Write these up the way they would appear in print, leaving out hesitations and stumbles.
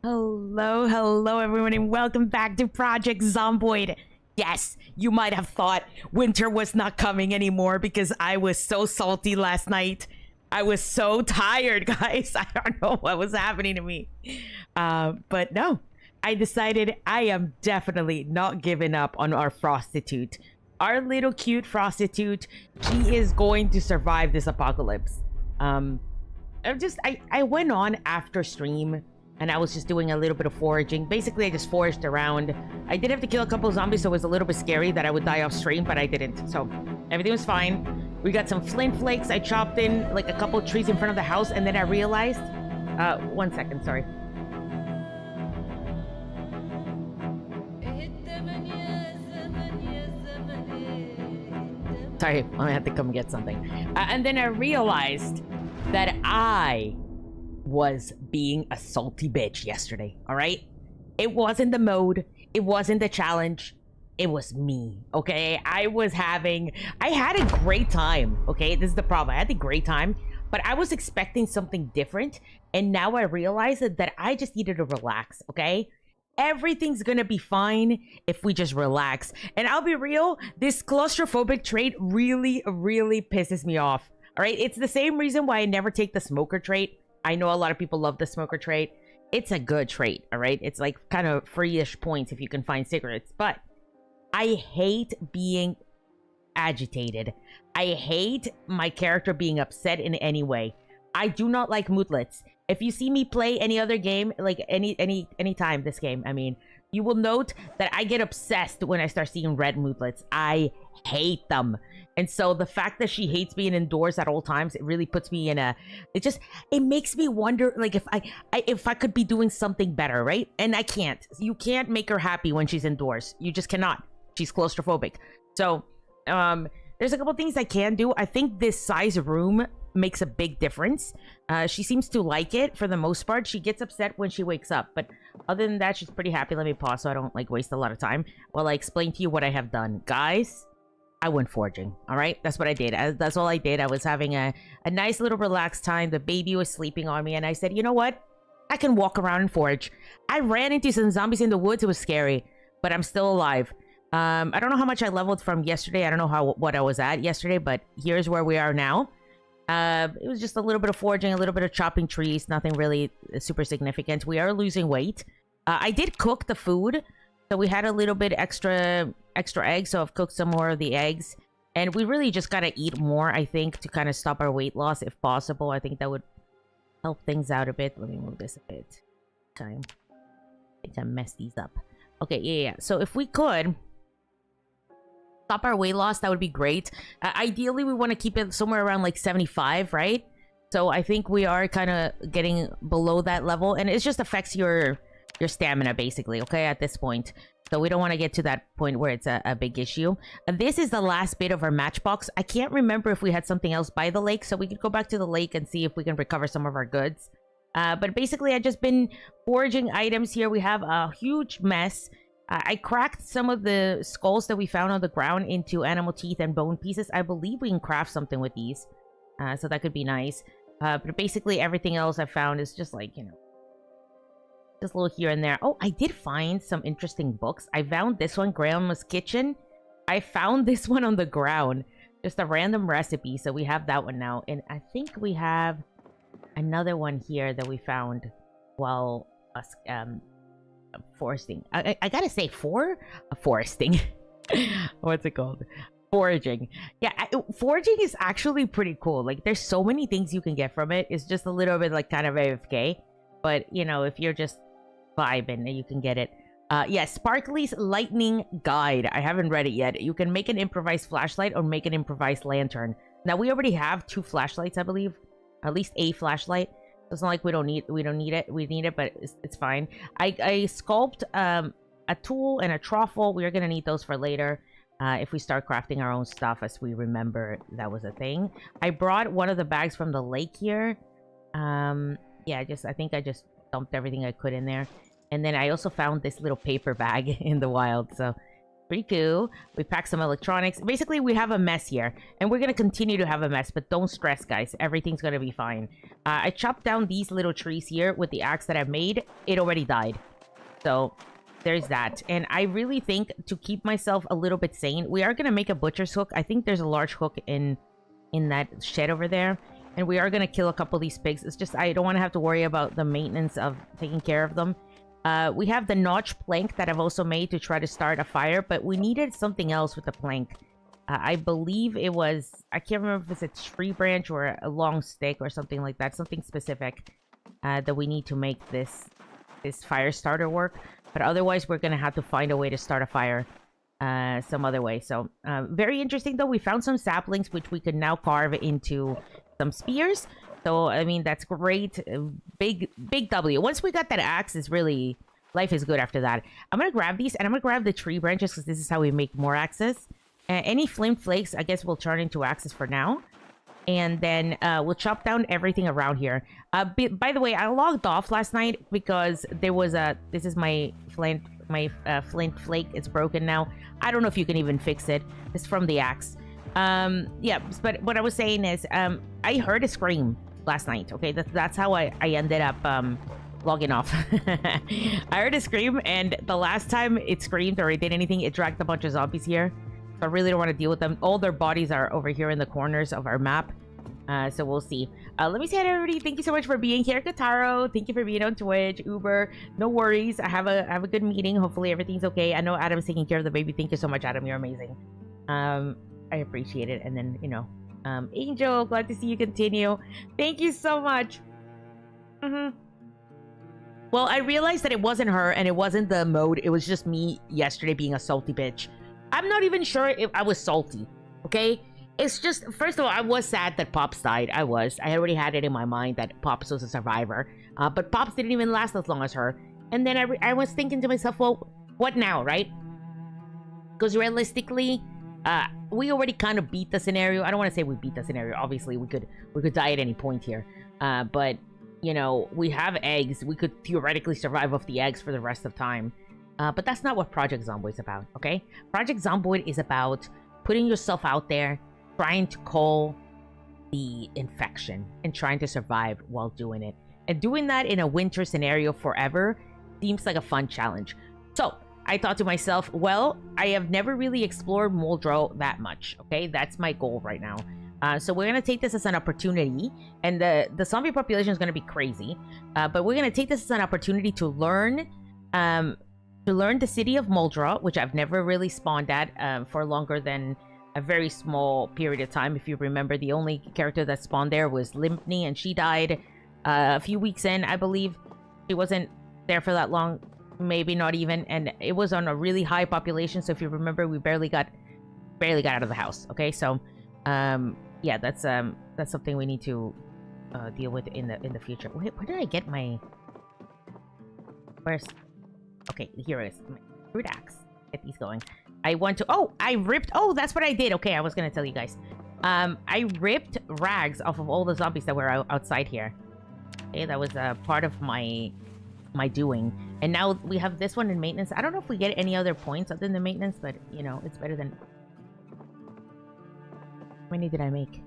Hello everyone, and welcome back to Project Zomboid. Yes, you might have thought winter was not coming anymore because I was so salty last night. I was so tired, guys. I don't know what was happening to me. But no, I decided I am definitely not giving up on our prostitute. Our little cute prostitute, she is going to survive this apocalypse. I went on after stream and I was just doing a little bit of foraging. Basically, I just foraged around. I did have to kill a couple of zombies, so it was a little bit scary that I would die off stream, but I didn't. So everything was fine. We got some flint flakes. I chopped in like a couple of trees in front of the house, and then I realized... one second, sorry. Sorry, I had to come get something. And then I realized that I was being a salty bitch yesterday, all right? It wasn't the mode. It wasn't the challenge. It was me, okay? I had a great time, okay? This is the problem. I had a great time, but I was expecting something different, and now I realize that I just needed to relax, okay? Everything's gonna be fine if we just relax. And I'll be real, this claustrophobic trait really, really pisses me off, all right? It's the same reason why I never take the smoker trait. I know a lot of people love the smoker trait. It's a good trait, all right? It's like kind of free-ish points if you can find cigarettes. But I hate being agitated. I hate my character being upset in any way. I do not like moodlets. If you see me play any other game, like any time this game, I mean, you will note that I get obsessed when I start seeing red moodlets. I hate them. And so the fact that she hates being indoors at all times, it really puts me in a... It makes me wonder, like, if I could be doing something better, right? And I can't. You can't make her happy when she's indoors. You just cannot. She's claustrophobic. So, there's a couple things I can do. I think this size room makes a big difference. She seems to like it for the most part. She gets upset when she wakes up, but other than that, she's pretty happy. Let me pause so I don't, like, waste a lot of time while I explain to you what I have done. Guys, I went foraging, all right? That's what I did. That's all I did. I was having a nice little relaxed time. The baby was sleeping on me, and I said, you know what? I can walk around and forage. I ran into some zombies in the woods. It was scary, but I'm still alive. I don't know how much I leveled from yesterday. I don't know what I was at yesterday, but here's where we are now. It was just a little bit of foraging, a little bit of chopping trees. Nothing really super significant. We are losing weight. I did cook the food. So we had a little bit extra eggs, so I've cooked some more of the eggs. And we really just gotta eat more, I think, to kind of stop our weight loss, if possible. I think that would help things out a bit. Let me move this a bit. Okay. I think I messed these up. Okay, yeah. So if we could stop our weight loss, that would be great. Ideally, we want to keep it somewhere around like 75, right? So I think we are kind of getting below that level, and it just affects your stamina, basically, okay, at this point. So we don't want to get to that point where it's a big issue. And this is the last bit of our matchbox. I can't remember if we had something else by the lake, so we could go back to the lake and see if we can recover some of our goods. But basically, I've just been foraging items here. We have a huge mess. I cracked some of the skulls that we found on the ground into animal teeth and bone pieces. I believe we can craft something with these. So that could be nice. But basically, everything else I found is just like, you know, just a little here and there. Oh, I did find some interesting books. I found this one, Grandma's Kitchen. I found this one on the ground. Just a random recipe. So we have that one now. And I think we have another one here that we found while us foresting. I gotta say, foresting. What's it called? Foraging. Yeah, foraging is actually pretty cool. Like, there's so many things you can get from it. It's just a little bit like kind of AFK. But, you know, if you're just vibing, you can get it. Yeah, Sparkly's Lightning Guide. I haven't read it yet. You can make an improvised flashlight or make an improvised lantern. Now, we already have 2 flashlights, I believe. At least a flashlight. It's not like we don't need it. We need it, but it's fine. I sculpted a tool and a truffle. We are going to need those for later. If we start crafting our own stuff, as we remember that was a thing. I brought one of the bags from the lake here. Yeah, I think I just dumped everything I could in there. And then I also found this little paper bag in the wild. So Pretty cool. We packed some electronics. Basically, we have a mess here. And we're going to continue to have a mess. But don't stress, guys. Everything's going to be fine. I chopped down these little trees here with the axe that I've made. It already died. So, there's that. And I really think to keep myself a little bit sane, we are going to make a butcher's hook. I think there's a large hook in that shed over there. And we are going to kill a couple of these pigs. It's just I don't want to have to worry about the maintenance of taking care of them. We have the notch plank that I've also made to try to start a fire, but we needed something else with the plank. I believe it was, I can't remember if it's a tree branch or a long stick or something like that, something specific that we need to make this fire starter work. But otherwise, we're going to have to find a way to start a fire some other way. So, very interesting though. We found some saplings, which we could now carve into some spears. So, I mean, that's great. Big W. Once we got that axe, it's really... Life is good after that. I'm going to grab these, and I'm going to grab the tree branches, because this is how we make more axes. Any flame flakes, I guess, we'll turn into axes for now. And then we'll chop down everything around here. By the way, I logged off last night, because there was a... This is my flint flake. It's broken now. I don't know if you can even fix it. It's from the axe. Yeah, but what I was saying is, I heard a scream last night. Okay, that's how I ended up logging off. I heard a scream, and the last time it screamed or it did anything, it dragged a bunch of zombies here. So I really don't want to deal with them. All their bodies are over here in the corners of our map. So we'll see. Let me say hi to everybody. Thank you so much for being here, Kataro. Thank you for being on Twitch. Uber, no worries. I have a good meeting. Hopefully everything's okay. I know Adam's taking care of the baby. Thank you so much, Adam. You're amazing. I appreciate it. And then, you know, Angel, glad to see you continue. Thank you so much. Well, I realized that it wasn't her and it wasn't the mode. It was just me yesterday being a salty bitch. I'm not even sure if I was salty, okay? It's just, first of all, I was sad that Pops died. I already had it in my mind that Pops was a survivor. But Pops didn't even last as long as her. And then I was thinking to myself, well, what now, right? Because realistically... we already kind of beat the scenario. I don't want to say we beat the scenario. Obviously, we could die at any point here. But, you know, we have eggs. We could theoretically survive off the eggs for the rest of time. But that's not what Project Zomboid is about, okay? Project Zomboid is about putting yourself out there, trying to call the infection, and trying to survive while doing it. And doing that in a winter scenario forever seems like a fun challenge. So... I thought to myself, well, I have never really explored Moldro that much, okay? That's my goal right now. So we're going to take this as an opportunity, and the zombie population is going to be crazy, but we're going to take this as an opportunity to learn the city of Moldro, which I've never really spawned at for longer than a very small period of time. If you remember, the only character that spawned there was Limpney, and she died a few weeks in, I believe. She wasn't there for that long. Maybe not even, and it was on a really high population. So if you remember, we barely got out of the house. Okay, so yeah, that's something we need to deal with in the future. Wait, where did I get my? Where's? Okay, here it is. My fruit axe. Get these going. I want to. Oh, I ripped. Oh, that's what I did. Okay, I was gonna tell you guys. I ripped rags off of all the zombies that were outside here. Okay, that was part of my doing. And now we have this one in maintenance. I don't know if we get any other points other than the maintenance, but, you know, it's better than... How many did I make?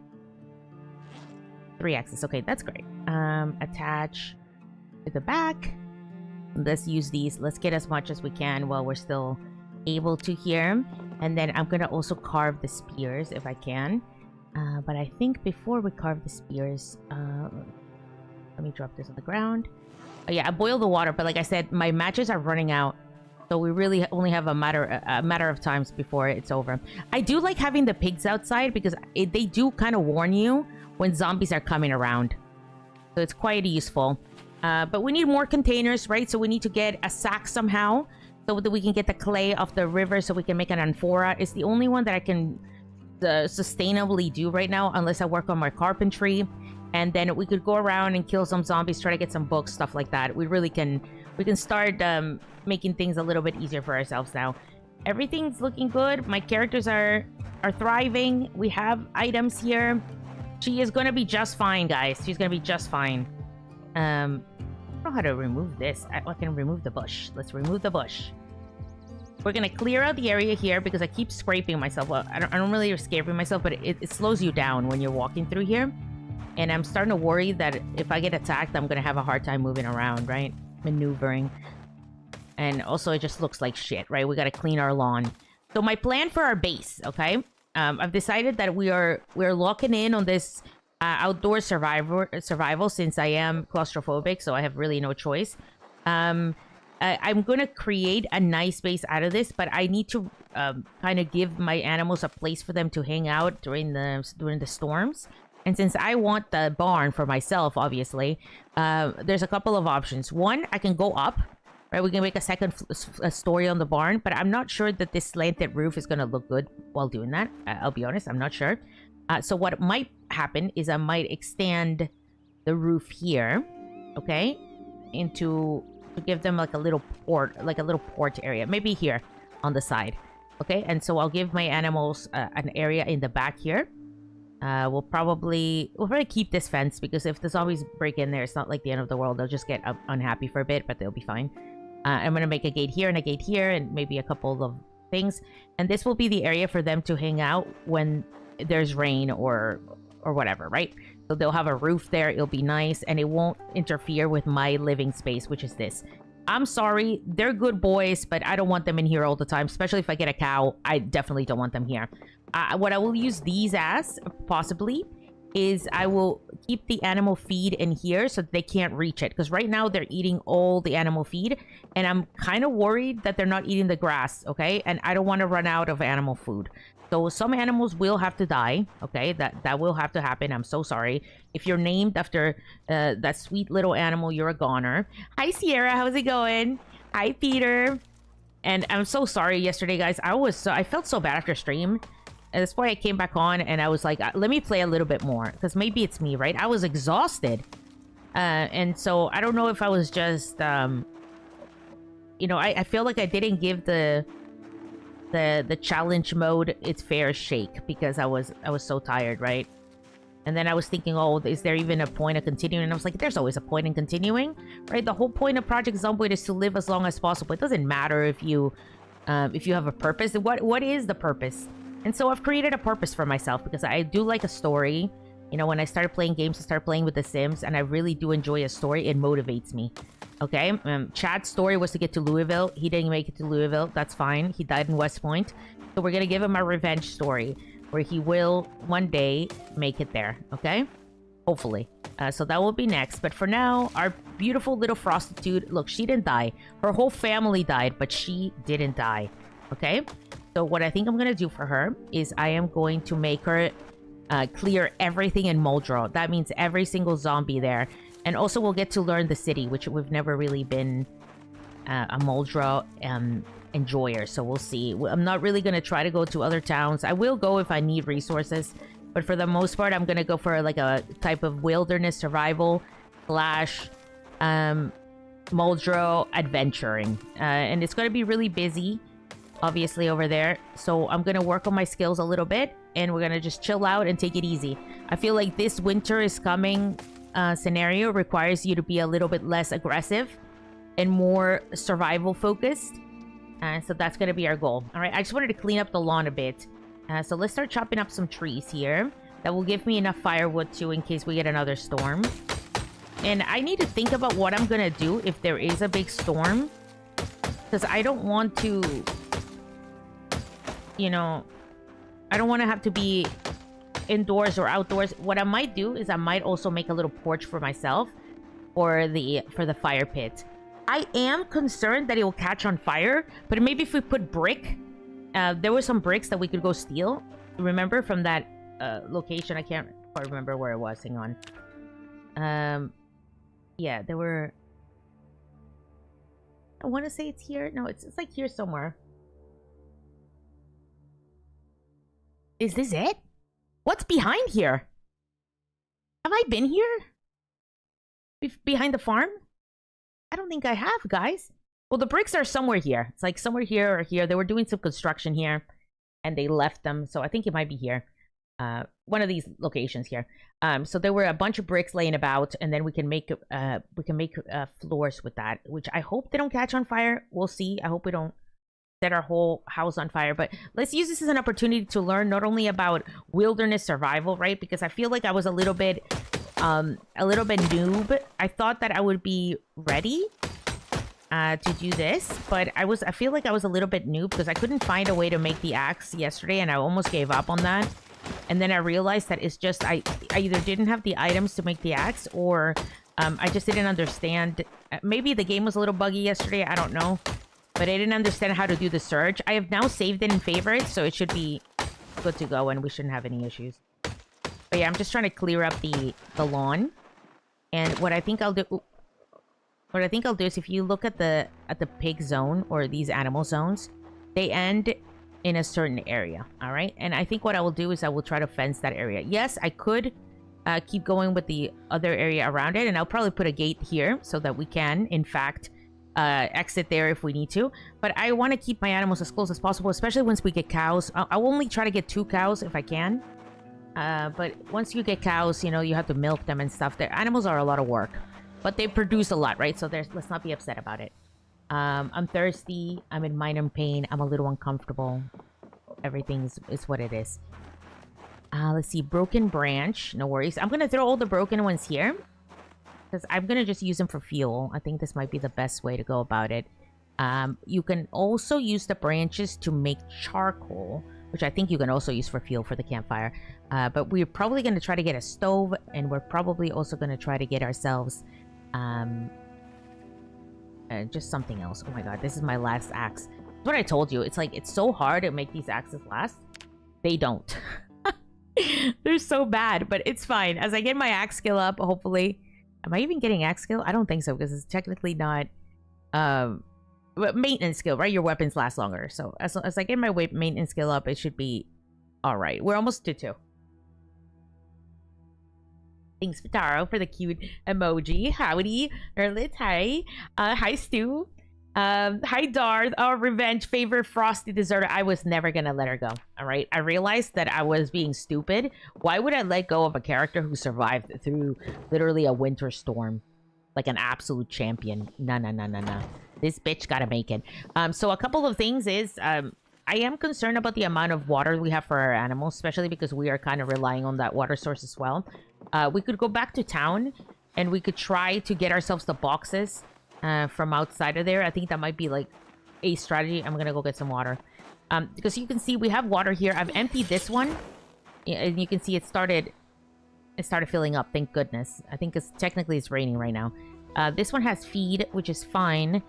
3 axes. Okay, that's great. Attach to the back. Let's use these. Let's get as much as we can while we're still able to here. And then I'm going to also carve the spears if I can. But I think before we carve the spears... let me drop this on the ground. Yeah, I boiled the water, but like I said, my matches are running out. So we really only have a matter of times before it's over. I do like having the pigs outside because they do kind of warn you when zombies are coming around. So it's quite useful. But we need more containers, right? So we need to get a sack somehow so that we can get the clay off the river so we can make an amphora. It's the only one that I can sustainably do right now unless I work on my carpentry. And then we could go around and kill some zombies, try to get some books, stuff like that. We can start making things a little bit easier for ourselves now. Everything's looking good. My characters are thriving. We have items here. She is going to be just fine, guys. She's going to be just fine. I don't know how to remove this. I can remove the bush. Let's remove the bush. We're gonna clear out the area here because I keep scraping myself. Well, I don't really scraping myself, but it slows you down when you're walking through here. And I'm starting to worry that if I get attacked, I'm gonna have a hard time moving around, right? Maneuvering. And also, it just looks like shit, right? We gotta clean our lawn. So my plan for our base, okay? I've decided that we're locking in on this outdoor survival since I am claustrophobic, so I have really no choice. I'm gonna create a nice base out of this, but I need to kind of give my animals a place for them to hang out during the storms. And since I want the barn for myself, obviously, there's a couple of options. One, I can go up, right? We can make a second story on the barn, but I'm not sure that this slanted roof is gonna look good while doing that. I'll be honest, I'm not sure. So what might happen is I might extend the roof here, okay, to give them like a little port area, maybe here on the side, okay. And so I'll give my animals an area in the back here. We'll probably keep this fence because if the zombies break in there, it's not like the end of the world. They'll just get unhappy for a bit, but they'll be fine. I'm gonna make a gate here and a gate here, and maybe a couple of things. And this will be the area for them to hang out when there's rain or whatever, right? So they'll have a roof there. It'll be nice, and it won't interfere with my living space, which is this. I'm sorry, they're good boys, but I don't want them in here all the time, especially if I get a cow. I definitely don't want them here. What I will use these as, possibly, is I will keep the animal feed in here so that they can't reach it. Because right now, they're eating all the animal feed, and I'm kind of worried that they're not eating the grass, okay? And I don't want to run out of animal food. So some animals will have to die, okay? That will have to happen. I'm so sorry. If you're named after that sweet little animal, you're a goner. Hi, Sierra. How's it going? Hi, Peter. And I'm so sorry yesterday, guys. I felt so bad after stream. And that's why I came back on and I was like, let me play a little bit more. Because maybe it's me, right? I was exhausted. And so I don't know if I was just... you know, I feel like I didn't give the challenge mode its fair shake because I was so tired, right? And then I was thinking, oh, is there even a point of continuing? And I was like, there's always a point in continuing, right? The whole point of Project Zomboid is to live as long as possible. It doesn't matter if you have a purpose. What is the purpose? And so I've created a purpose for myself because I do like a story. You know, when I started playing games, I started playing with The Sims, and I really do enjoy a story. It motivates me. Okay, Chad's story was to get to Louisville. He didn't make it to Louisville. That's fine. He died in West Point. So we're gonna give him a revenge story where he will one day make it there. Okay, hopefully. So that will be next. But for now, our beautiful little prostitute. Look, she didn't die. Her whole family died, but she didn't die. Okay. So what I think I'm gonna do for her is I am going to make her clear everything in Muldrow. That means every single zombie there. And also we'll get to learn the city, which we've never really been a Muldrow enjoyer. So we'll see. I'm not really going to try to go to other towns. I will go if I need resources. But for the most part, I'm going to go for like a type of wilderness survival / Muldrow adventuring. And it's going to be really busy, obviously, over there. So I'm going to work on my skills a little bit. And we're going to just chill out and take it easy. I feel like this winter is coming... scenario requires you to be a little bit less aggressive and more survival focused, so that's gonna be our goal. All right, I just wanted to clean up the lawn a bit, so let's start chopping up some trees here. That will give me enough firewood too in case we get another storm. And I need to think about what I'm gonna do if there is a big storm, because I don't want to, you know, I don't want to have to be indoors or outdoors. What I might do is I might also make a little porch for myself for the fire pit. I am concerned that it will catch on fire, but maybe if we put brick, there were some bricks that we could go steal. Remember from that location? I can't quite remember where it was. Hang on. Yeah, there were. I want to say it's here. No, it's like here somewhere. Is this it? What's behind here? Have I been here? Behind the farm? I don't think I have, guys. Well, the bricks are somewhere here. It's like somewhere here or here. They were doing some construction here, and they left them. So I think it might be here. One of these locations here. So there were a bunch of bricks laying about, and then we can make floors with that. Which I hope they don't catch on fire. We'll see. I hope we don't set our whole house on fire. But let's use this as an opportunity to learn not only about wilderness survival, right? Because I feel like I was a little bit noob. I thought that I would be ready to do this, but I feel like I was a little bit noob because I couldn't find a way to make the axe yesterday, and I almost gave up on that. And then I realized that it's just I either didn't have the items to make the axe, or I just didn't understand. Maybe the game was a little buggy yesterday, I don't know. But I didn't understand how to do the surge. I have now saved it in favorites, so it should be good to go, and we shouldn't have any issues. But yeah, I'm just trying to clear up the lawn. And what I think I'll do... What I think I'll do is, if you look at the pig zone, or these animal zones, they end in a certain area, alright? And I think what I will do is I will try to fence that area. Yes, I could keep going with the other area around it, and I'll probably put a gate here so that we can, in fact... exit there if we need to, but I want to keep my animals as close as possible, especially once we get cows. I'll only try to get 2 cows if I can, but once you get cows, you know, you have to milk them and stuff. Their animals are a lot of work, but they produce a lot, right? So let's not be upset about it. I'm thirsty, I'm in minor pain, I'm a little uncomfortable. Everything is what it is. Let's see, broken branch, no worries. I'm gonna throw all the broken ones here, because I'm going to just use them for fuel. I think this might be the best way to go about it. You can also use the branches to make charcoal, which I think you can also use for fuel for the campfire. But we're probably going to try to get a stove, and we're probably also going to try to get ourselves just something else. Oh my god, this is my last axe. That's what I told you. It's like, it's so hard to make these axes last. They don't. They're so bad, but it's fine. As I get my axe skill up, hopefully... Am I even getting axe skill? I don't think so, because it's technically not maintenance skill, right? Your weapons last longer. So as I get my maintenance skill up, it should be all right. We're almost to 2. Thanks, Vitaro, for the cute emoji. Howdy, Nerdlette. Hi. Hi, Stu. Hi, Darth. Our revenge favorite frosty deserter. I was never gonna let her go. All right. I realized that I was being stupid. Why would I let go of a character who survived through literally a winter storm, like an absolute champion? No. This bitch gotta make it. So a couple of things is, I am concerned about the amount of water we have for our animals, especially because we are kind of relying on that water source as well. We could go back to town, and we could try to get ourselves the boxes from outside of there. I think that might be like a strategy. I'm gonna go get some water, because you can see we have water here. I've emptied this one, and you can see it started filling up. Thank goodness. I think technically it's raining right now. This one has feed, which is fine.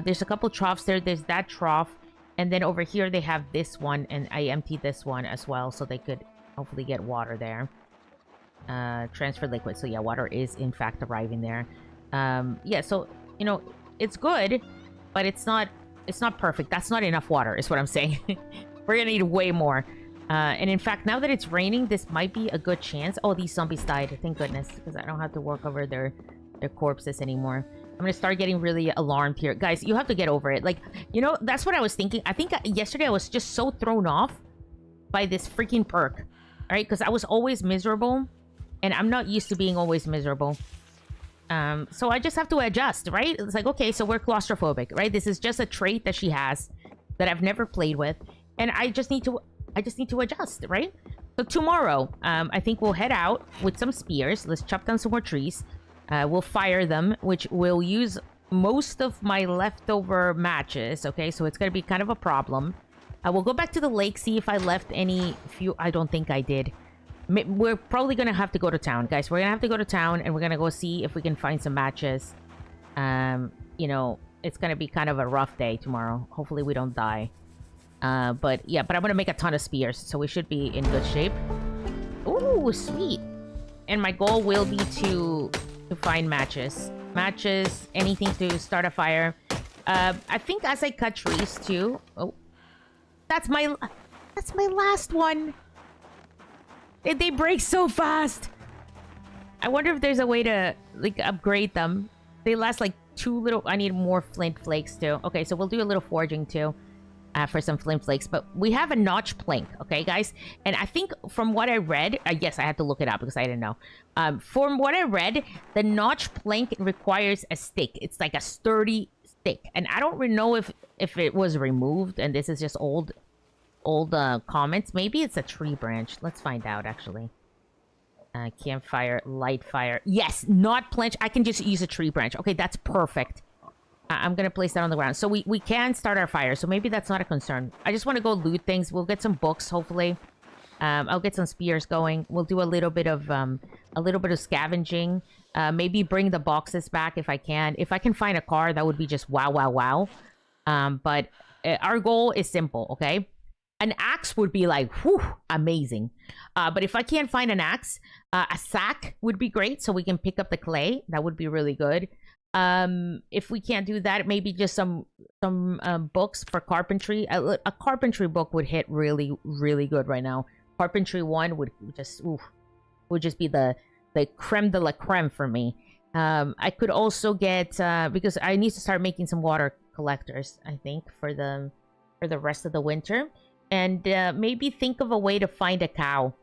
There's a couple troughs there. There's that trough, and then over here they have this one, and I emptied this one as well, so they could hopefully get water there. Transfer liquid. So yeah, water is in fact arriving there. Yeah, so you know, it's good, but it's not perfect. That's not enough water, is what I'm saying. We're gonna need way more. And in fact, now that it's raining, this might be a good chance. Oh, these zombies died. Thank goodness, because I don't have to work over their corpses anymore. I'm gonna start getting really alarmed here. Guys, you have to get over it. Like, you know, that's what I was thinking. I think yesterday I was just so thrown off by this freaking perk. All right, because I was always miserable, and I'm not used to being always miserable. So I just have to adjust, right? It's like, okay, so we're claustrophobic, right? This is just a trait that she has that I've never played with, and I just need to adjust, right? So tomorrow, I think we'll head out with some spears. Let's chop down some more trees. We'll fire them, which will use most of my leftover matches, okay? So it's gonna be kind of a problem. We'll go back to the lake, see if I left any fuel. I don't think I did. We're probably gonna have to go to town, guys. We're gonna have to go to town, and we're gonna go see if we can find some matches. You know, it's gonna be kind of a rough day tomorrow. Hopefully we don't die. But yeah, but I'm gonna make a ton of spears, so we should be in good shape. Ooh, sweet. And my goal will be to find matches. Matches, anything to start a fire. I think as I cut trees too. Oh, that's my last one. They break so fast. I wonder if there's a way to like upgrade them. They last like 2 little... I need more flint flakes too. Okay, so we'll do a little foraging too for some flint flakes. But we have a notch plank, okay, guys? And I think from what I read... yes, I had to look it up because I didn't know. From what I read, the notch plank requires a stick. It's like a sturdy stick. And I don't really know if if it was removed and this is just old comments. Maybe it's a tree branch. Let's find out, actually. Campfire, light fire. Yes, not planch. I can just use a tree branch. Okay, that's perfect. I'm gonna place that on the ground. So we can start our fire, so maybe that's not a concern. I just want to go loot things. We'll get some books, hopefully. I'll get some spears going. We'll do a little bit of scavenging. Maybe bring the boxes back if I can. If I can find a car, that would be just wow, wow, wow. But our goal is simple, okay? An axe would be like, whew, amazing. But if I can't find an axe, a sack would be great, so we can pick up the clay. That would be really good. If we can't do that, maybe just some books for carpentry. A carpentry book would hit really, really good right now. Carpentry 1 would just be the creme de la creme for me. I could also get because I need to start making some water collectors, I think, for the rest of the winter. And maybe think of a way to find a cow.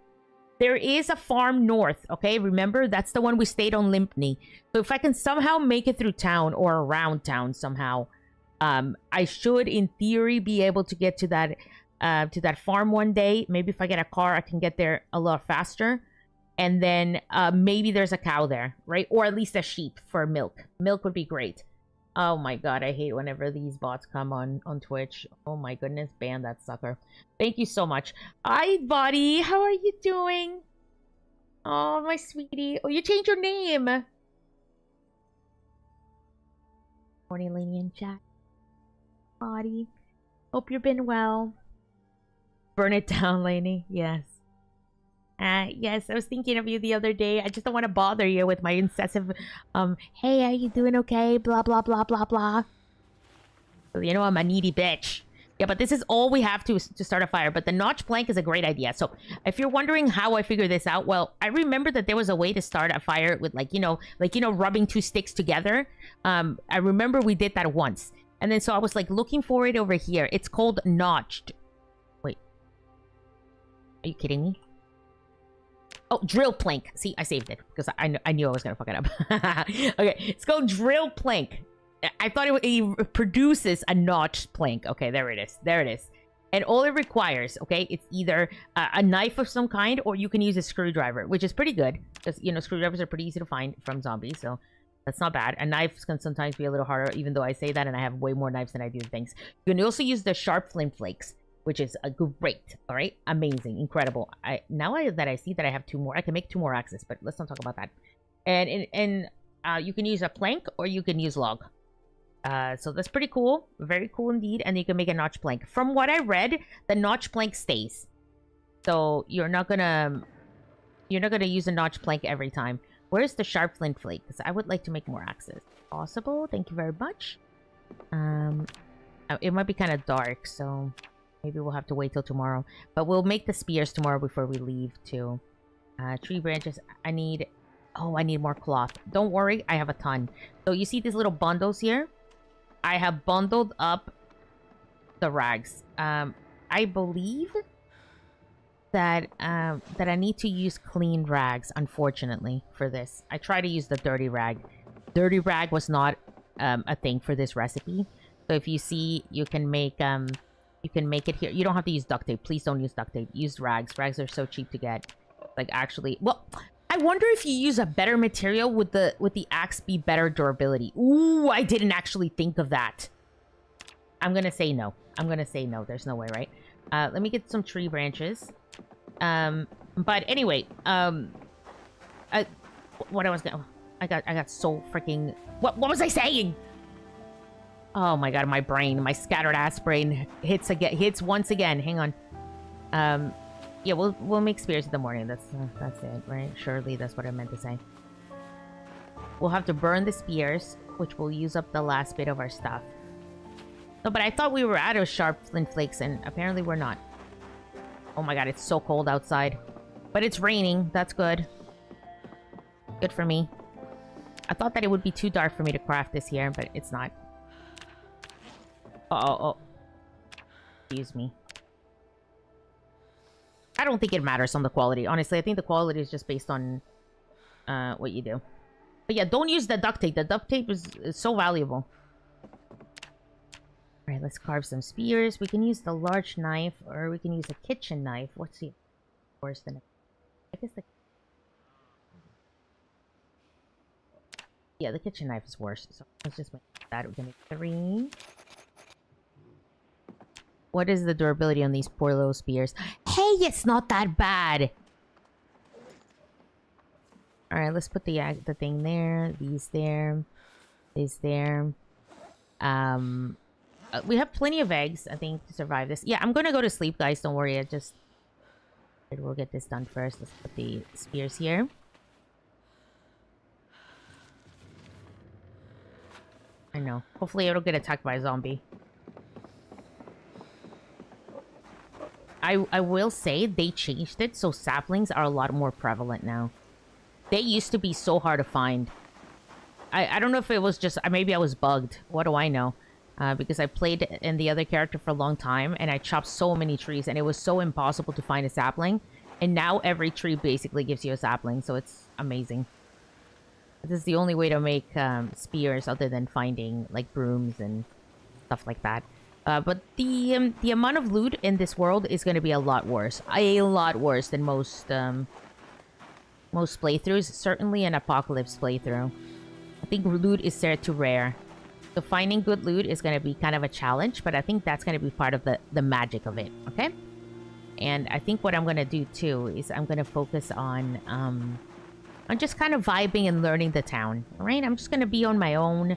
There is a farm north, okay? Remember, that's the one we stayed on Limpney. So if I can somehow make it through town or around town somehow, I should, in theory, be able to get to that farm one day. Maybe if I get a car, I can get there a lot faster. And then maybe there's a cow there, right? Or at least a sheep for milk. Milk would be great. Oh my god, I hate whenever these bots come on Twitch. Oh my goodness, ban that sucker. Thank you so much. Hi, buddy. How are you doing? Oh, my sweetie. Oh, you changed your name. Morning, Lainey in chat. Buddy. Hope you've been well. Burn it down, Lainey. Yes. Yes, I was thinking of you the other day. I just don't want to bother you with my incessant, hey, are you doing okay? Blah, blah, blah, blah, blah. So, you know, I'm a needy bitch. Yeah, but this is all we have to start a fire. But the notch plank is a great idea. So, if you're wondering how I figured this out, well, I remember that there was a way to start a fire with, like, rubbing 2 sticks together. I remember we did that once. And then, so I was, like, looking for it over here. It's called notched. Wait. Are you kidding me? Oh, drill plank. See, I saved it because I knew I was going to fuck it up. Okay, it's called drill plank. I thought it produces a notched plank. Okay, there it is. There it is. And all it requires, okay, it's either a knife of some kind or you can use a screwdriver, which is pretty good because, you know, screwdrivers are pretty easy to find from zombies, so that's not bad. A knife can sometimes be a little harder, even though I say that and I have way more knives than I do things. You can also use the sharp flint flakes, which is a great, all right? Amazing, incredible. Now that I see that I have 2 more, I can make 2 more axes, but let's not talk about that. And you can use a plank or you can use log. So that's pretty cool, very cool indeed. And you can make a notch plank. From what I read, the notch plank stays, so you're not gonna use a notch plank every time. Where's the sharp flint flake? Because I would like to make more axes. Possible. Thank you very much. It might be kind of dark, so maybe we'll have to wait till tomorrow. But we'll make the spears tomorrow before we leave, too. Tree branches. I need more cloth. Don't worry, I have a ton. So you see these little bundles here? I have bundled up the rags. I believe that I need to use clean rags, unfortunately, for this. I try to use the dirty rag. Dirty rag was not a thing for this recipe. So if you see, you can make it here. You don't have to use duct tape. Please don't use duct tape. Use rags. Rags are so cheap to get. Like, actually, well, I wonder if you use a better material, would the axe be better durability? Ooh, I didn't actually think of that. I'm gonna say no. I'm gonna say no. There's no way, right? Let me get some tree branches. But anyway, what I was gonna... I got so freaking... What was I saying? Oh my god, my brain, my scattered ass brain hits once again. Hang on. Yeah, we'll make spears in the morning. That's it, right? Surely that's what I meant to say. We'll have to burn the spears, which will use up the last bit of our stuff. No, but I thought we were out of sharp flint flakes, and apparently we're not. Oh my god, it's so cold outside. But it's raining. That's good. Good for me. I thought that it would be too dark for me to craft this here, but it's not. Oh. Excuse me. I don't think it matters on the quality. Honestly, I think the quality is just based on what you do. But yeah, don't use the duct tape. The duct tape is so valuable. Alright, let's carve some spears. We can use the large knife, or we can use a kitchen knife. What's the worse than I guess the... Yeah, the kitchen knife is worse. So let's just make that. We're gonna make 3. What is the durability on these poor little spears? Hey, it's not that bad! Alright, let's put the thing there. These there. These there. We have plenty of eggs, I think, to survive this. Yeah, I'm gonna go to sleep, guys. Don't worry. We'll get this done first. Let's put the spears here. I know. Hopefully, I don't get attacked by a zombie. I will say they changed it, so saplings are a lot more prevalent now. They used to be so hard to find. I don't know if it was just... Maybe I was bugged. What do I know? Because I played in the other character for a long time, and I chopped so many trees, and it was so impossible to find a sapling. And now every tree basically gives you a sapling, so it's amazing. This is the only way to make spears other than finding, like, brooms and stuff like that. But the amount of loot in this world is going to be a lot worse. A lot worse than most playthroughs. Certainly an Apocalypse playthrough. I think loot is there too rare. So finding good loot is going to be kind of a challenge, but I think that's going to be part of the magic of it, okay? And I think what I'm going to do too is I'm going to focus on just kind of vibing and learning the town, all right? I'm just going to be on my own.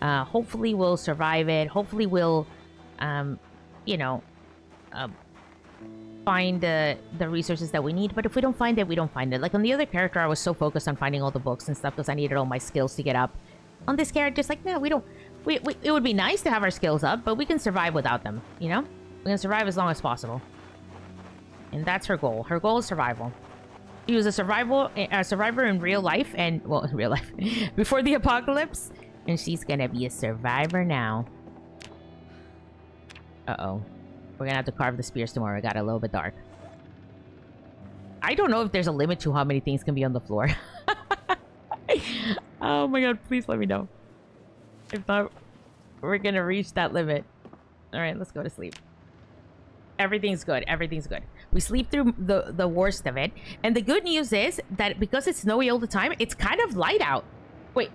Hopefully we'll survive it. Hopefully we'll, you know, find the resources that we need. But if we don't find it, we don't find it. Like on the other character, I was so focused on finding all the books and stuff because I needed all my skills to get up. On this character, it's like, no, we don't... it would be nice to have our skills up, but we can survive without them, you know? We can survive as long as possible. And that's her goal. Her goal is survival. She was a survivor in real life, and... Well, in real life. Before the apocalypse. And she's gonna be a survivor now. Uh-oh. We're gonna have to carve the spears tomorrow. It got a little bit dark. I don't know if there's a limit to how many things can be on the floor. Oh my god, please let me know. If not, we're gonna reach that limit. Alright, let's go to sleep. Everything's good. Everything's good. We sleep through the worst of it. And the good news is that because it's snowy all the time, it's kind of light out. Wait.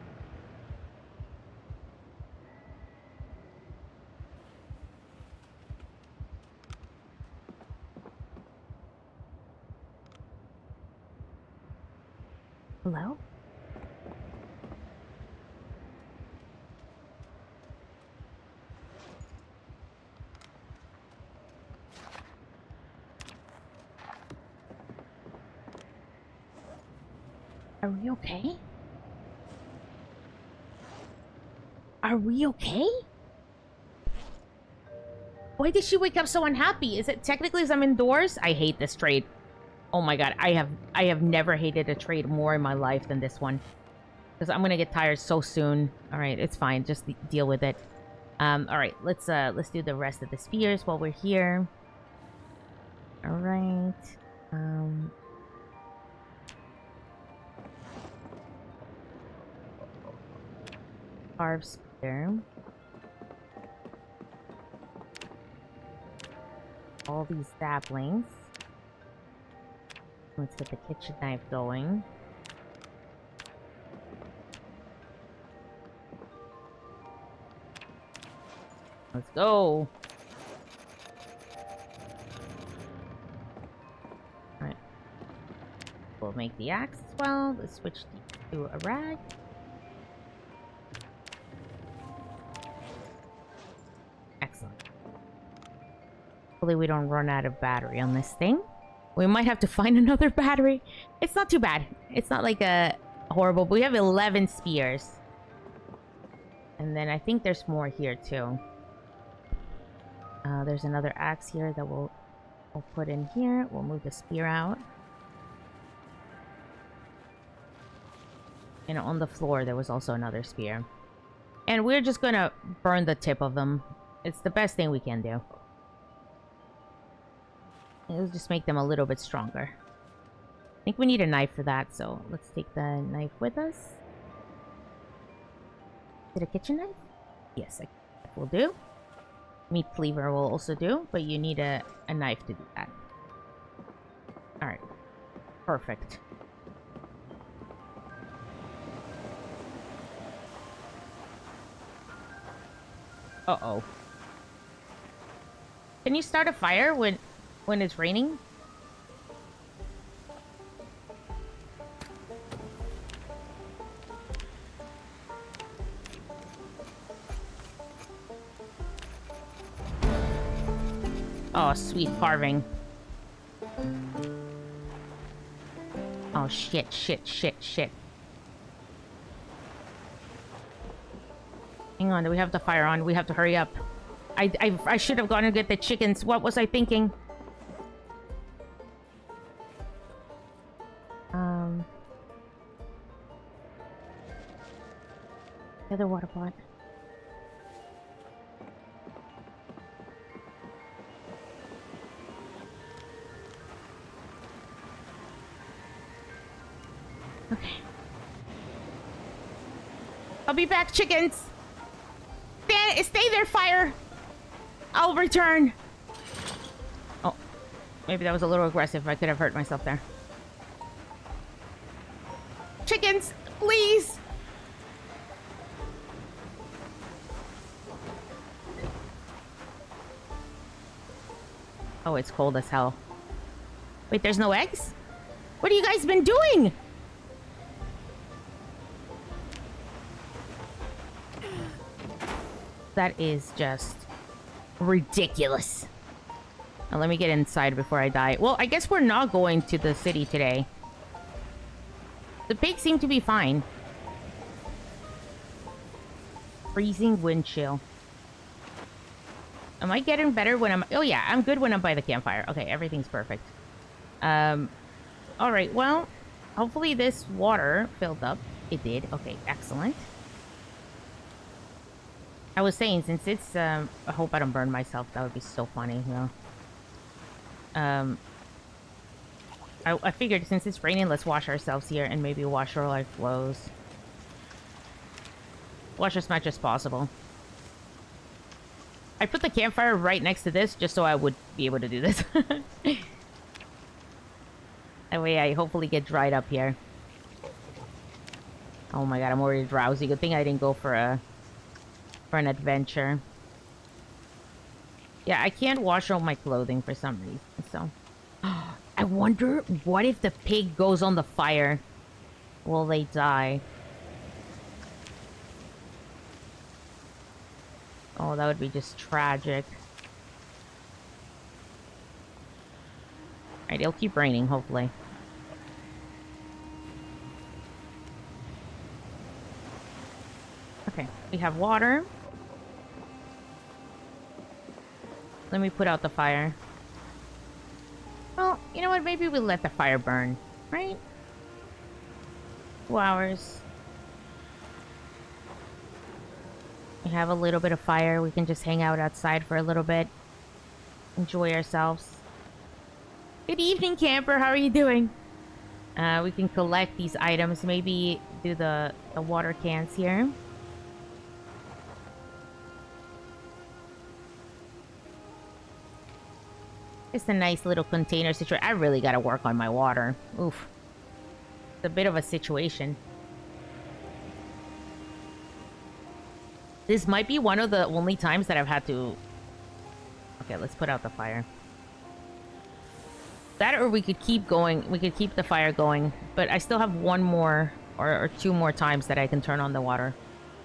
Hello? Are we okay? Are we okay? Why did she wake up so unhappy? Is it technically because I'm indoors? I hate this trade. Oh my god, I have never hated a trade more in my life than this one. Because I'm gonna get tired so soon. Alright, it's fine. Just deal with it. Alright, let's do the rest of the spears while we're here. Alright. Carve spear. All these saplings. Let's get the kitchen knife going. Let's go. Alright. We'll make the axe as well. Let's switch to a rag. Excellent. Hopefully we don't run out of battery on this thing. We might have to find another battery. It's not too bad. It's not like a horrible... But we have 11 spears. And then I think there's more here too. There's another axe here that we'll put in here. We'll move the spear out. And on the floor there was also another spear. And we're just gonna burn the tip of them. It's the best thing we can do. It'll just make them a little bit stronger. I think we need a knife for that, so let's take the knife with us. Is it a kitchen knife? Yes, a knife will do. Meat cleaver will also do, but you need a knife to do that. Alright. Perfect. Uh-oh. Can you start a fire when it's raining? Oh, sweet carving. Oh, shit, shit, shit, shit. Hang on, do we have the fire on? We have to hurry up. I should have gone and get the chickens. What was I thinking? The other water pot. Okay. I'll be back, chickens! Stay there, fire! I'll return! Oh. Maybe that was a little aggressive. I could have hurt myself there. Chickens, please! Oh, it's cold as hell. Wait, there's no eggs? What have you guys been doing? That is just ridiculous. Now, let me get inside before I die. Well, I guess we're not going to the city today. The pigs seem to be fine. Freezing wind chill. Am I getting better when I'm... Oh, yeah, I'm good when I'm by the campfire. Okay, everything's perfect. Alright, well, hopefully this water filled up. It did. Okay, excellent. I was saying, since it's... I hope I don't burn myself. That would be so funny, you know? I figured since it's raining, let's wash ourselves here and maybe wash all our clothes. Wash as much as possible. I put the campfire right next to this just so I would be able to do this. That way I hopefully get dried up here. Oh my god, I'm already drowsy. Good thing I didn't go for an adventure. Yeah, I can't wash all my clothing for some reason, so... I wonder, what if the pig goes on the fire? Will they die? Oh, that would be just tragic. Alright, it'll keep raining, hopefully. Okay, we have water. Let me put out the fire. Well, you know what? Maybe we'll let the fire burn, right? 2 hours. We have a little bit of fire. We can just hang out outside for a little bit. Enjoy ourselves. Good evening, camper. How are you doing? We can collect these items. Maybe do the water cans here. It's a nice little container situation. I really gotta work on my water. Oof. It's a bit of a situation. This might be one of the only times that I've had to... Okay, let's put out the fire. That or we could keep going. We could keep the fire going. But I still have one more or 2 more times that I can turn on the water.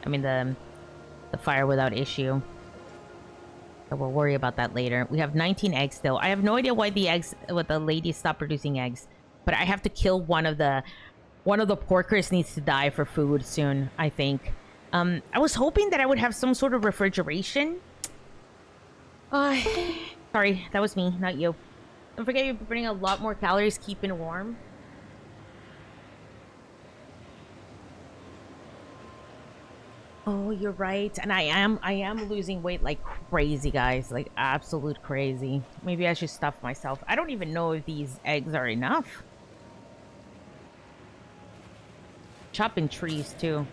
I mean the fire without issue. So we'll worry about that later. We have 19 eggs still. I have no idea why the ladies stopped producing eggs. But I have to kill one of the porkers needs to die for food soon, I think. I was hoping that I would have some sort of refrigeration. Sorry, that was me, not you. Don't forget you're burning a lot more calories keeping warm. Oh, you're right. And I am losing weight like crazy, guys. Like absolute crazy. Maybe I should stuff myself. I don't even know if these eggs are enough. Chopping trees, too.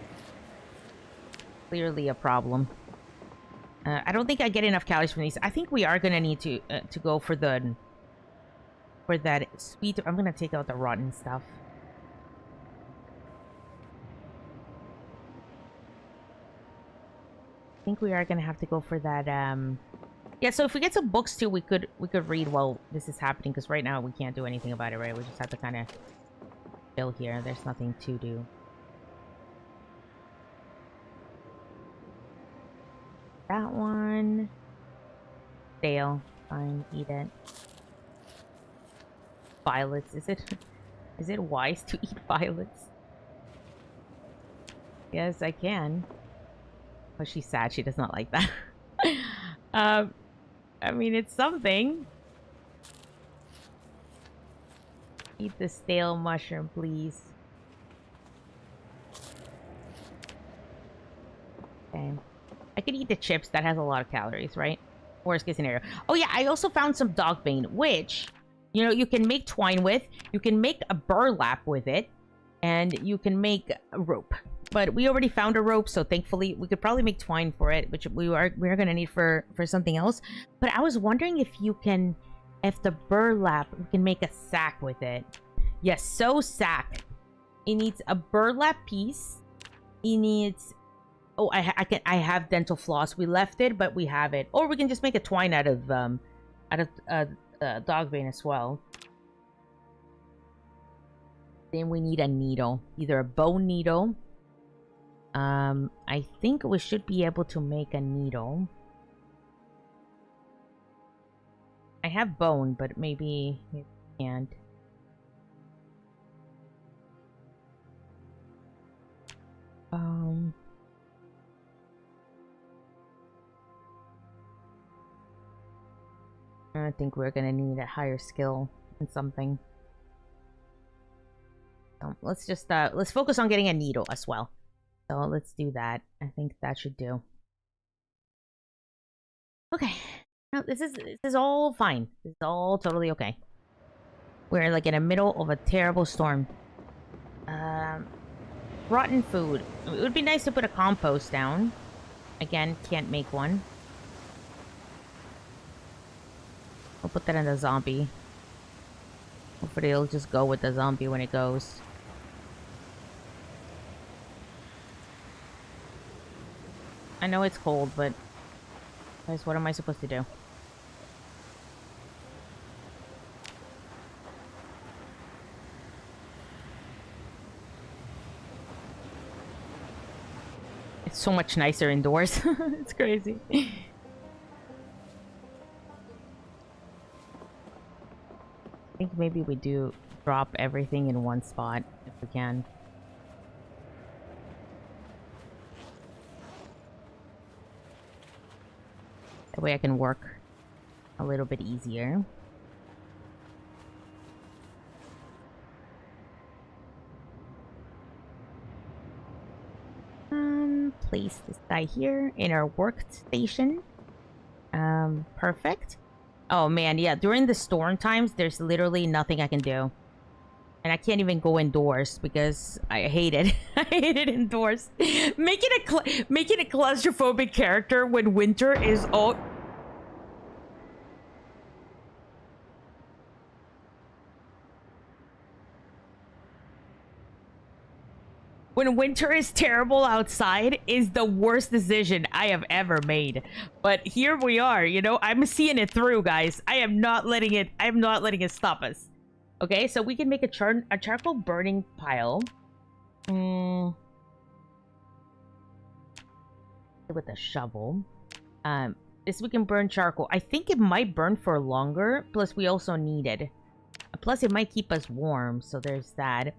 Clearly a problem. I don't think I get enough calories from these. I think we are gonna need to go for the that sweet. I'm gonna take out the rotten stuff. I think we are gonna have to go for that. Yeah. So if we get some books too, we could read while this is happening. Because right now we can't do anything about it, right? We just have to kind of chill here. There's nothing to do. That one. Stale. Fine. Eat it. Violets. Is it wise to eat violets? Yes, I can. Oh, she's sad. She does not like that. I mean, it's something. Eat the stale mushroom, please. Okay. I could eat the chips. That has a lot of calories, right? Worst case scenario. Oh, yeah. I also found some dog bane, which, you know, you can make twine with. You can make a burlap with it. And you can make a rope. But we already found a rope, so thankfully we could probably make twine for it, which we're gonna need for something else. But I was wondering if the burlap, we can make a sack with it. Yes, so sack. It needs a burlap piece. It needs. Oh, I have dental floss. We left it, but we have it. Or we can just make a twine out of dog bane as well. Then we need a needle, either a bone needle. I think we should be able to make a needle. I have bone, but maybe we can't. I think we're gonna need a higher skill in something. Let's just let's focus on getting a needle as well. So let's do that. I think that should do. Okay. Now this is all fine. This is all totally okay. We're like in the middle of a terrible storm. Rotten food. It would be nice to put a compost down. Again, can't make one. I'll put that in the zombie. Hopefully it'll just go with the zombie when it goes. I know it's cold, but guys, what am I supposed to do? It's so much nicer indoors. It's crazy. I think maybe we do drop everything in one spot if we can. That way I can work a little bit easier. Place this guy here in our workstation. Perfect. Oh man, yeah, during the storm times, there's literally nothing I can do. And I can't even go indoors because I hate it. I hate it indoors. Making a claustrophobic character when winter is all... When winter is terrible outside is the worst decision I have ever made. But here we are, you know, I'm seeing it through, guys. I am not letting it stop us. Okay, so we can make a charcoal burning pile. With a shovel. This we can burn charcoal. I think it might burn for longer. Plus, we also need it. Plus, it might keep us warm. So there's that.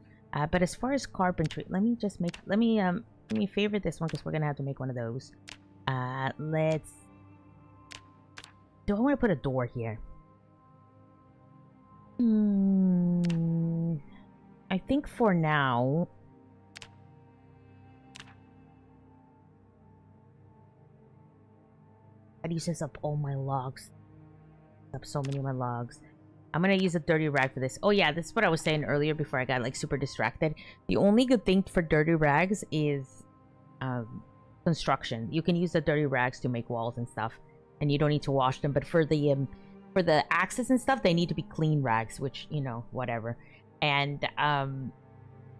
But as far as carpentry, let me favorite this one because we're gonna have to make one of those. Do I want to put a door here? I think for now. That uses up all my logs. Up so many of my logs. I'm gonna use a dirty rag for this. Oh yeah, this is what I was saying earlier before I got like super distracted. The only good thing for dirty rags is construction. You can use the dirty rags to make walls and stuff, and you don't need to wash them. But for the axes and stuff, they need to be clean rags, which, you know, whatever. And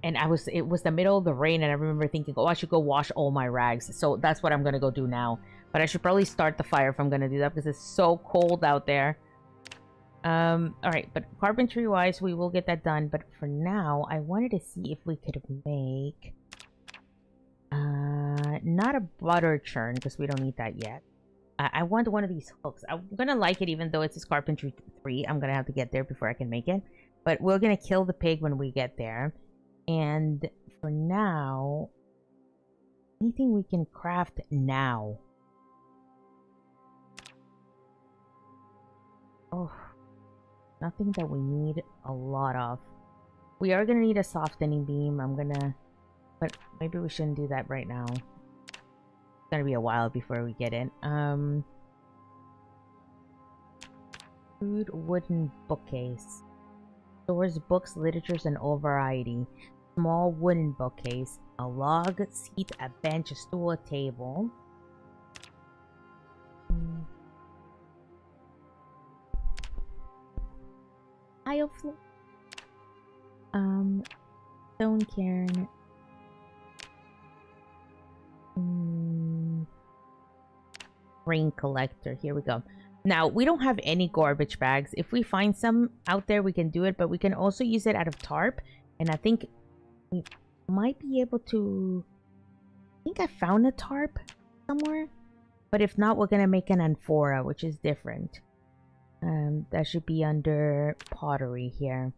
it was the middle of the rain, and I remember thinking, oh, I should go wash all my rags. So that's what I'm gonna go do now. But I should probably start the fire if I'm gonna do that, because it's so cold out there. Alright, but carpentry wise, we will get that done. But for now, I wanted to see if we could make not a butter churn, because we don't need that yet. I want one of these hooks. I'm gonna like it, even though it's this carpentry 3. I'm gonna have to get there before I can make it. But we're gonna kill the pig when we get there. And for now, anything we can craft now. Oh, nothing that we need a lot of. We are gonna need a softening beam. But maybe we shouldn't do that right now. It's gonna be a while before we get it. Food wooden bookcase. Stores books, literatures, and all variety. Small wooden bookcase. A log, seat, a bench, a stool, a table. Tile floor. Stone cairn. Rain collector. Here we go. Now, we don't have any garbage bags. If we find some out there, we can do it, but we can also use it out of tarp. And I think we might be able to... I think I found a tarp somewhere. But if not, we're going to make an amphora, which is different. That should be under pottery here.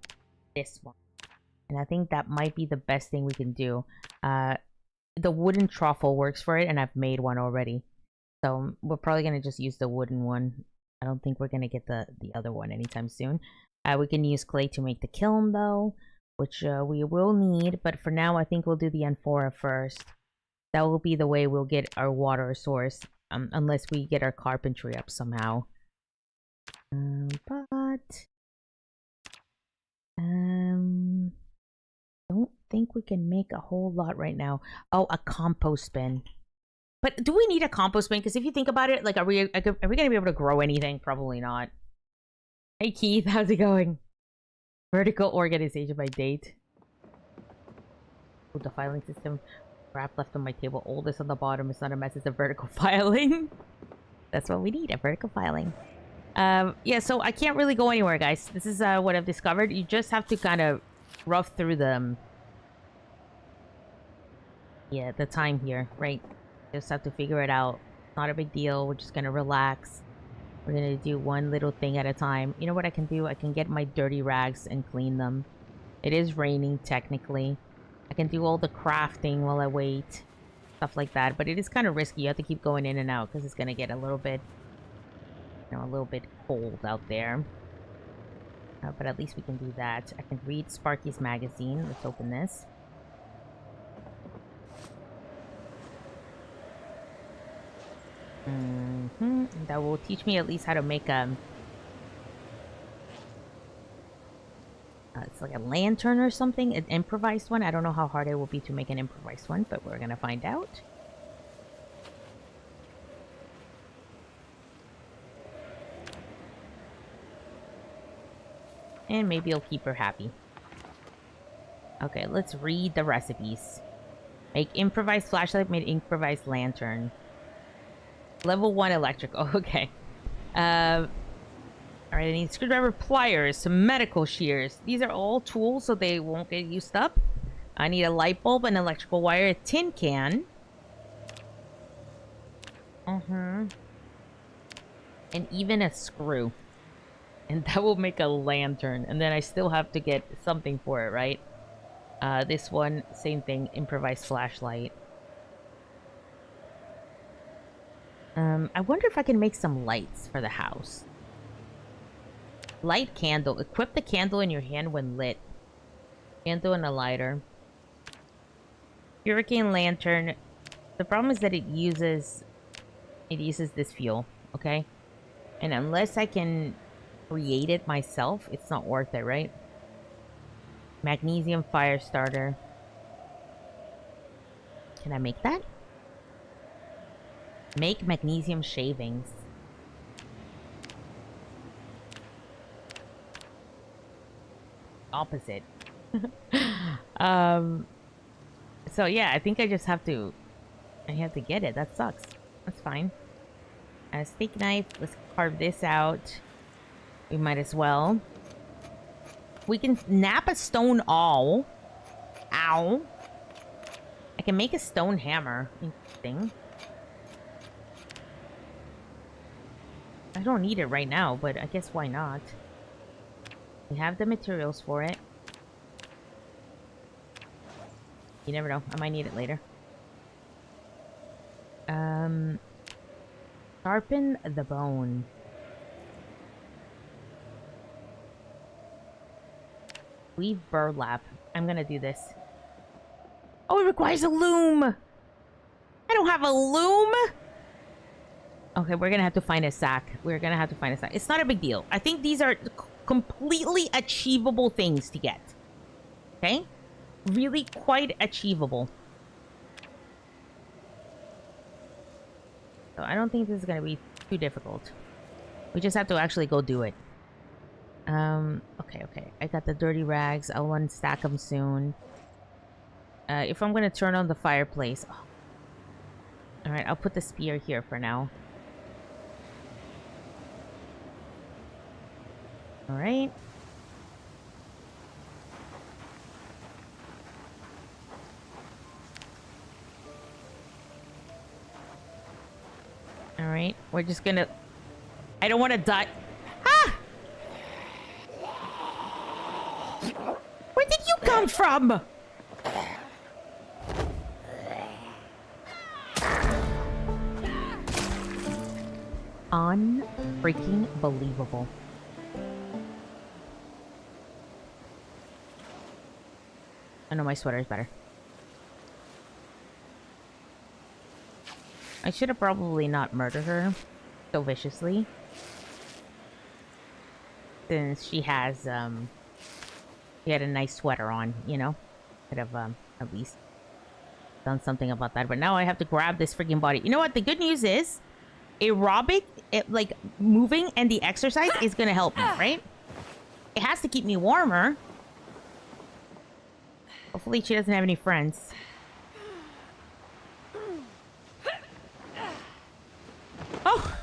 This one. And I think that might be the best thing we can do. The wooden truffle works for it, and I've made one already. So we're probably going to just use the wooden one. I don't think we're going to get the other one anytime soon. We can use clay to make the kiln, though, which we will need. But for now, I think we'll do the amphora first. That will be the way we'll get our water source, unless we get our carpentry up somehow. Don't think we can make a whole lot right now. Oh, a compost bin. But do we need a compost bin? Because if you think about it, like, are we going to be able to grow anything? Probably not. Hey, Keith, how's it going? Vertical organization by date. Oh, the filing system. Crap left on my table. Oldest on the bottom. It's not a mess. It's a vertical filing. That's what we need. A vertical filing. Yeah, so I can't really go anywhere, guys. This is what I've discovered. You just have to kind of rough through them. Yeah, the time here, right? Just have to figure it out. Not a big deal. We're just gonna relax. We're gonna do one little thing at a time. You know what I can do? I can get my dirty rags and clean them. It is raining, technically. I can do all the crafting while I wait. Stuff like that. But it is kind of risky. You have to keep going in and out because it's gonna get a little bit... you know, a little bit cold out there. But at least we can do that. I can read Sparky's magazine. Let's open this. That will teach me at least how to make it's like a lantern or something, an improvised one. I don't know how hard it will be to make an improvised one, but we're gonna find out. And maybe it'll keep her happy. Okay, let's read the recipes. Make improvised flashlight, made improvised lantern. Level 1 electric. Oh, okay. Alright, I need screwdriver, pliers, some medical shears. These are all tools, so they won't get used up. I need a light bulb, an electrical wire, a tin can. And even a screw. And that will make a lantern. And then I still have to get something for it, right? This one, same thing, improvised flashlight. I wonder if I can make some lights for the house. Light candle. Equip the candle in your hand when lit. Candle and a lighter. Hurricane lantern. The problem is that it uses this fuel, okay? And unless I can create it myself, it's not worth it, right? Magnesium fire starter. Can I make that? Make magnesium shavings. Opposite. So yeah, I think I just have to... I have to get it. That sucks. That's fine. A steak knife. Let's carve this out. We might as well. We can nap a stone awl. Ow. I can make a stone hammer. Interesting. I don't need it right now, but I guess why not? We have the materials for it. You never know. I might need it later. Sharpen the bone. Weave burlap. I'm gonna do this. Oh, it requires a loom! I don't have a loom! Okay, we're gonna have to find a sack. We're gonna have to find a sack. It's not a big deal. I think these are completely achievable things to get. Okay? Really quite achievable. So I don't think this is gonna be too difficult. We just have to actually go do it. Okay. I got the dirty rags. I'll unstack them soon. If I'm gonna turn on the fireplace... Oh. Alright, I'll put the spear here for now. Alright. Alright, we're just gonna... I don't want to die... Ah! Where did you come from? Unfreaking believable. I know my sweater is better. I should have probably not murdered her so viciously. Since she has, she had a nice sweater on, you know? Could have, at least done something about that. But now I have to grab this freaking body. You know what? The good news is, aerobic, like, moving and the exercise is gonna help me, right? It has to keep me warmer. Hopefully she doesn't have any friends. Oh!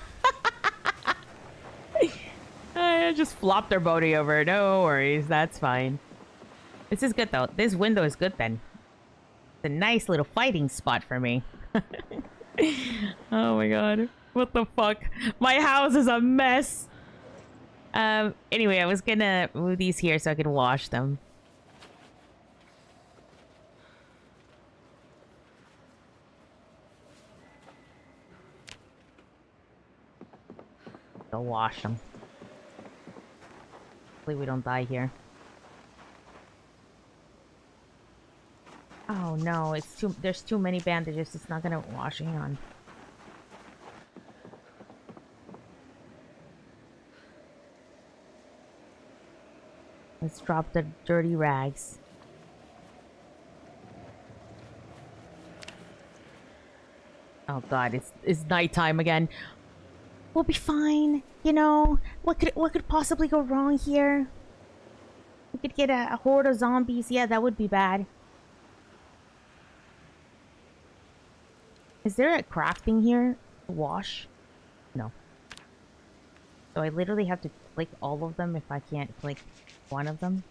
I just flopped their body over. No worries, that's fine. This is good, though. This window is good, then. It's a nice little fighting spot for me. Oh my god. What the fuck? My house is a mess! Anyway, I was gonna move these here so I could wash them. Go wash them. Hopefully we don't die here. Oh no, it's too. There's too many bandages. It's not gonna wash. Hang on. Let's drop the dirty rags. Oh god, it's nighttime again. We'll be fine, you know. What could possibly go wrong here? We could get a horde of zombies. Yeah, that would be bad. Is there a crafting here to wash? No. So I literally have to click all of them if I can't click one of them.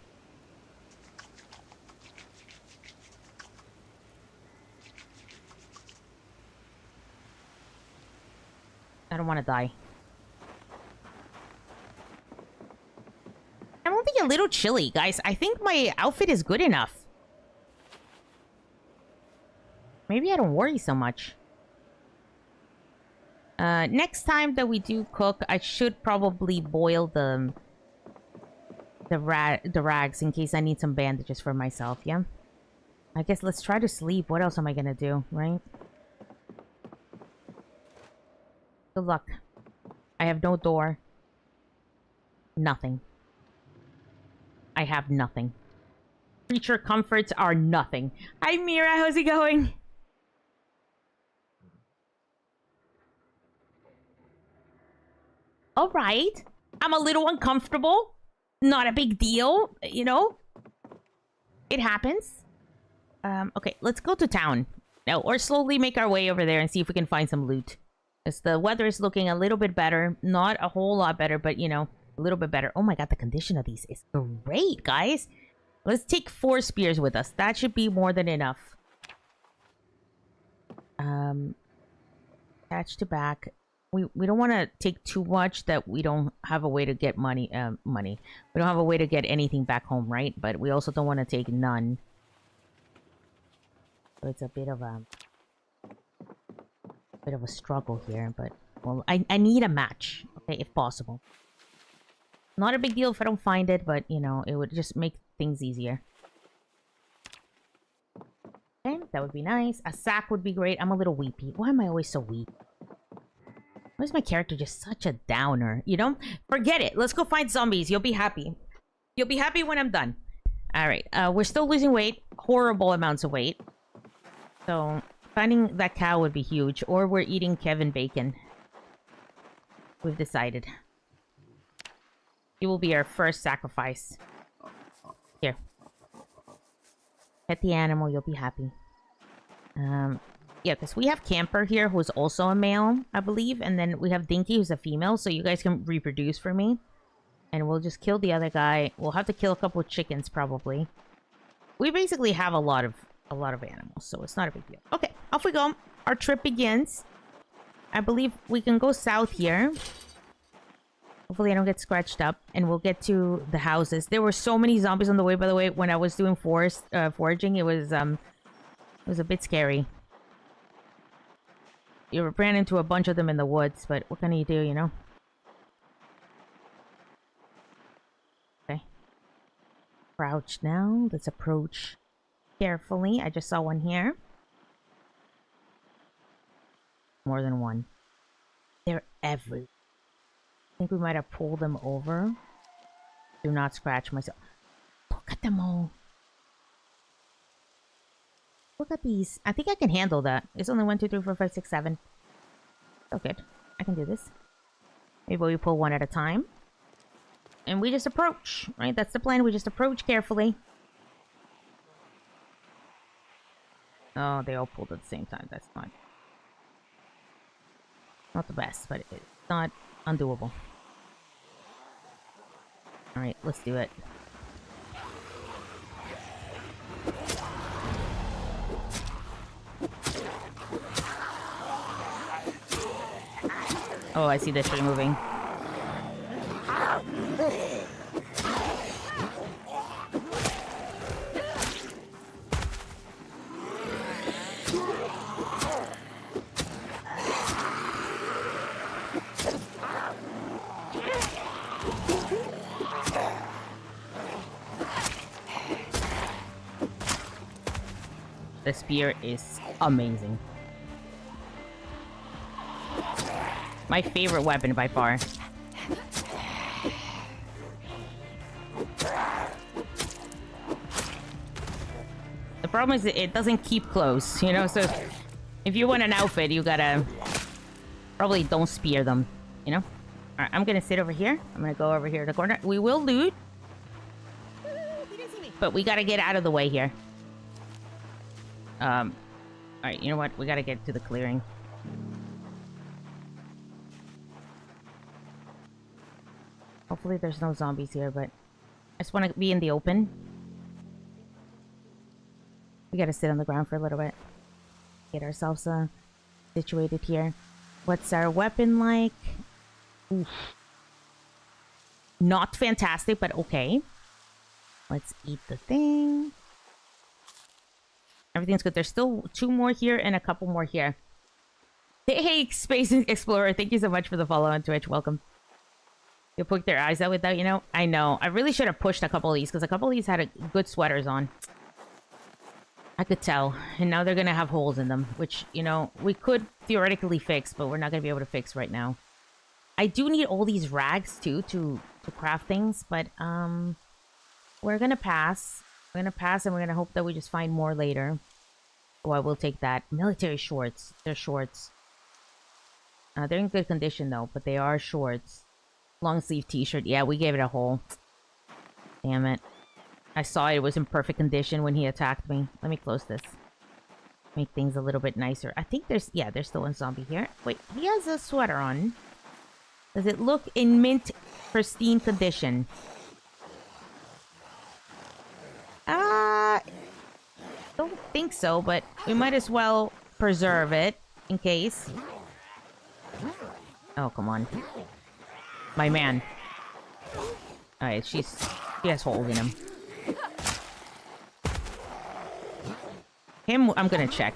I don't want to die. I'm only a little chilly, guys. I think my outfit is good enough. Maybe I don't worry so much. Next time that we do cook, I should probably boil the rags in case I need some bandages for myself, yeah? I guess let's try to sleep. What else am I gonna do, right? Good luck. I have no door. Nothing. I have nothing. Creature comforts are nothing. Hi, Mira. How's it going? All right. I'm a little uncomfortable. Not a big deal, you know? It happens. Okay, let's go to town. Now, or slowly make our way over there and see if we can find some loot. Because the weather is looking a little bit better. Not a whole lot better, but, you know, a little bit better. Oh my god, the condition of these is great, guys. Let's take 4 spears with us. That should be more than enough. Attach to back. We don't want to take too much that we don't have a way to get money. We don't have a way to get anything back home, right? But we also don't want to take none. So it's a bit of a struggle here. But well, I need a match, okay, if possible. Not a big deal if I don't find it, but you know, it would just make things easier. Okay, that would be nice. A sack would be great. I'm a little weepy. Why am I always so weak? Why is my character just such a downer? You know? Forget it. Let's go find zombies. You'll be happy. You'll be happy when I'm done. Alright. We're still losing weight. Horrible amounts of weight. So, finding that cow would be huge. Or we're eating Kevin bacon. We've decided. He will be our first sacrifice. Here. Pet the animal. You'll be happy. Yeah, because we have Camper here, who's also a male, I believe. And then we have Dinky, who's a female, so you guys can reproduce for me. And we'll just kill the other guy. We'll have to kill a couple of chickens, probably. We basically have a lot of animals, so it's not a big deal. Okay, off we go. Our trip begins. I believe we can go south here. Hopefully I don't get scratched up. And we'll get to the houses. There were so many zombies on the way, by the way. When I was doing foraging, it was a bit scary. You ran into a bunch of them in the woods, but what can you do, you know? Okay. Crouch now. Let's approach carefully. I just saw one here. More than one. They're everywhere. I think we might have pulled them over. Do not scratch myself. Look at them all. Look at these. I think I can handle that. It's only 1, 2, 3, 4, 5, 6, 7. Oh, good. I can do this. Maybe we pull one at a time. And we just approach, right? That's the plan. We just approach carefully. Oh, they all pulled at the same time. That's not the best, but it's not undoable. Alright, let's do it. Oh, I see the tree moving. The spear is amazing. My favorite weapon by far. The problem is it doesn't keep close, you know? So if you want an outfit, you gotta... Probably don't spear them, you know? Alright, I'm gonna sit over here. I'm gonna go over here to the corner. We will loot. But we gotta get out of the way here. Alright, you know what? We gotta get to the clearing. Hopefully there's no zombies here, but I just want to be in the open. We gotta sit on the ground for a little bit. Get ourselves situated here. What's our weapon like? Oof. Not fantastic, but okay. Let's eat the thing. Everything's good. There's still 2 more here and a couple more here. Hey, Space Explorer, thank you so much for the follow on Twitch. Welcome. You poke their eyes out with that, you know? I know. I really should have pushed a couple of these, because a couple of these had good sweaters on. I could tell. And now they're going to have holes in them, which, you know, we could theoretically fix, but we're not going to be able to fix right now. I do need all these rags, too, to craft things, but, we're going to pass. We're going to pass, and we're going to hope that we just find more later. Oh, I will take that. Military shorts. They're shorts. They're in good condition, though, but they are shorts. Long sleeve t-shirt. Yeah, we gave it a hole. Damn it. I saw it was in perfect condition when he attacked me. Let me close this. Make things a little bit nicer. I think there's... Yeah, there's still a zombie here. Wait, he has a sweater on. Does it look in mint, pristine condition? Don't think so, but we might as well preserve it in case. Oh, come on. My man. Alright, she has holes in him. Him, I'm gonna check.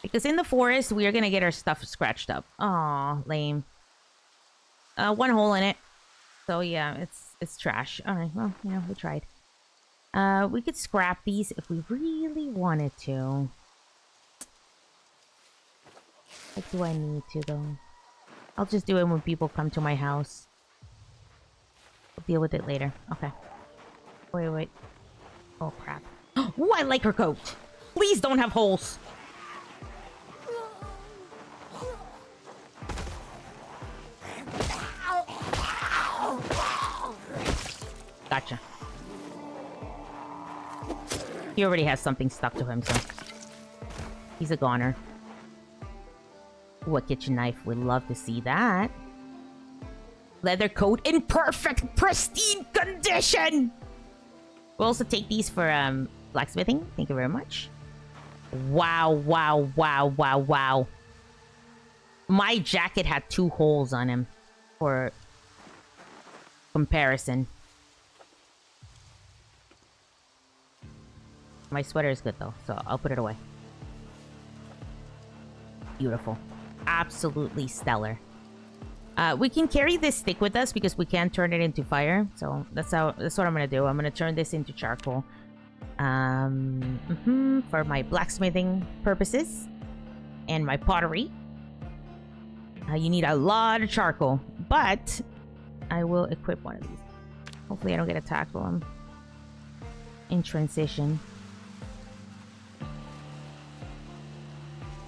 Because in the forest, we are gonna get our stuff scratched up. Aw, lame. One hole in it. So yeah, it's trash. Alright, well, you know, we tried. We could scrap these if we really wanted to. What do I need to, though? I'll just do it when people come to my house. We'll deal with it later. Okay. Wait. Oh, crap. Ooh, I like her coat! Please don't have holes! Gotcha. He already has something stuck to him, so... He's a goner. Ooh, a kitchen knife. We'd love to see that. Leather coat in perfect, pristine condition! We'll also take these for, blacksmithing. Thank you very much. Wow. My jacket had 2 holes on him. For comparison. My sweater is good, though, so I'll put it away. Beautiful. Absolutely stellar. We can carry this stick with us because we can turn it into fire. So that's what I'm gonna do. I'm gonna turn this into charcoal. For my blacksmithing purposes. And my pottery. You need a lot of charcoal. But I will equip one of these. Hopefully I don't get attacked while I'm in transition.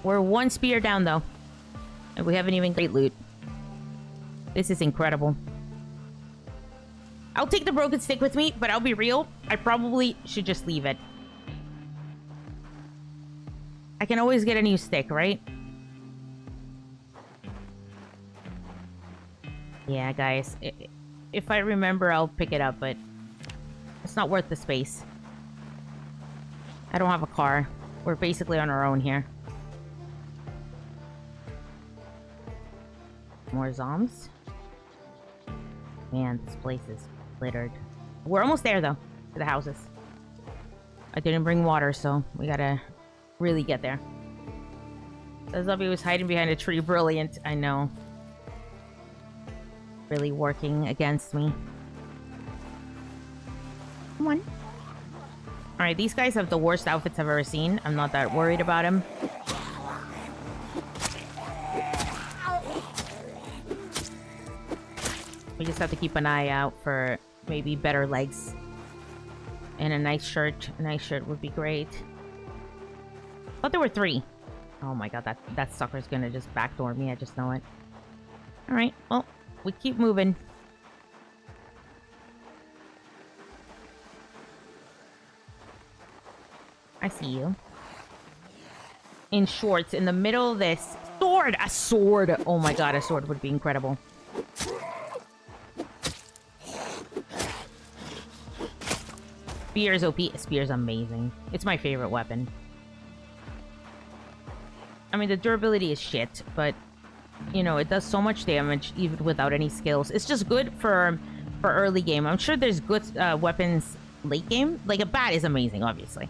We're 1 spear down, though. And we haven't even great loot. This is incredible. I'll take the broken stick with me, but I'll be real. I probably should just leave it. I can always get a new stick, right? Yeah, guys. If I remember, I'll pick it up, but... It's not worth the space. I don't have a car. We're basically on our own here. More zombs. Man, this place is littered. We're almost there, though, to the houses. I didn't bring water, so we gotta really get there. The zombie was hiding behind a tree. Brilliant. I know. Really working against me. Come on. Alright, these guys have the worst outfits I've ever seen. I'm not that worried about them. We just have to keep an eye out for maybe better legs. And a nice shirt. A nice shirt would be great. Thought there were 3. Oh my god, that sucker's gonna just backdoor me. I just know it. Alright, well, we keep moving. I see you. In shorts, in the middle of this. Sword! A sword! Oh my god, a sword would be incredible. Spear's OP. Spear's amazing. It's my favorite weapon. I mean, the durability is shit, but, you know, it does so much damage even without any skills. It's just good for early game. I'm sure there's good weapons late game. Like, a bat is amazing, obviously.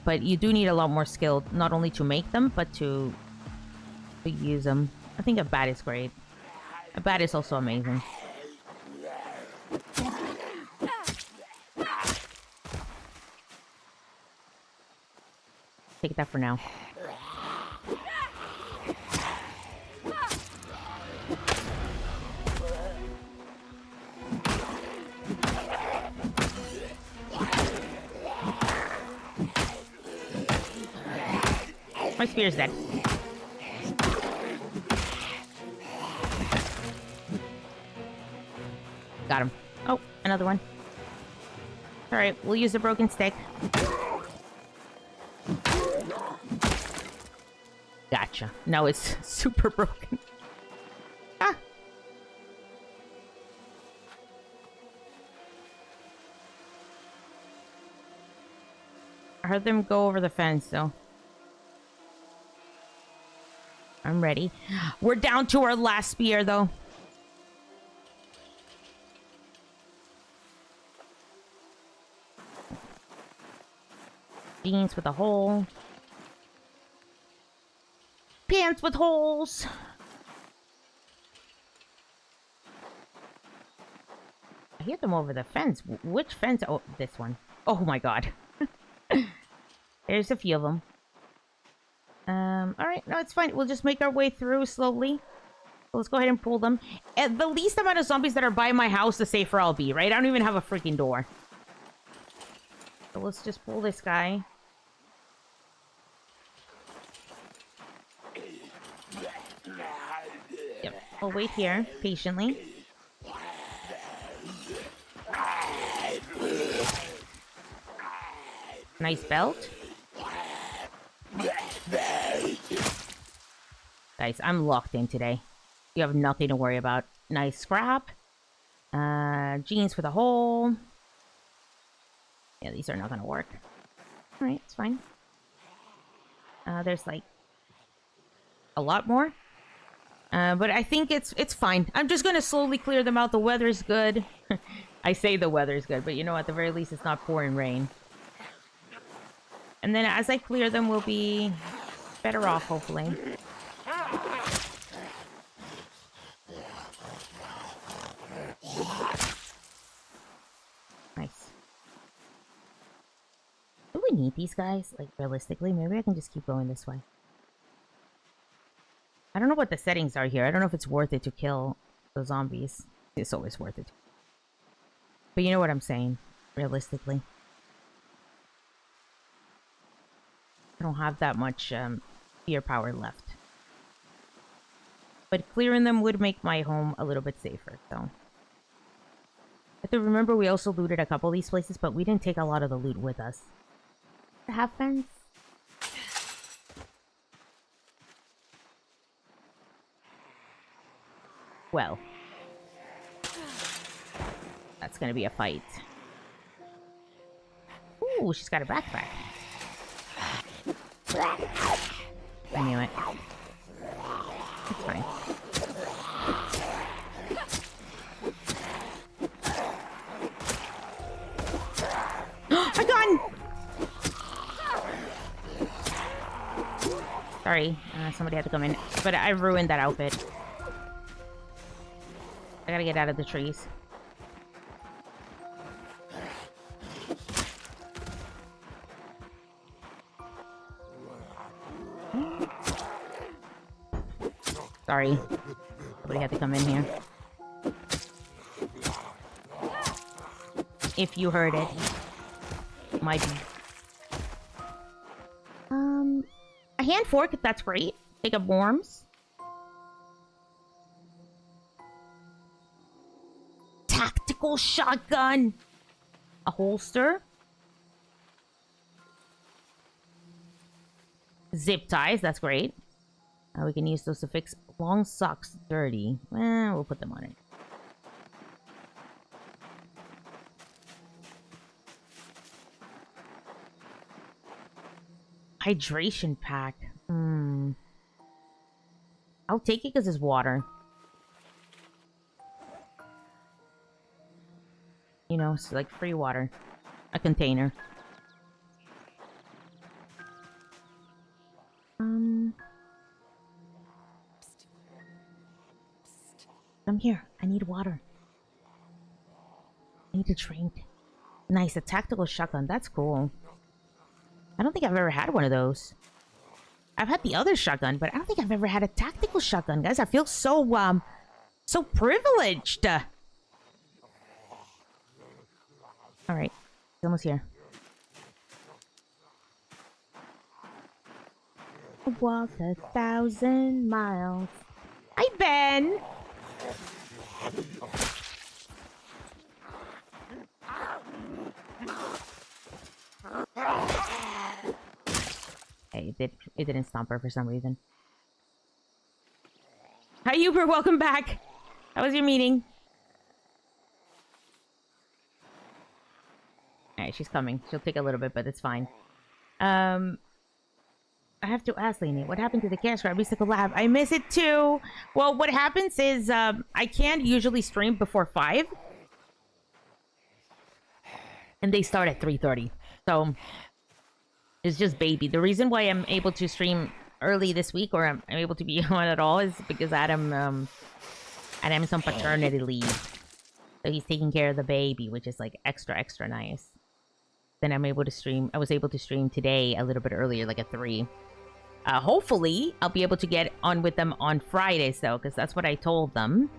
But you do need a lot more skill, not only to make them, but to use them. I think a bat is great. A bat is also amazing. Take that for now. My spear's dead. another one. Alright, we'll use the broken stick. Gotcha. Now it's super broken. Ah! I heard them go over the fence, though. I'm ready. We're down to our last spear, though. Jeans with a hole. Pants with holes. I hear them over the fence. Which fence? Oh, this one. Oh my god. There's a few of them. Alright, no, it's fine. We'll just make our way through slowly. So let's go ahead and pull them. At the least amount of zombies that are by my house, the safer I'll be, right? I don't even have a freaking door. So let's just pull this guy. Yep, we'll wait here, patiently. Nice belt. Guys, I'm locked in today. You have nothing to worry about. Nice scrap. Jeans with a hole. Yeah, these are not gonna work. Alright, it's fine. There's like a lot more. But I think it's fine. I'm just gonna slowly clear them out. The weather's good. I say the weather's good, but you know, at the very least, it's not pouring rain. And then as I clear them, we'll be better off, hopefully. Nice. Do we need these guys? Like, realistically? Maybe I can just keep going this way. I don't know what the settings are here. I don't know if it's worth it to kill the zombies. It's always worth it. But you know what I'm saying, realistically. I don't have that much fear power left. But clearing them would make my home a little bit safer, so. I have to remember we also looted a couple of these places, but we didn't take a lot of the loot with us. The half fence? Well. That's gonna be a fight. Ooh, she's got a backpack. I knew it. It's fine. A gun! Sorry, somebody had to come in. But I ruined that outfit. I gotta get out of the trees. Sorry. Somebody had to come in here. If you heard it. Might be. A hand fork, that's great. Take up worms. Tactical shotgun. A holster. Zip ties, that's great. We can use those to fix long socks dirty. We'll put them on it. Hydration pack. I'll take it because it's water. You know, it's like free water. A container. I'm here. I need water. I need a drink. Nice, a tactical shotgun. That's cool. I don't think I've ever had one of those. I've had the other shotgun, but I don't think I've ever had a tactical shotgun, guys. I feel so, so privileged. Alright. He's almost here. Walk 1,000 miles. Hi, Ben! it didn't stomp her for some reason. Hi, Uber. Welcome back. How was your meeting? Alright, she's coming. She'll take a little bit, but it's fine. I have to ask, Lainey, what happened to the Cash Grab Mystical Lab? I miss it too! Well, what happens is, I can't usually stream before 5. And they start at 3:30. So, it's just baby. The reason why I'm able to stream early this week, or I'm able to be on at all, is because Adam's on paternity leave. So he's taking care of the baby, which is like extra nice. Then I'm able to stream. I was able to stream today a little bit earlier, like at 3. Hopefully, I'll be able to get on with them on Fridays, though, because that's what I told them.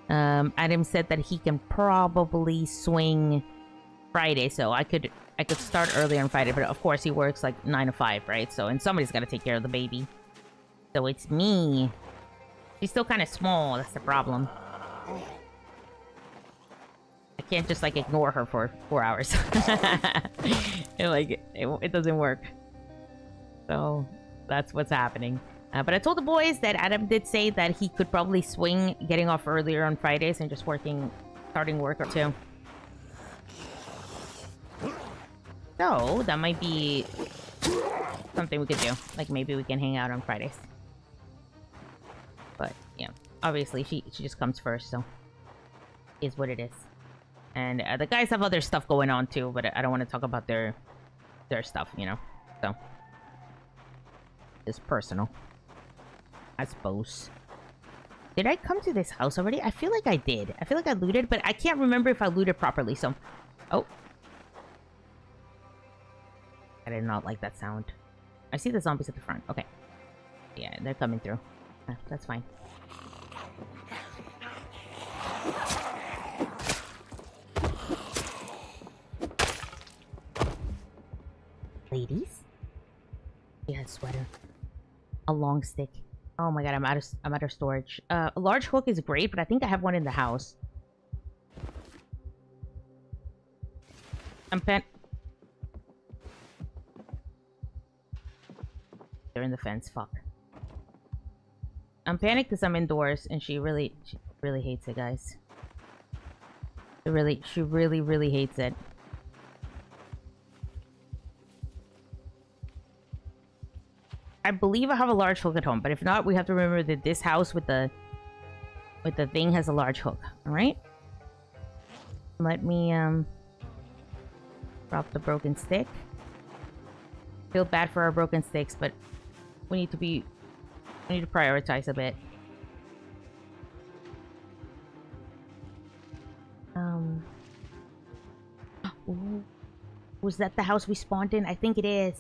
Adam said that he can probably swing Friday, so I could start early on Friday, but of course he works like 9 to 5, right? So, and somebody's got to take care of the baby. So it's me. She's still kind of small. That's the problem. I can't just like ignore her for 4 hours. It doesn't work. So that's what's happening. But I told the boys that Adam did say that he could probably swing getting off earlier on Fridays and just starting work or 2. So that might be something we could do. Like maybe we can hang out on Fridays. But yeah, obviously she just comes first, so is what it is. And the guys have other stuff going on too, but I don't want to talk about their stuff, you know. So it's personal, I suppose. Did I come to this house already? I feel like I did. I feel like I looted, but I can't remember if I looted properly. So, oh. I did not like that sound. I see the zombies at the front. Okay. Yeah, they're coming through. That's fine. Ladies? She has a sweater. A long stick. Oh my god, I'm out of storage. A large hook is great, but I think I have one in the house. They're in the fence. Fuck. I'm panicked because I'm indoors, and she really hates it, guys. She really hates it. I believe I have a large hook at home, but if not, we have to remember that this house with the thing has a large hook. All right. Let me drop the broken stick. Feel bad for our broken sticks, but we need to prioritize a bit. Ooh. Was that the house we spawned in? I think it is.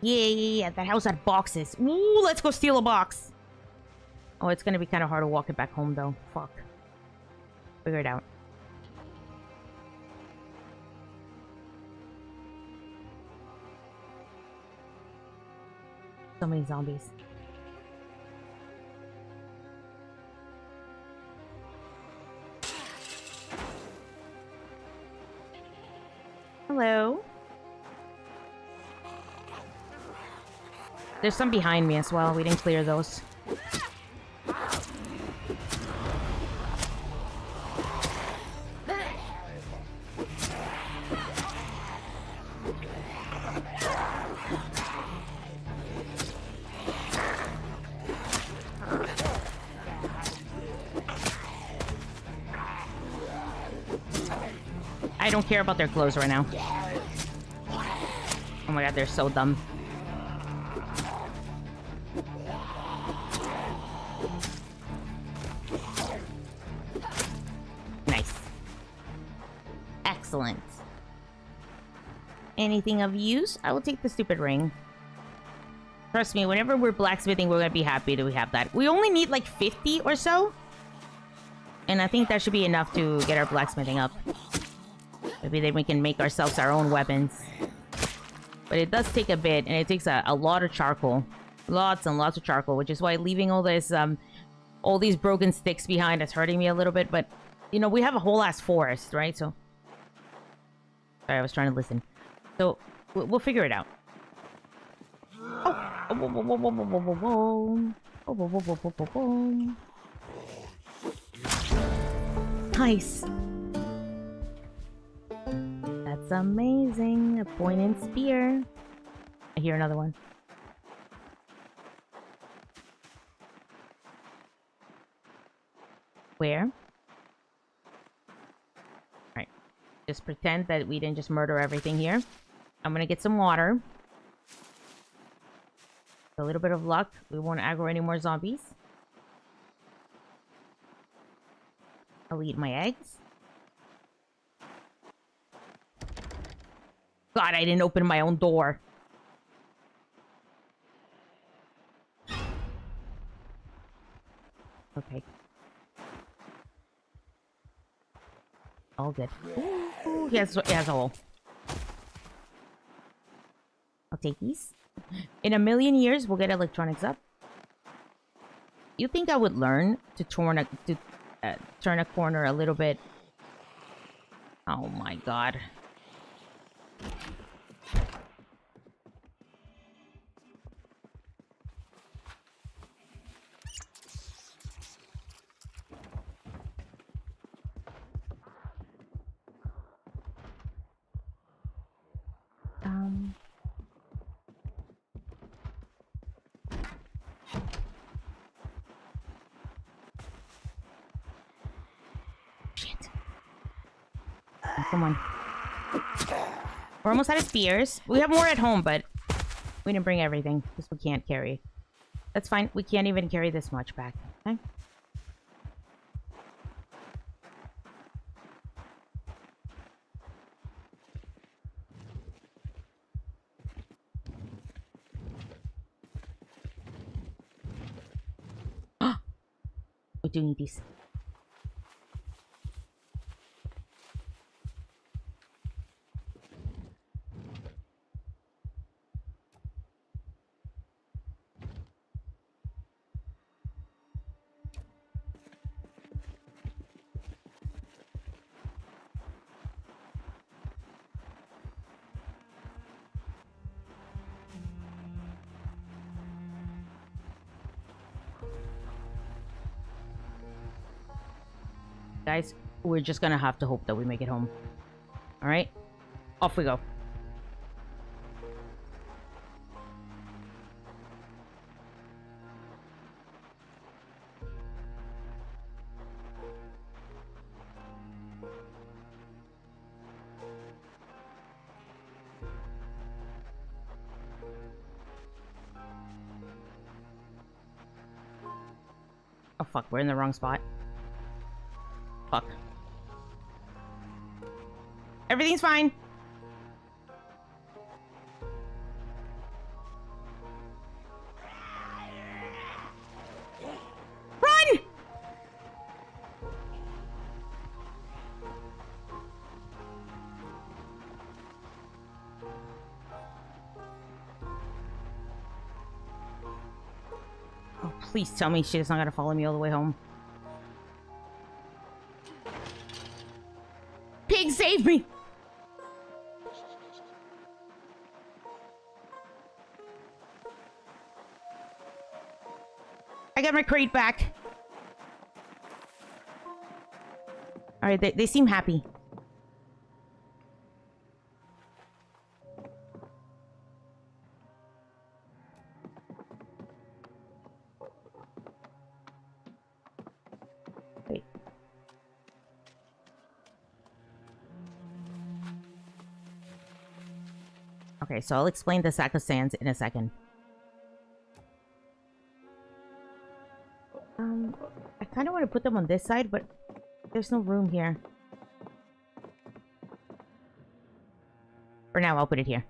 Yeah. That house had boxes. Ooh, let's go steal a box. Oh, it's gonna be kind of hard to walk it back home, though. Fuck. Figure it out. So many zombies. Hello. There's some behind me as well. We didn't clear those. I don't care about their clothes right now. Oh my god, they're so dumb. Nice. Excellent. Anything of use? I will take the stupid ring. Trust me, whenever we're blacksmithing, we're gonna be happy that we have that. We only need like 50 or so. And I think that should be enough to get our blacksmithing up. Maybe then we can make ourselves our own weapons. But it does take a bit, and it takes a lot of charcoal. Lots and lots of charcoal, which is why leaving all this, all these broken sticks behind is hurting me a little bit. But, you know, we have a whole ass forest, right? So, sorry, I was trying to listen. So, we'll figure it out. Nice. That's amazing. A pointed spear. I hear another one. Where? Alright. Just pretend that we didn't just murder everything here. I'm gonna get some water. A little bit of luck. We won't aggro any more zombies. I'll eat my eggs. God, I didn't open my own door. Okay. All good. Ooh, he has a hole. I'll take these. In a million years, we'll get electronics up. You think I would learn to turn a corner a little bit? Oh my god. Shit. Oh, come on. We're almost out of spears. We have more at home, but we didn't bring everything because we can't carry. That's fine. We can't even carry this much back. Okay? We do need these. Guys, we're just gonna have to hope that we make it home. Alright? Off we go. Oh fuck, we're in the wrong spot. Fuck. Everything's fine. Run! Oh, please tell me she's not gonna follow me all the way home. Pig, save me! I got my crate back. Alright, they seem happy. Wait. Okay, so I'll explain the sack of sands in a second. I kind of want to put them on this side, but there's no room here. For now, I'll put it here.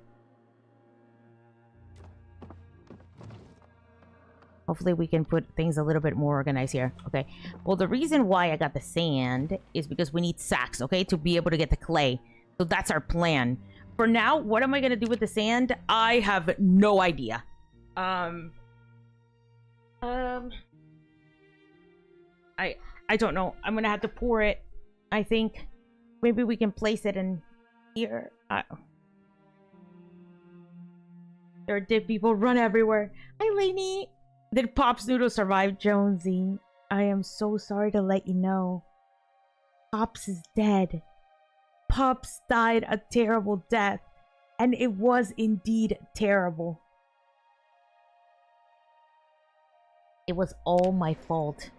Hopefully we can put things a little bit more organized here. Okay. Well, the reason why I got the sand is because we need sacks, okay? To be able to get the clay. So that's our plan. For now, what am I going to do with the sand? I have no idea. I don't know. I'm going to have to pour it, I think. Maybe we can place it in here. There are dead people. Run everywhere. Hi, Lainey. Did Pop's Noodle survive, Jonesy? I am so sorry to let you know. Pops is dead. Pops died a terrible death. And it was indeed terrible. It was all my fault.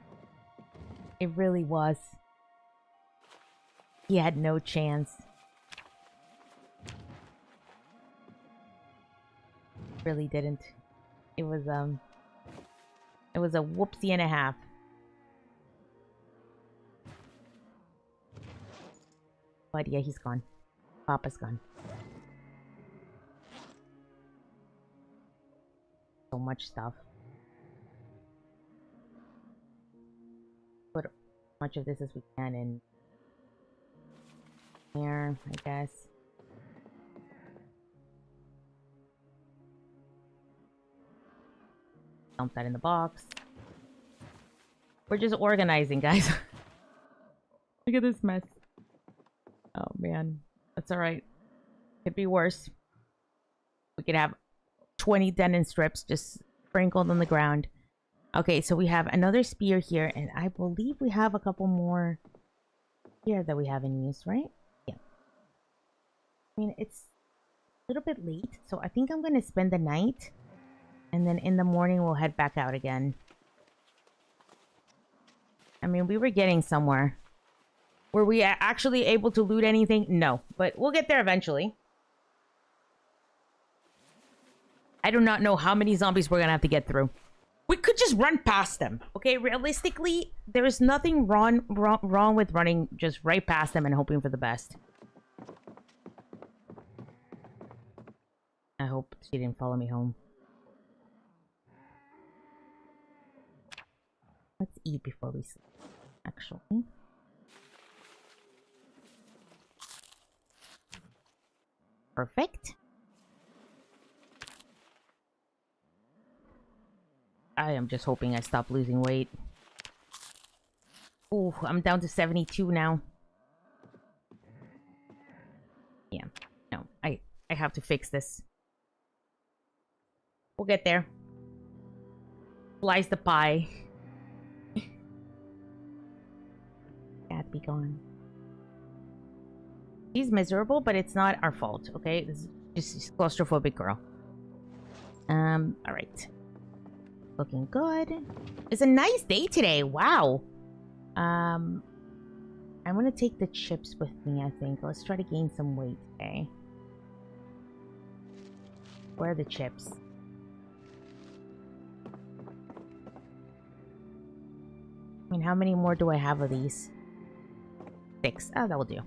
It really was. He had no chance. Really didn't. It was a whoopsie and a half. But yeah, he's gone. Papa's gone. So much stuff. Put as much of this as we can in here, I guess. Dump that in the box. We're just organizing, guys. Look at this mess. Oh, man. That's alright. Could be worse. We could have 20 denim strips just sprinkled on the ground. Okay, so we have another spear here, and I believe we have a couple more here that we haven't used, right? Yeah. I mean, it's a little bit late, so I think I'm going to spend the night. And then in the morning, we'll head back out again. I mean, we were getting somewhere. Were we actually able to loot anything? No, but we'll get there eventually. I do not know how many zombies we're gonna have to get through. We could just run past them, okay? Realistically, there is nothing wrong with running just right past them and hoping for the best. I hope she didn't follow me home. Let's eat before we sleep, actually. Perfect. I am just hoping I stop losing weight. Ooh, I'm down to 72 now. Yeah, no, I have to fix this. We'll get there. Slice the pie. Cat be gone. She's miserable, but it's not our fault, okay? This is just claustrophobic girl. Alright. Looking good. It's a nice day today. Wow. I'm gonna take the chips with me, I think. Let's try to gain some weight today. Where are the chips? I mean, how many more do I have of these? 6. Oh, that will do.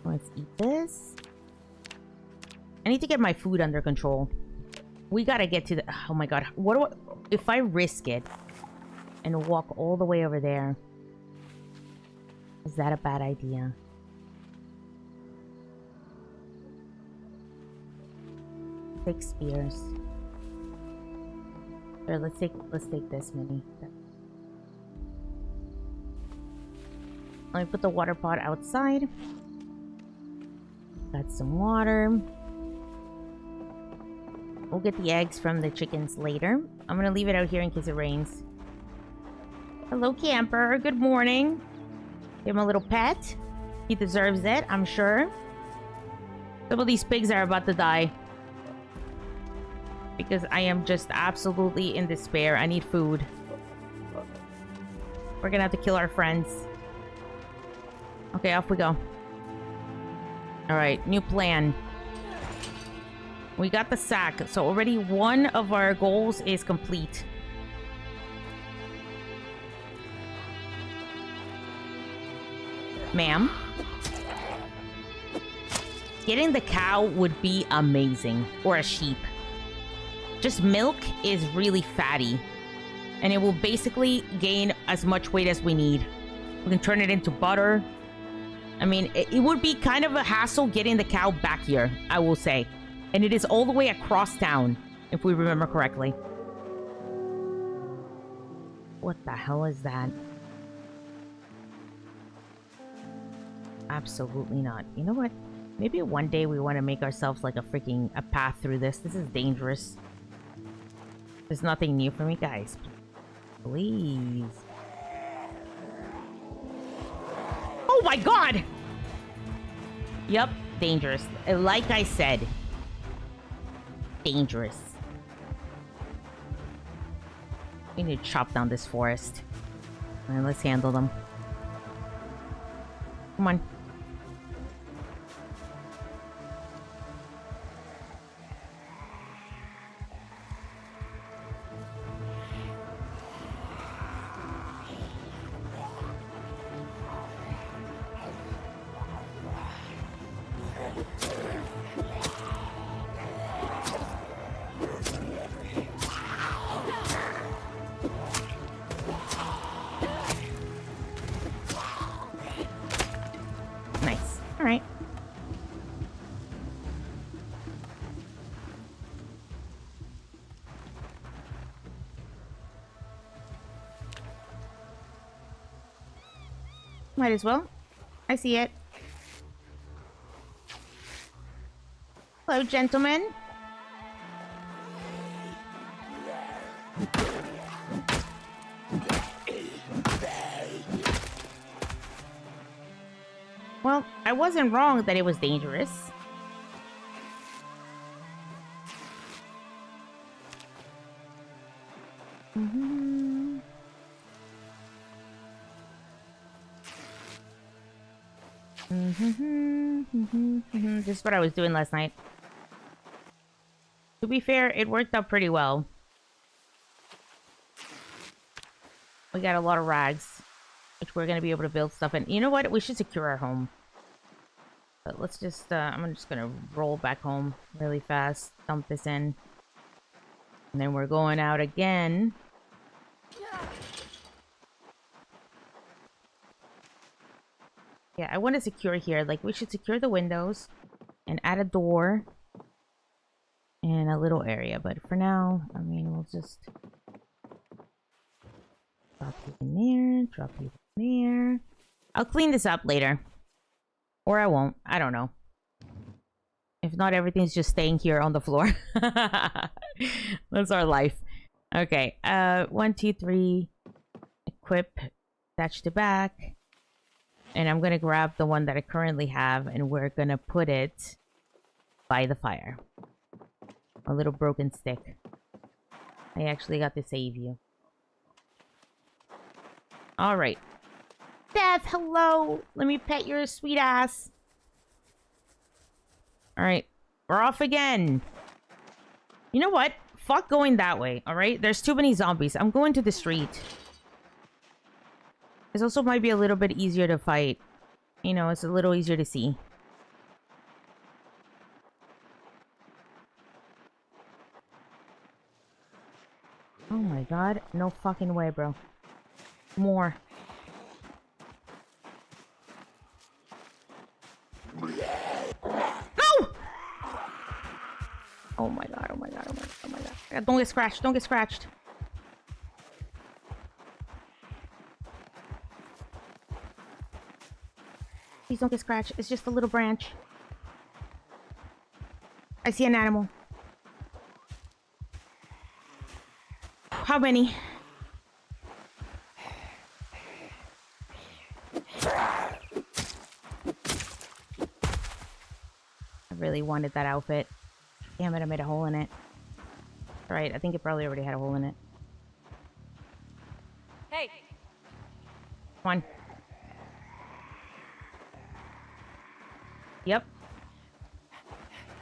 Let's eat this. I need to get my food under control. We gotta get to the... Oh my god. What do I... If I risk it and walk all the way over there, is that a bad idea? Take spears. Here, let's take this mini. Let me put the water pot outside. Got some water. We'll get the eggs from the chickens later. I'm gonna leave it out here in case it rains. Hello, camper. Good morning. Give him a little pet. He deserves it, I'm sure. Some of these pigs are about to die. Because I am just absolutely in despair. I need food. We're gonna have to kill our friends. Okay, off we go. Alright, new plan. We got the sack, so already one of our goals is complete. Ma'am? Getting the cow would be amazing. Or a sheep. Just milk is really fatty. And it will basically gain as much weight as we need. We can turn it into butter. I mean, it would be kind of a hassle getting the cow back here, I will say. And it is all the way across town, if we remember correctly. What the hell is that? Absolutely not. You know what? Maybe one day we want to make ourselves like a path through this. This is dangerous. There's nothing new for me, guys. Please. Oh my god! Yep, dangerous. Like I said. Dangerous. We need to chop down this forest. Alright, let's handle them. Come on. Nice. Alright. Might as well. I see it. Hello, gentlemen. Well, I wasn't wrong that it was dangerous. This is what I was doing last night. To be fair, it worked out pretty well. We got a lot of rags, which we're going to be able to build stuff in. You know what? We should secure our home. But let's just, I'm just going to roll back home really fast. Dump this in. And then we're going out again. Yeah, I want to secure here. Like, we should secure the windows and add a door and a little area. But for now, I mean, we'll just drop you in there, drop you in there. I'll clean this up later. Or I won't. I don't know. If not, everything's just staying here on the floor. That's our life. Okay. 1, 2, 3. Equip. Attach to back. And I'm going to grab the one that I currently have, and we're going to put it by the fire. A little broken stick. I actually got to save you. Alright. Death, hello! Let me pet your sweet ass. Alright. We're off again. You know what? Fuck going that way, alright? There's too many zombies. I'm going to the street. This also might be a little bit easier to fight. You know, it's a little easier to see. Oh my god. No fucking way, bro. More. No! Oh my god, oh my god, oh my god, oh my god. Don't get scratched, don't get scratched. Please don't get scratched. It's just a little branch. I see an animal. How many? I really wanted that outfit. Damn it, I made a hole in it. Alright, I think it probably already had a hole in it. Hey! Come on. Yep.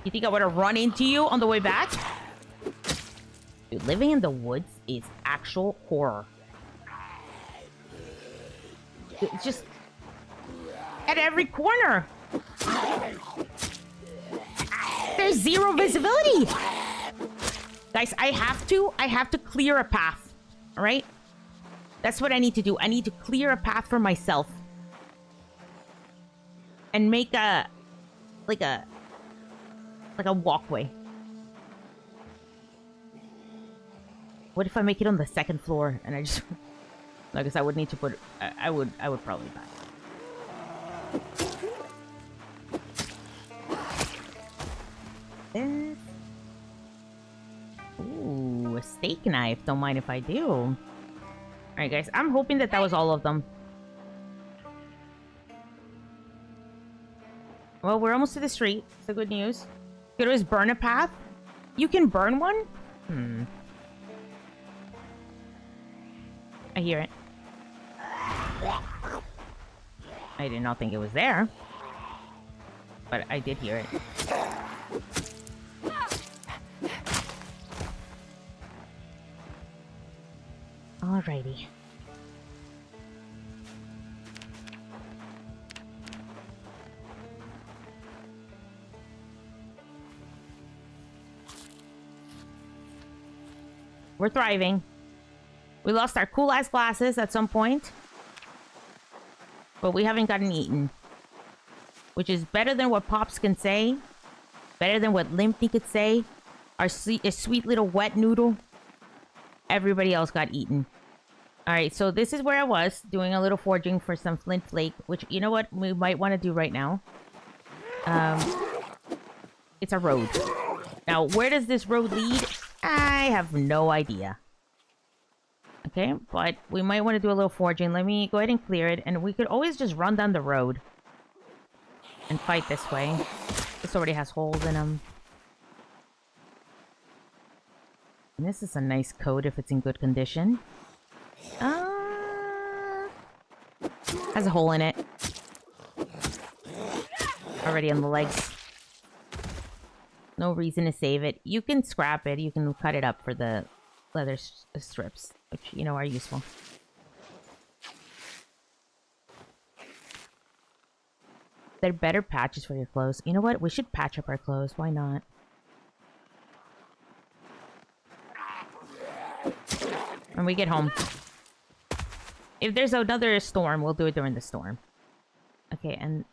You think I would have run into you on the way back? Dude, living in the woods is actual horror. It's just... at every corner! There's zero visibility! Guys, I have to clear a path. Alright? That's what I need to do. I need to clear a path for myself. And make a... like a walkway. What if I make it on the second floor and I just... I guess I would need to put... I would probably die. This. Ooh, a steak knife. Don't mind if I do. Alright, guys. I'm hoping that was all of them. Well, we're almost to the street. So good news. Could always burn a path. You can burn one? I hear it. I did not think it was there. But I did hear it. Alrighty. We're thriving. We lost our cool-ass glasses at some point. But we haven't gotten eaten. Which is better than what Pops can say. Better than what Limpy could say. Our sweet little wet noodle. Everybody else got eaten. Alright, so this is where I was. Doing a little foraging for some flint flake. Which, you know what we might want to do right now? It's a road. Now, where does this road lead? I have no idea. Okay, but we might want to do a little foraging. Let me go ahead and clear it. And we could always just run down the road. And fight this way. This already has holes in them. And this is a nice coat if it's in good condition. Has a hole in it. Already on the legs. No reason to save it. You can scrap it. You can cut it up for the leather strips, which, you know, are useful. They're better patches for your clothes. You know what? We should patch up our clothes. Why not? When we get home. If there's another storm, we'll do it during the storm. Okay, and...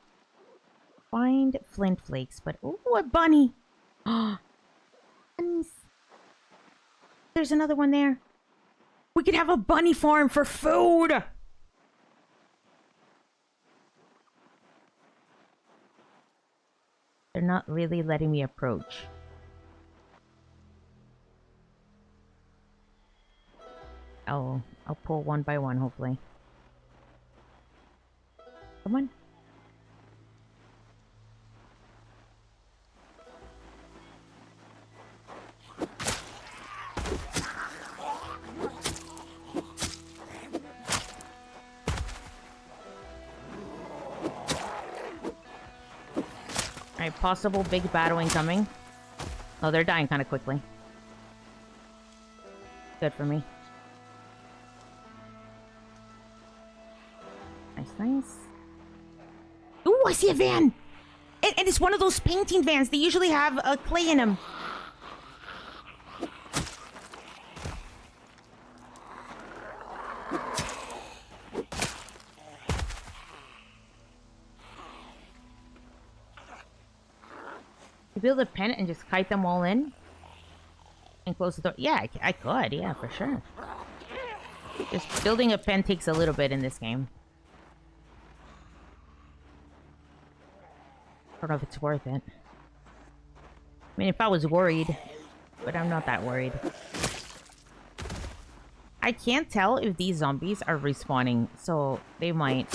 find flint flakes, but... ooh, a bunny! There's another one there. We could have a bunny farm for food! They're not really letting me approach. I'll pull one by one, hopefully. Come on. Alright, possible big battle incoming. Oh, they're dying kind of quickly. Good for me. Nice, nice. Ooh, I see a van! And it's one of those painting vans. They usually have clay in them. You build a pen and just kite them all in? And close the door? Yeah, I could. Yeah, for sure. Just building a pen takes a little bit in this game. I don't know if it's worth it. I mean, if I was worried, but I'm not that worried. I can't tell if these zombies are respawning, so they might.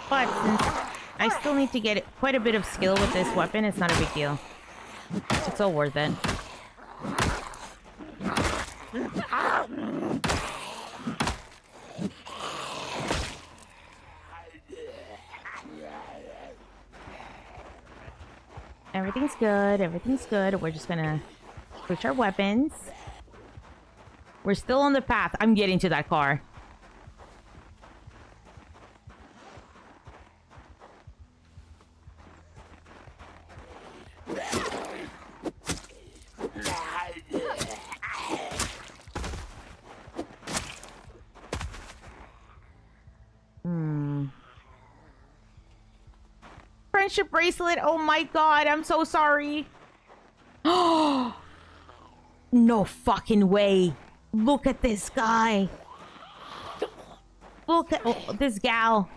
But since I still need to get quite a bit of skill with this weapon, it's not a big deal. It's all worth it. Everything's good. Everything's good. We're just gonna switch our weapons. We're still on the path. I'm getting to that car. Friendship bracelet. Oh my god, I'm so sorry. Oh, no fucking way. Look at this guy. Look at this gal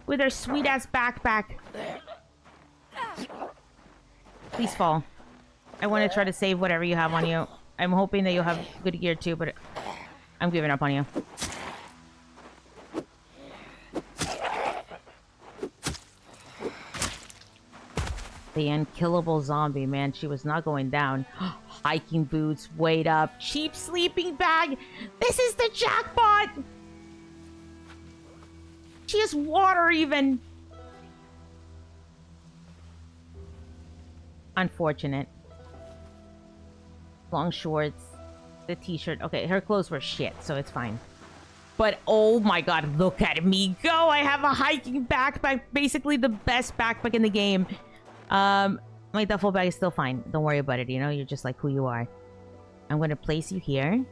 with her sweet ass backpack. Please fall. I want to try to save whatever you have on you. I'm hoping that you'll have good gear too, but I'm giving up on you. The unkillable zombie, man. She was not going down. Hiking boots, weight up, cheap sleeping bag. This is the jackpot! She has water even. Unfortunate. Long shorts. The t-shirt. Okay, her clothes were shit, so it's fine. But oh my god, look at me go! I have a hiking backpack. Basically the best backpack in the game. My duffel bag is still fine. Don't worry about it, you know? You're just like who you are. I'm gonna place you here.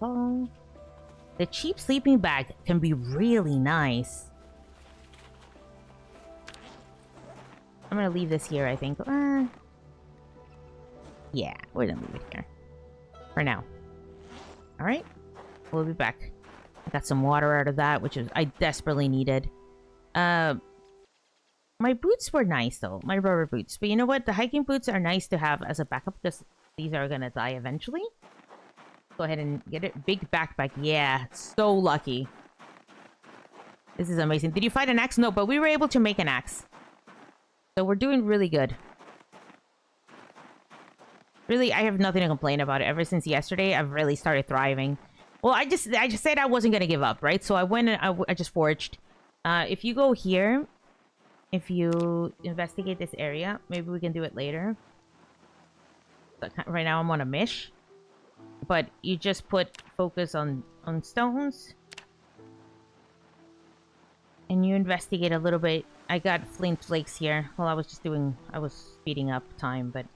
Oh. The cheap sleeping bag can be really nice. I'm gonna leave this here, I think. Yeah, we're gonna leave it here. For now. Alright. We'll be back. I got some water out of that, which is I desperately needed. My boots were nice, though. My rubber boots. But you know what? The hiking boots are nice to have as a backup because these are gonna die eventually. Go ahead and get it. Big backpack. Yeah, so lucky. This is amazing. Did you find an axe? No, but we were able to make an axe. So we're doing really good. Really, I have nothing to complain about it. Ever since yesterday, I've really started thriving. Well, I just said I wasn't gonna give up, right? So I went and I just forged. If you go here, if you investigate this area, maybe we can do it later. But right now I'm on a mish. But you just put focus on stones. And you investigate a little bit. I got flint flakes here. Well, I was speeding up time, but...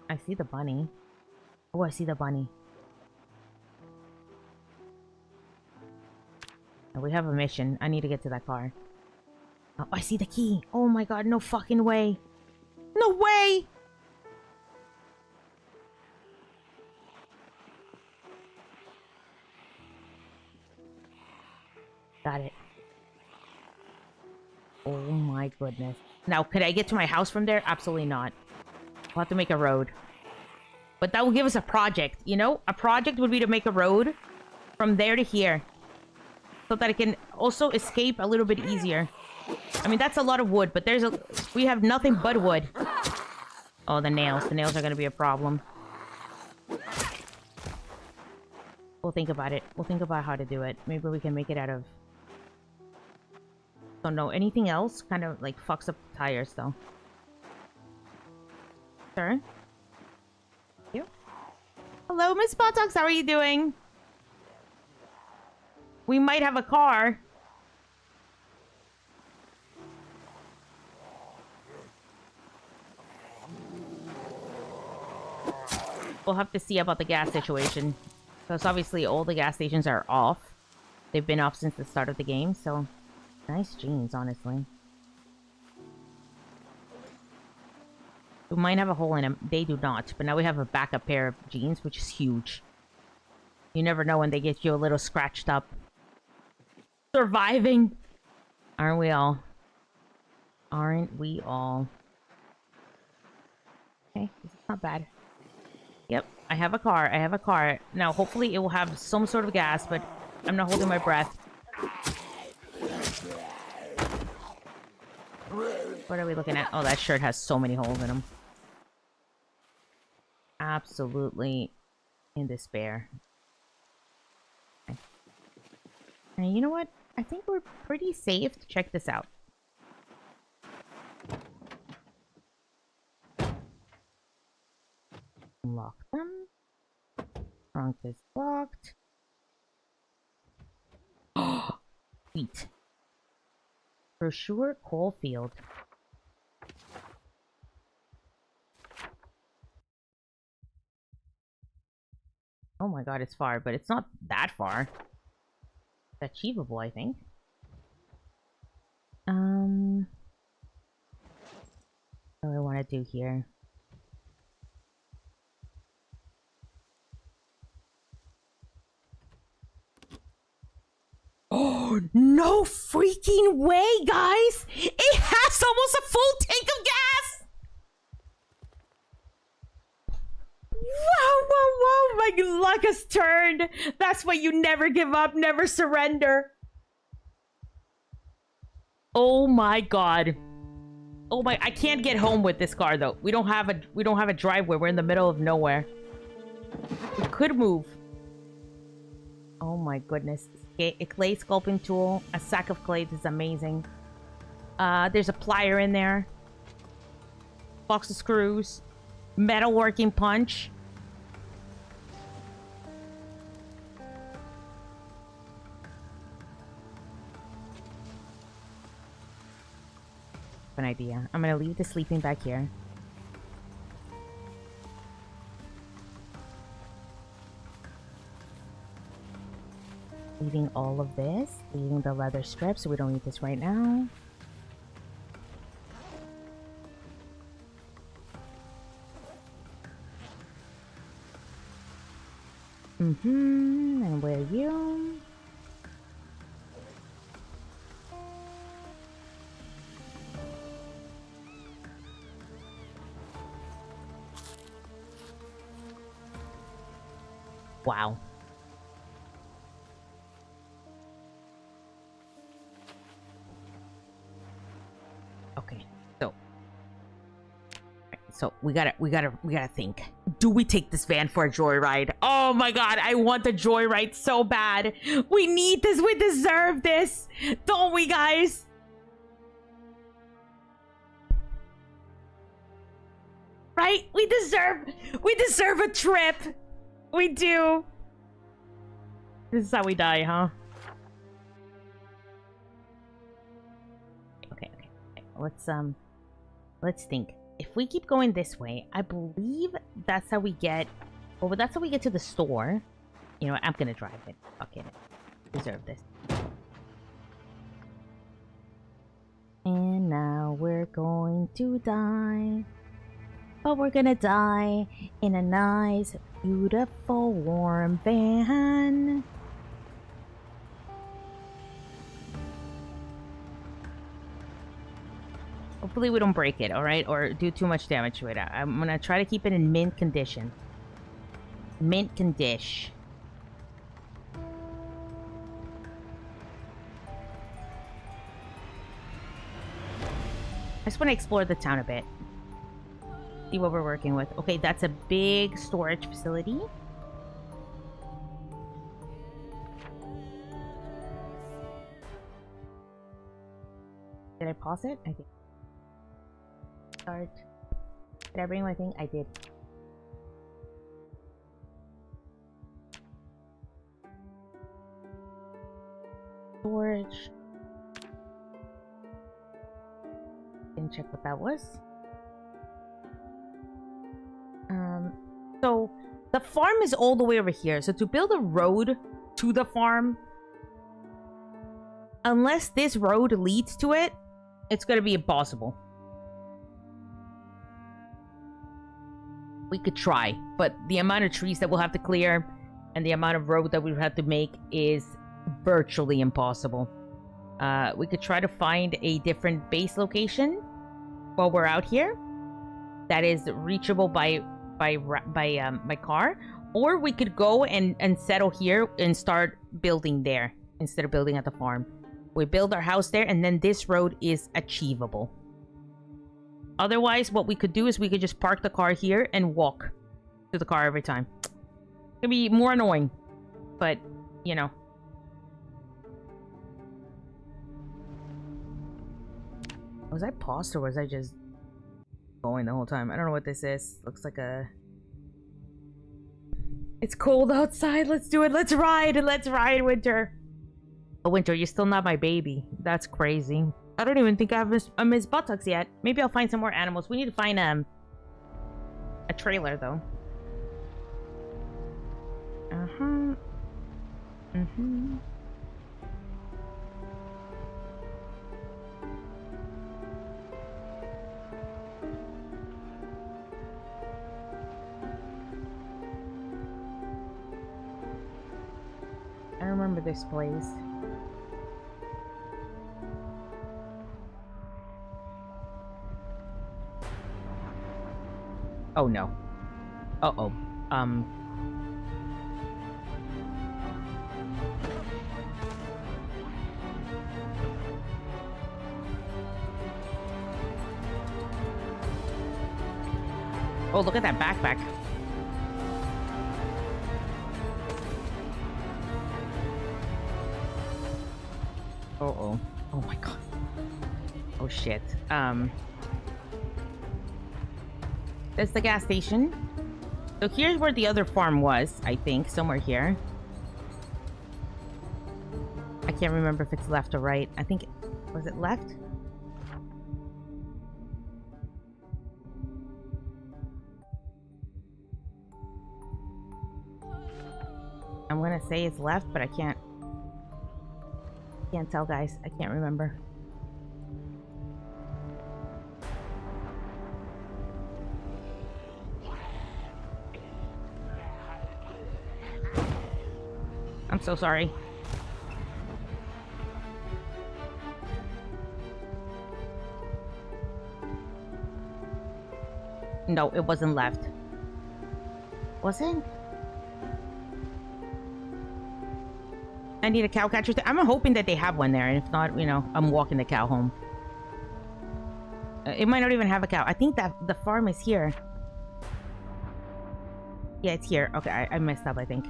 I see the bunny. Oh, I see the bunny. We have a mission. I need to get to that car. Oh, I see the key. Oh my god, no fucking way. No way! Got it. Oh my goodness. Now, could I get to my house from there? Absolutely not. We'll have to make a road. But that will give us a project, you know? A project would be to make a road from there to here. So that I can also escape a little bit easier. I mean, that's a lot of wood, but we have nothing but wood. Oh, the nails. The nails are going to be a problem. We'll think about it. We'll think about how to do it. Maybe we can make it out of... Don't know. Anything else kind of, like, fucks up the tires, though. Sir? You? Hello, Miss Botox. How are you doing? We might have a car. We'll have to see about the gas situation. Because obviously all the gas stations are off. They've been off since the start of the game, so... Nice jeans, honestly. We might have a hole in them. They do not. But now we have a backup pair of jeans, which is huge. You never know when they get you a little scratched up. Surviving! Aren't we all? Aren't we all? Okay, this is not bad. Yep, I have a car. I have a car. Now, hopefully it will have some sort of gas, but I'm not holding my breath. What are we looking at? Oh, that shirt has so many holes in them. Absolutely in despair. Okay. And you know what? I think we're pretty safe to check this out. Lock them. Trunk is locked. Oh, sweet. For sure, coal field. Oh my god, it's far, but it's not that far. It's achievable, I think. What do I want to do here? No freaking way, guys! It has almost a full tank of gas! Whoa, whoa, whoa! My luck has turned! That's why you never give up, never surrender. Oh my god. Oh my, I can't get home with this car though. We don't have a driveway. We're in the middle of nowhere. We could move. Oh my goodness. A clay sculpting tool. A sack of clay. This is amazing. There's a plier in there. Box of screws. Metalworking punch. An idea. I'm gonna leave the sleeping bag here. Leaving all of this. Leaving the leather strips, so we don't need this right now. And where are you? Wow. Okay, so we gotta think. Do we take this van for a joyride? Oh my god, I want the joyride so bad. We need this. We deserve this, don't we, guys? Right? We deserve a trip. We do. This is how we die, huh? Okay. Let's think. If we keep going this way, I believe that's how we get... Well, that's how we get to the store. You know what? I'm gonna drive it. Fuck it. Deserve this. And now we're going to die. But we're gonna die in a nice, beautiful, warm van. Hopefully we don't break it, alright? Or do too much damage to it. I'm gonna try to keep it in mint condition. Mint condition. I just want to explore the town a bit. See what we're working with. Okay, that's a big storage facility. Did I pause it? I did. Start. Did I bring my thing? I did. Storage. Didn't check what that was. So the farm is all the way over here. So to build a road to the farm, unless this road leads to it, it's gonna be impossible. We could try, but the amount of trees that we'll have to clear and the amount of road that we would have to make is virtually impossible. We could try to find a different base location while we're out here that is reachable by car, or we could go and settle here and start building there instead of building at the farm. We build our house there, and then this road is achievable. Otherwise, what we could do is we could just park the car here and walk to the car every time. It's gonna be more annoying, but, you know. Was I paused or was I just going the whole time? I don't know what this is. Looks like a... It's cold outside. Let's do it. Let's ride. Let's ride, Winter. Oh, Winter, you're still not my baby. That's crazy. I don't even think I have Miss Buttocks yet. Maybe I'll find some more animals. We need to find a trailer, though. I remember this place. Oh, no. Uh-oh. Oh, look at that backpack. Uh-oh. Oh my god. Oh shit. That's the gas station. So here's where the other farm was, I think. Somewhere here. I can't remember if it's left or right. I think... Was it left? I'm gonna say it's left, but I can't tell, guys. I can't remember. I'm so sorry. No, it wasn't left. Was it? I need a cow catcher. I'm hoping that they have one there, and if not, you know, I'm walking the cow home. It might not even have a cow. I think that the farm is here. Yeah, it's here. Okay, I messed up, I think.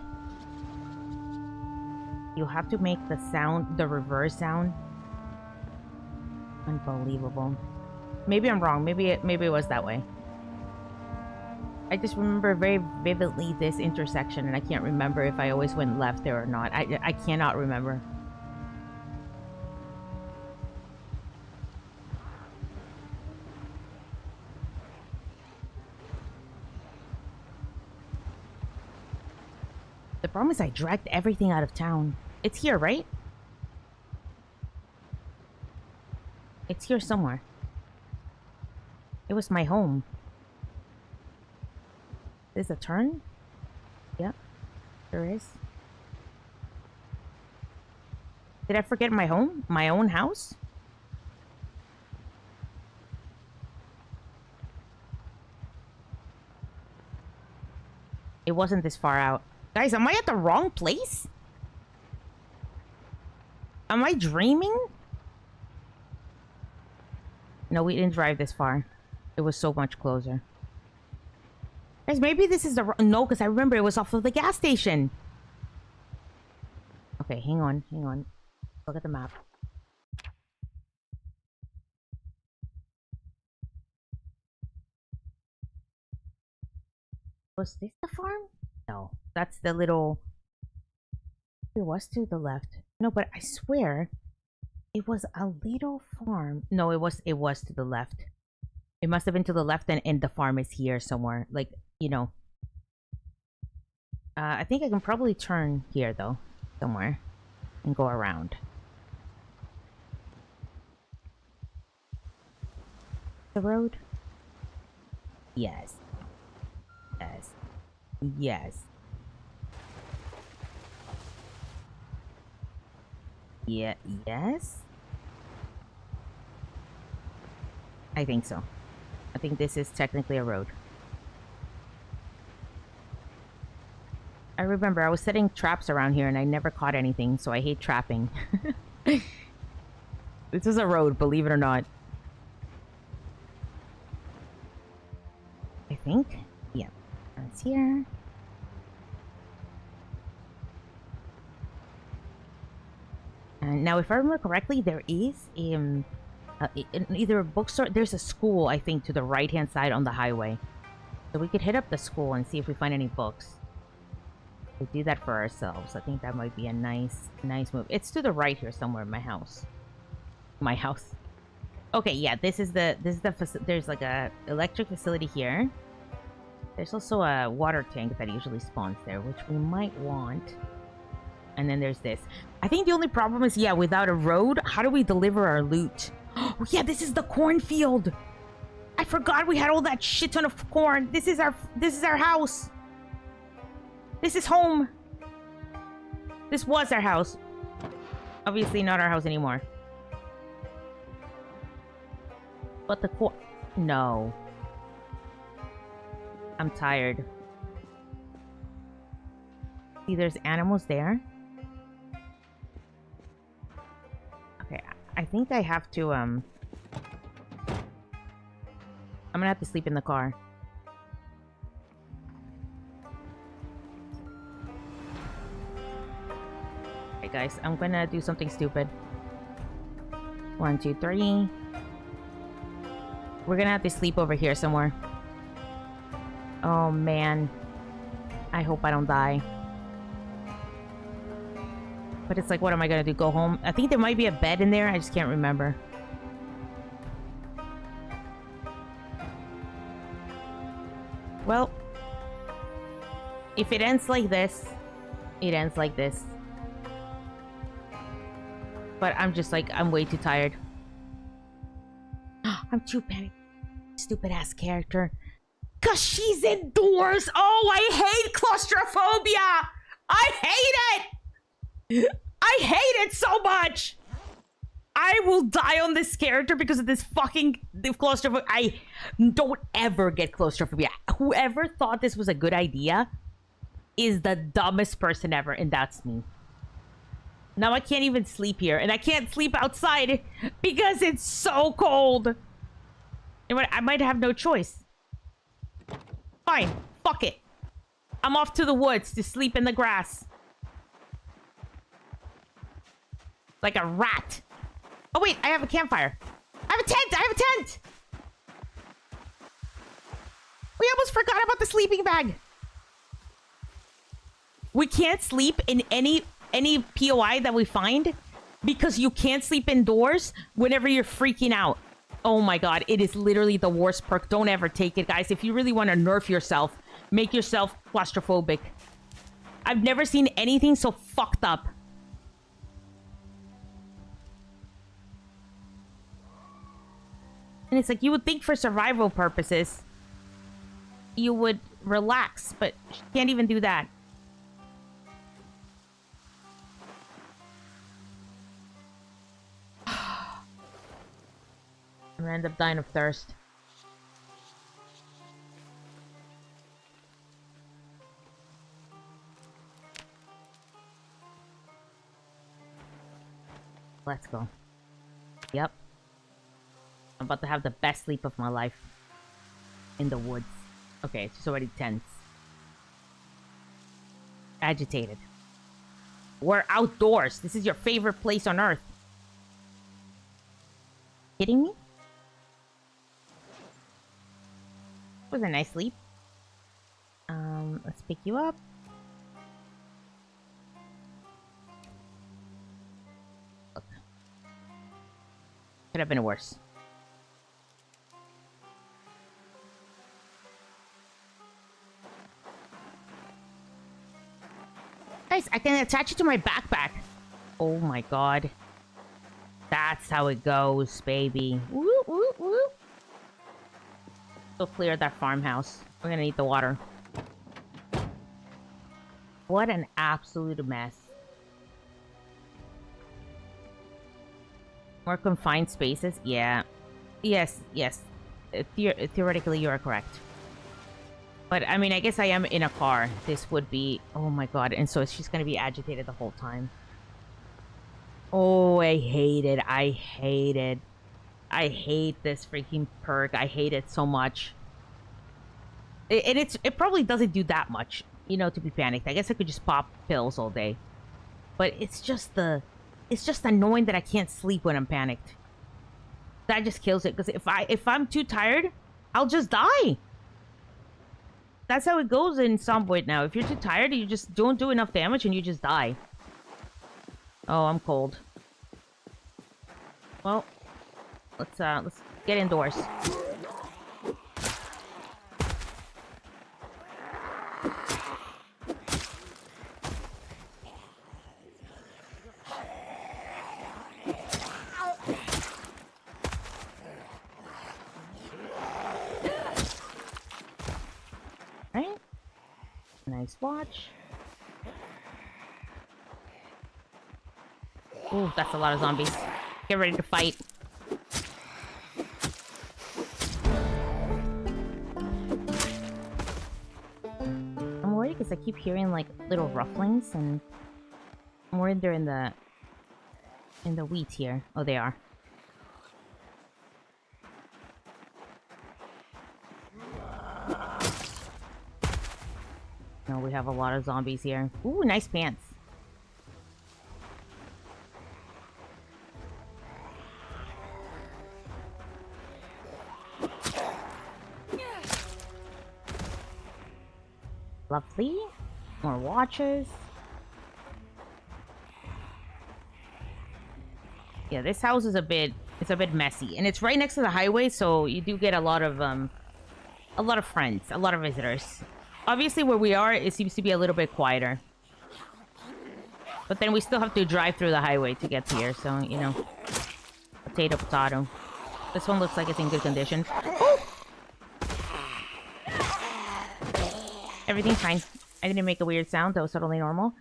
You'll have to make the sound, the reverse sound. Unbelievable. Maybe I'm wrong. Maybe it was that way. I just remember very vividly this intersection, and I can't remember if I always went left there or not. I cannot remember. The problem is I dragged everything out of town. It's here, right? It's here somewhere. It was my home. There's a turn? Yep. There is. Did I forget my home? My own house? It wasn't this far out. Guys, am I at the wrong place? Am I dreaming? No, we didn't drive this far. It was so much closer. Guys, maybe this is the... No, because I remember it was off of the gas station. Okay, hang on. Hang on. Look at the map. Was this the farm? No. That's the little... It was to the left. No, but I swear... It was a little farm. No, it was to the left. It must have been to the left, and the farm is here somewhere. Like, you know. I think I can probably turn here, though. Somewhere. And go around. The road? Yes. Yes. Yes. Yeah, yes? I think so. I think this is technically a road. I remember I was setting traps around here and I never caught anything, so I hate trapping. This is a road, believe it or not. I think? Yeah. That's here. And now, if I remember correctly, there is either a bookstore. There's a school, I think, to the right-hand side on the highway. So we could hit up the school and see if we find any books. We do that for ourselves. I think that might be a nice move. It's to the right here somewhere in my house. My house. Okay, yeah, this is the there's like a electric facility here. There's also a water tank that usually spawns there, which we might want. And then there's this. I think the only problem is, yeah, without a road, how do we deliver our loot? Oh, yeah, this is the cornfield. I forgot we had all that shit ton of corn. This is our house. This is home. This was our house. Obviously not our house anymore. But the corn... No. I'm tired. See, there's animals there. Okay, I think I have to, I'm gonna have to sleep in the car. Okay, guys, I'm gonna do something stupid. 1, 2, 3. We're gonna have to sleep over here somewhere. Oh, man. I hope I don't die. But it's like, what am I gonna do? Go home? I think there might be a bed in there. I just can't remember. Well, if it ends like this, it ends like this. But I'm just like, I'm way too tired. I'm too panicked. Stupid ass character. Cause she's indoors. Oh, I hate claustrophobia. I hate it. I hate it so much. I will die on this character because of this fucking claustrophobia. I don't ever get claustrophobia. Whoever thought this was a good idea is the dumbest person ever, and that's me. Now I can't even sleep here, and I can't sleep outside because it's so cold. I might have no choice. Fine, fuck it. I'm off to the woods to sleep in the grass. Like a rat. Oh wait, I have a campfire. I have a tent! I have a tent! We almost forgot about the sleeping bag. We can't sleep in any POI that we find because you can't sleep indoors whenever you're freaking out. Oh my god, it is literally the worst perk. Don't ever take it, guys. If you really want to nerf yourself, make yourself claustrophobic. I've never seen anything so fucked up. And it's like, you would think for survival purposes, you would relax, but she can't even do that. I'm gonna end up dying of thirst. Let's go. Yep. I'm about to have the best sleep of my life. In the woods. Okay, it's just already tense. Agitated. We're outdoors. This is your favorite place on earth. Kidding me? It was a nice sleep. Let's pick you up. Look. Could have been worse. Guys, I can attach it to my backpack. Oh my god. That's how it goes, baby. Woo, woo, woo. Go clear that farmhouse. We're gonna need the water. What an absolute mess. More confined spaces? Yeah. Yes, yes. Theoretically, you are correct. But, I mean, I guess I am in a car. This would be... Oh my god. And so she's gonna be agitated the whole time. Oh, I hate it. I hate it. I hate this freaking perk. I hate it so much. And it probably doesn't do that much, you know, to be panicked. I guess I could just pop pills all day. But it's just the... It's just annoying that I can't sleep when I'm panicked. That just kills it. Because if I'm too tired, I'll just die. That's how it goes in Zomboid now. If you're too tired, you just don't do enough damage and you just die. Oh, I'm cold. Well, let's get indoors. Right? Nice watch. Ooh, that's a lot of zombies. Get ready to fight. Because I keep hearing like little rufflings, and I'm worried they're in the wheat here. Oh, they are. No, we have a lot of zombies here. Ooh, nice pants. Lovely. More watchers. Yeah, this house is a bit messy, and it's right next to the highway, so you do get a lot of friends, a lot of visitors. Obviously, where we are, it seems to be a little bit quieter. But then we still have to drive through the highway to get here, so, you know. Potato, potato. This one looks like it's in good condition. Oh! Everything's fine. I didn't make a weird sound. That was totally normal.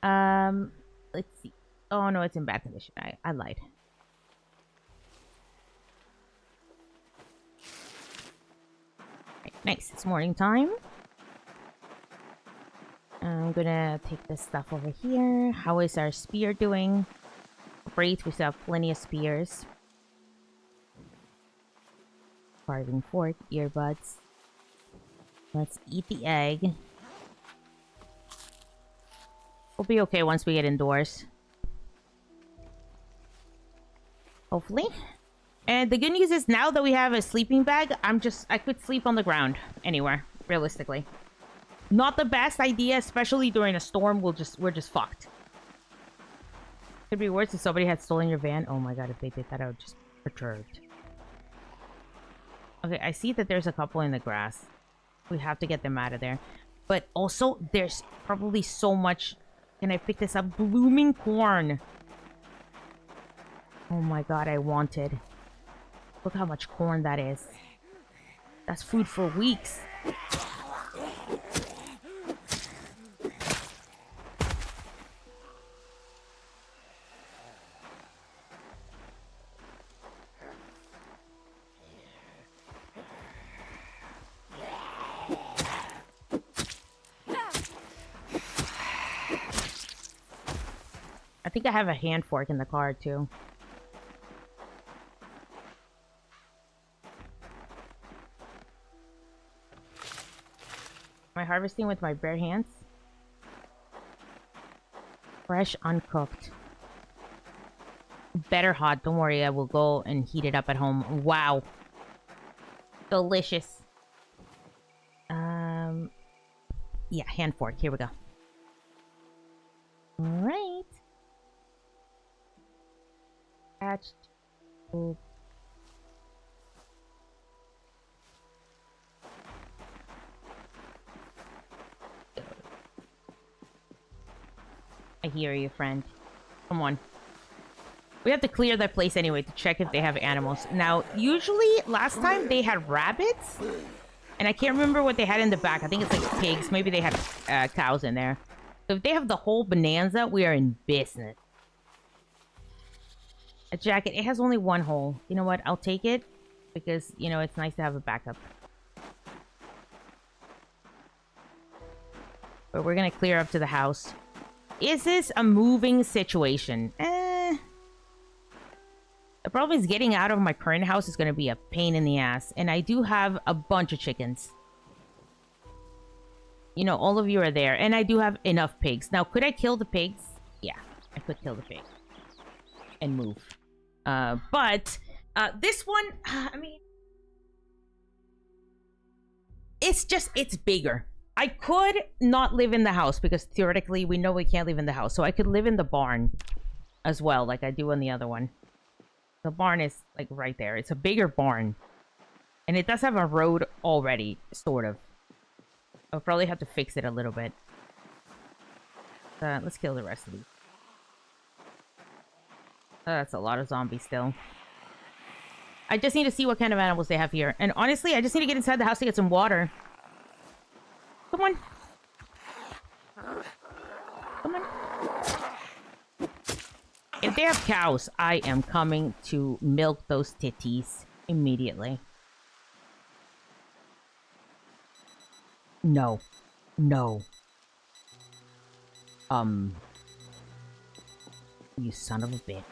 Let's see. Oh, no, it's in bad condition. I lied. Right, nice. It's morning time. I'm gonna take this stuff over here. How is our spear doing? Great, we still have plenty of spears. Carving fork, earbuds. Let's eat the egg. We'll be okay once we get indoors. Hopefully. And the good news is now that we have a sleeping bag, I could sleep on the ground anywhere, realistically. Not the best idea, especially during a storm. We're just fucked. Could be worse if somebody had stolen your van. Oh my god, if they did that, I would just be perturbed. Okay, I see that there's a couple in the grass. We have to get them out of there. But also, there's probably so much... Can I pick this up? Blooming corn. Oh my god, I want it. Look how much corn that is. That's food for weeks. I think I have a hand fork in the car, too. Am I harvesting with my bare hands? Fresh, uncooked. Better hot. Don't worry, I will go and heat it up at home. Wow. Delicious. Yeah, hand fork. Here we go. Alright. Attached. Oh. I hear you, friend. Come on. We have to clear that place anyway to check if they have animals. Now, usually, last time they had rabbits. And I can't remember what they had in the back. I think it's like pigs. Maybe they had cows in there. So if they have the whole bonanza, we are in business. A jacket. It has only one hole. You know what? I'll take it. Because, you know, it's nice to have a backup. But we're going to clear up to the house. Is this a moving situation? The problem is getting out of my current house is going to be a pain in the ass. And I do have a bunch of chickens. You know, all of you are there. And I do have enough pigs. Now, could I kill the pigs? Yeah, I could kill the pig. And move. But this one, I mean... It's bigger. I could not live in the house because theoretically we know we can't live in the house. So I could live in the barn as well, like I do on the other one. The barn is like right there. It's a bigger barn. And it does have a road already, sort of. I'll probably have to fix it a little bit. Let's kill the rest of these. That's a lot of zombies still. I just need to see what kind of animals they have here. And honestly, I just need to get inside the house to get some water. Come on. Come on. If they have cows, I am coming to milk those titties immediately. No. No. You son of a bitch.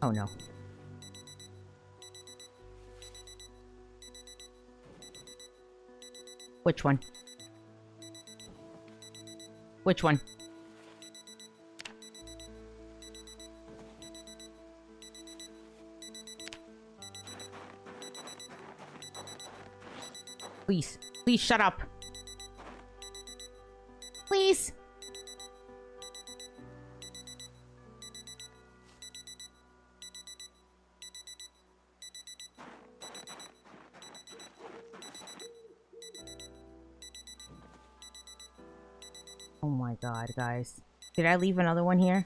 Oh no. Which one? Which one? Please. Please shut up. Please. Oh my god, guys. Did I leave another one here?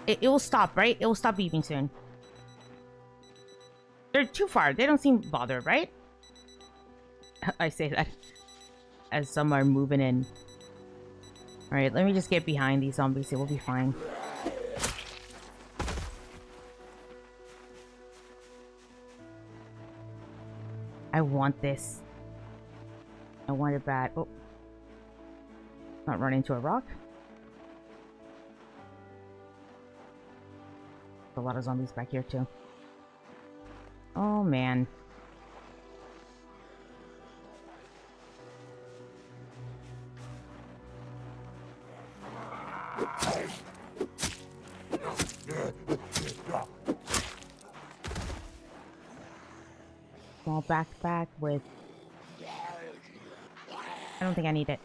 It will stop, right? It will stop beeping soon. They're too far. They don't seem bothered, right? I say that as some are moving in. Alright, let me just get behind these zombies. It will be fine. I want this. I want it bad. Oh. Not run into a rock. A lot of zombies back here too. Oh man. Small backpack with... I don't think I need it.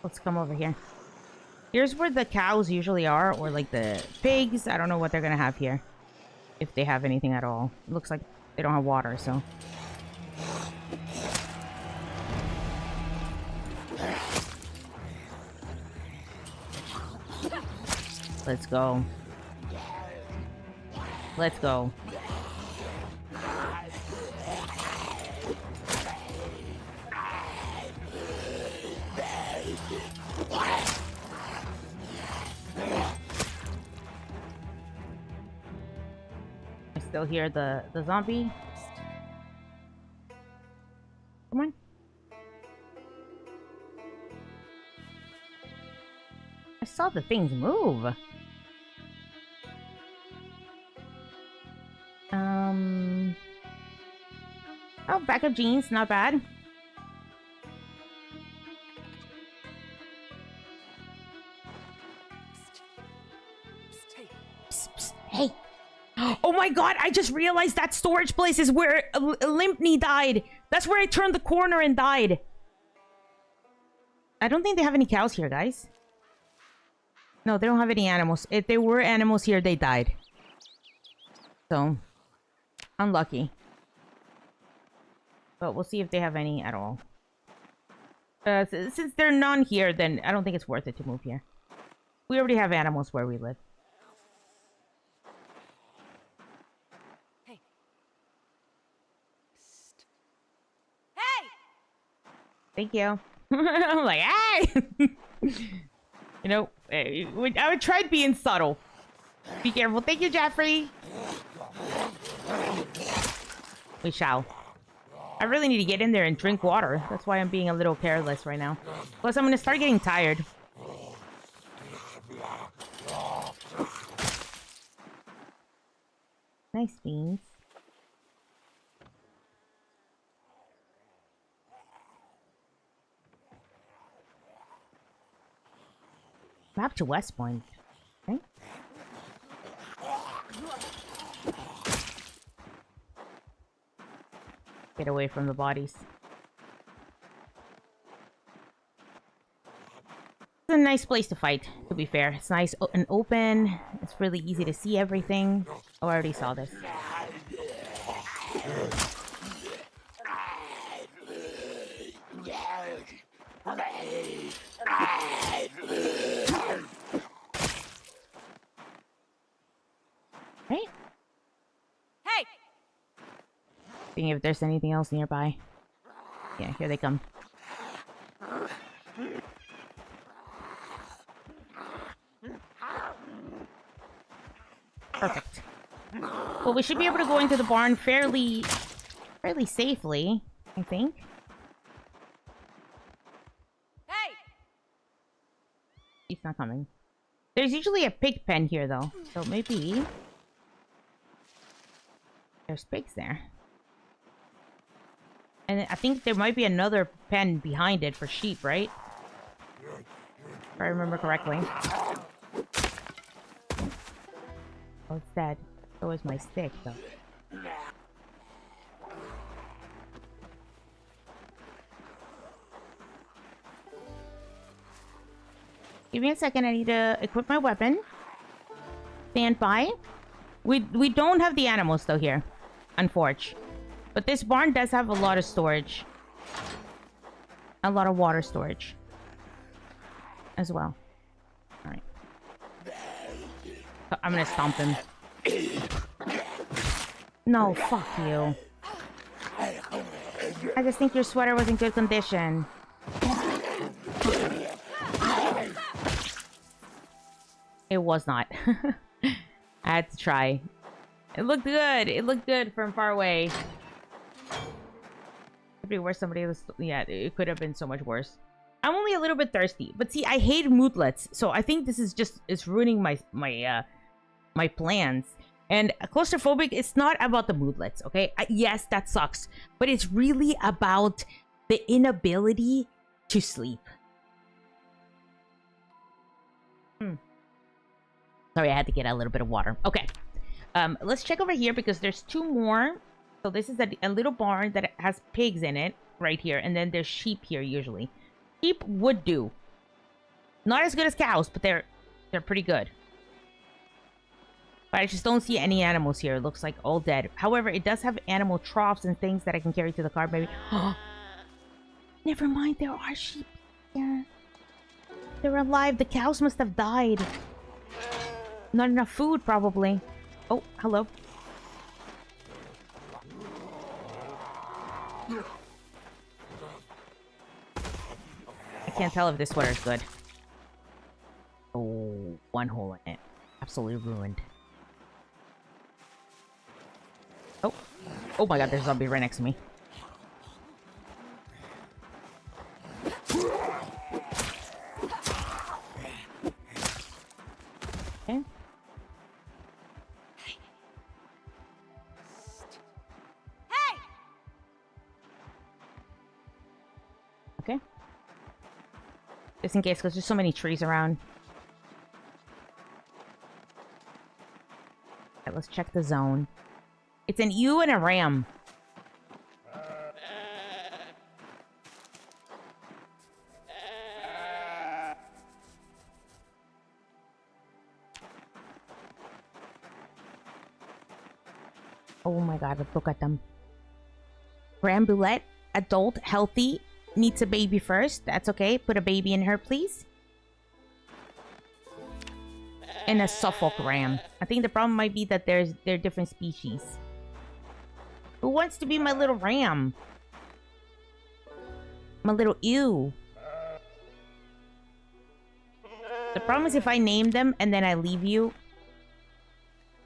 Let's come over here. Here's where the cows usually are, or like the pigs. I don't know what they're gonna have here. If they have anything at all. It looks like they don't have water, so... Let's go. Let's go. I still hear the zombie. Come on. I saw the things move. Oh, backup jeans, not bad. Psst, psst, hey. Oh my god, I just realized that storage place is where Limpney died. That's where I turned the corner and died. I don't think they have any cows here, guys. No, they don't have any animals. If there were animals here, they died. So, unlucky. But we'll see if they have any at all. Since there are none here, then I don't think it's worth it to move here. We already have animals where we live. Hey. Psst. Hey! Thank you. I'm like, hey! You know, I would try being subtle. Be careful. Thank you, Jeffrey. We shall. I really need to get in there and drink water. That's why I'm being a little careless right now. Plus, I'm going to start getting tired. Nice beans. Map to West Point. Okay. Get away from the bodies. It's a nice place to fight, to be fair. It's nice and open. It's really easy to see everything. Oh, I already saw this. Right? Hey! Seeing if there's anything else nearby. Yeah, here they come. Perfect. Well, we should be able to go into the barn fairly safely, I think. Hey! He's not coming. There's usually a pig pen here, though. So maybe... there's pigs there. And I think there might be another pen behind it for sheep, right? If I remember correctly. Oh, it's dead. So is my stick, though. Give me a second. I need to equip my weapon. Stand by. We don't have the animals, though, here. Unfortunately. But this barn does have a lot of storage. A lot of water storage. As well. Alright. I'm gonna stomp him. No, fuck you. I just think your sweater was in good condition. It was not. I had to try. It looked good. It looked good from far away. Could be worse. Somebody was... yeah, it could have been so much worse. I'm only a little bit thirsty. But see, I hate moodlets. So I think this is just... it's ruining my plans. And claustrophobic, it's not about the moodlets, okay? Yes, that sucks. But it's really about the inability to sleep. Sorry, I had to get a little bit of water. Okay. Let's check over here because there's two more. So this is a little barn that has pigs in it right here. And then there's sheep here usually. Sheep would do. Not as good as cows, but they're pretty good. But I just don't see any animals here. It looks like all dead. However, it does have animal troughs and things that I can carry to the car, maybe. Never mind, there are sheep here. They're alive. The cows must have died. Not enough food, probably. Oh, hello. I can't tell if this sweater is good. Oh, one hole in it. Absolutely ruined. Oh. Oh my god, there's a zombie right next to me. Okay. Hey! Okay. Just in case, because there's so many trees around. Alright, let's check the zone. It's an ewe and a ram. Oh my god, look at them. Rambulette, adult, healthy, needs a baby first. That's okay. Put a baby in her, please. And a Suffolk ram. I think the problem might be that they're different species. Who wants to be my little ram? My little ewe. The problem is if I name them and then I leave you,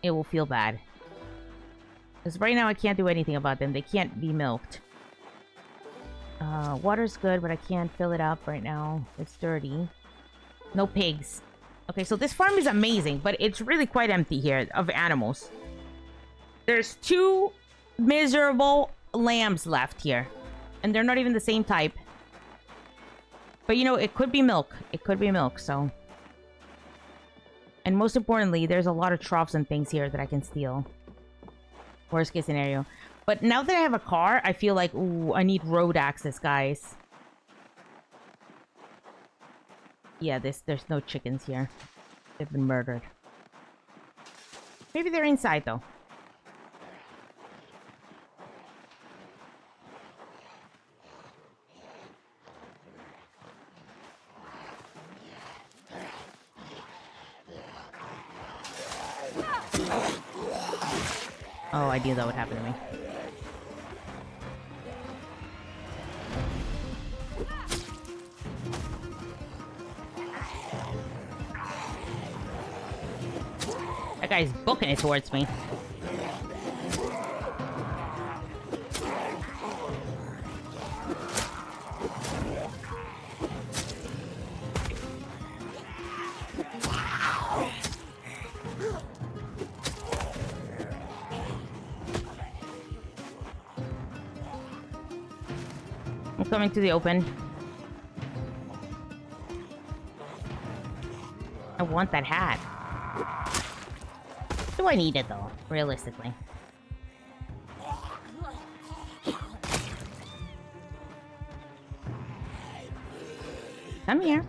it will feel bad. Because right now I can't do anything about them. They can't be milked. Water's good, but I can't fill it up right now. It's dirty. No pigs. Okay, so this farm is amazing, but it's really quite empty here of animals. There's 2 miserable lambs left here. And they're not even the same type. But you know, it could be milk. It could be milk, so... And most importantly, there's a lot of troughs and things here that I can steal. Worst case scenario. But now that I have a car, I feel like, ooh, I need road access, guys. Yeah, there's no chickens here. They've been murdered. Maybe they're inside, though. Oh, I knew that would happen to me. That guy's booking it towards me. coming to the open. I want that hat. Do I need it, though? Realistically. Come here.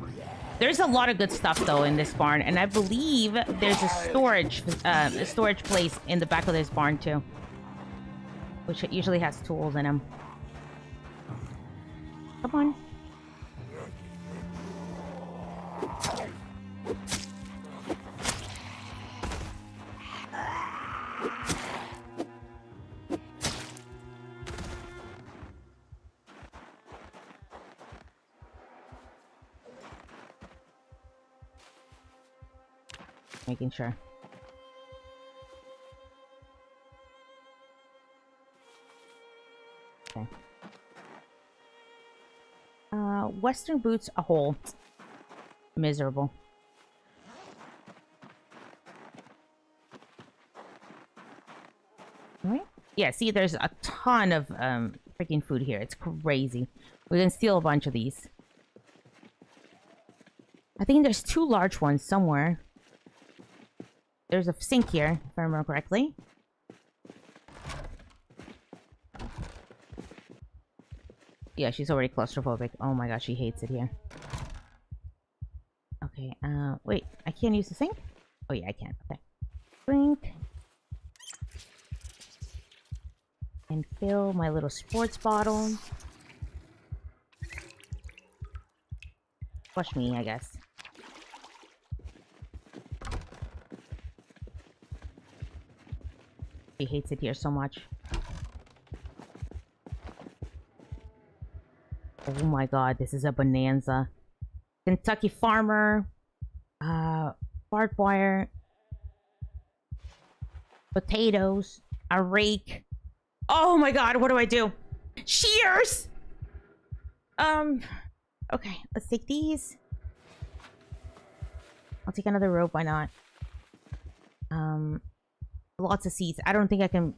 There's a lot of good stuff, though, in this barn. And I believe there's a storage place in the back of this barn, too. Which usually has tools in them. Come on. Making sure. Okay. Western boots a hole. Miserable. Right? Yeah, see, there's a ton of freaking food here. It's crazy. We can steal a bunch of these. I think there's 2 large ones somewhere. There's a sink here, if I remember correctly. Yeah, she's already claustrophobic. Oh my gosh, she hates it here. Okay, wait, I can't use the sink? Oh yeah, I can. Okay. Drink. And fill my little sports bottle. Flush me, I guess. She hates it here so much. Oh my god, this is a bonanza. Kentucky Farmer. Barbed wire. Potatoes. A rake. Oh my god, what do I do? Shears! Okay, let's take these. I'll take another rope, why not? Lots of seeds. I don't think I can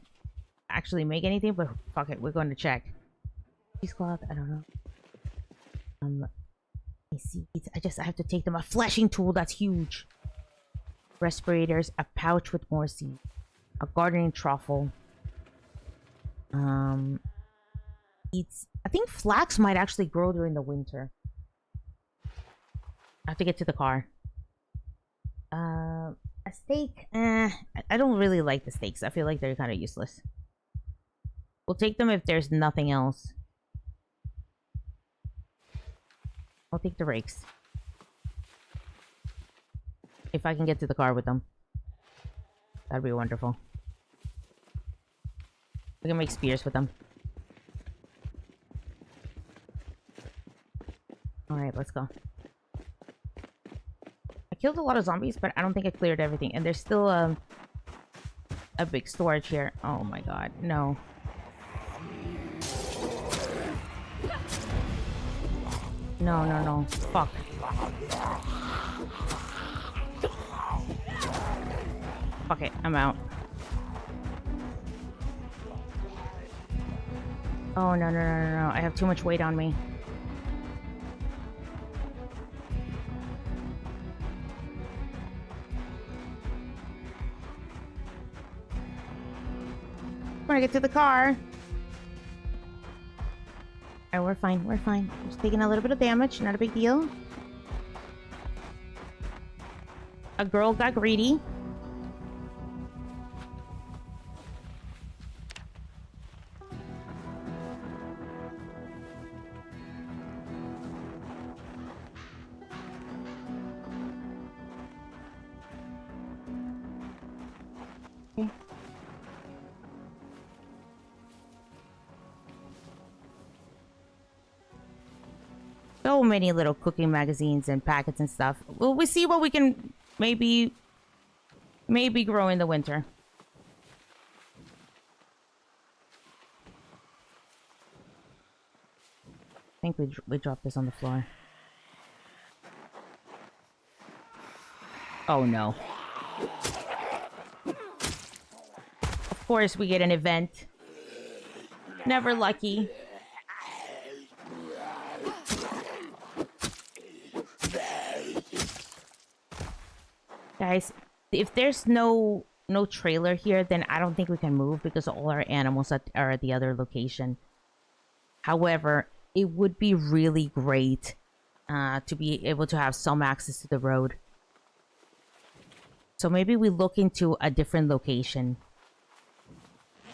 actually make anything, but fuck it, we're going to check. Cheesecloth, I don't know. Seeds. I have to take them. A fleshing tool, that's huge. Respirators, a pouch with more seeds. A gardening truffle. I think flax might actually grow during the winter. I have to get to the car. A steak? I don't really like the steaks. I feel like they're kind of useless. We'll take them if there's nothing else. I'll take the rakes. If I can get to the car with them. That'd be wonderful. We can make spears with them. Alright, let's go. I killed a lot of zombies, but I don't think I cleared everything. And there's still a big storage here. Oh my god, no. No, no, no. Fuck. Fuck it, I'm out. Oh, no, no, no, no, no. I have too much weight on me. When I get to the car. Alright, we're fine, we're fine. Just taking a little bit of damage, not a big deal. A girl got greedy. So many little cooking magazines and packets and stuff. We'll see what we can maybe grow in the winter. I think we dropped this on the floor. Oh no. Of course we get an event. Never lucky. Guys, if there's no trailer here, then I don't think we can move because all our animals are at the other location. However, it would be really great to be able to have some access to the road. So maybe we look into a different location.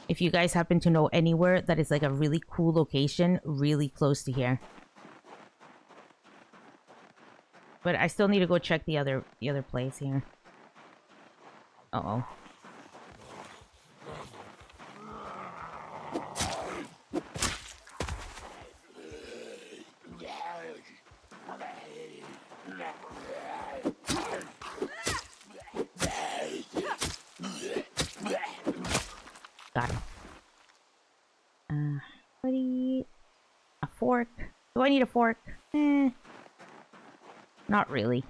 If you guys happen to know anywhere that is like a really cool location, really close to here. But I still need to go check the other place here. Uh-oh. Got it. A fork. Do I need a fork? Not really.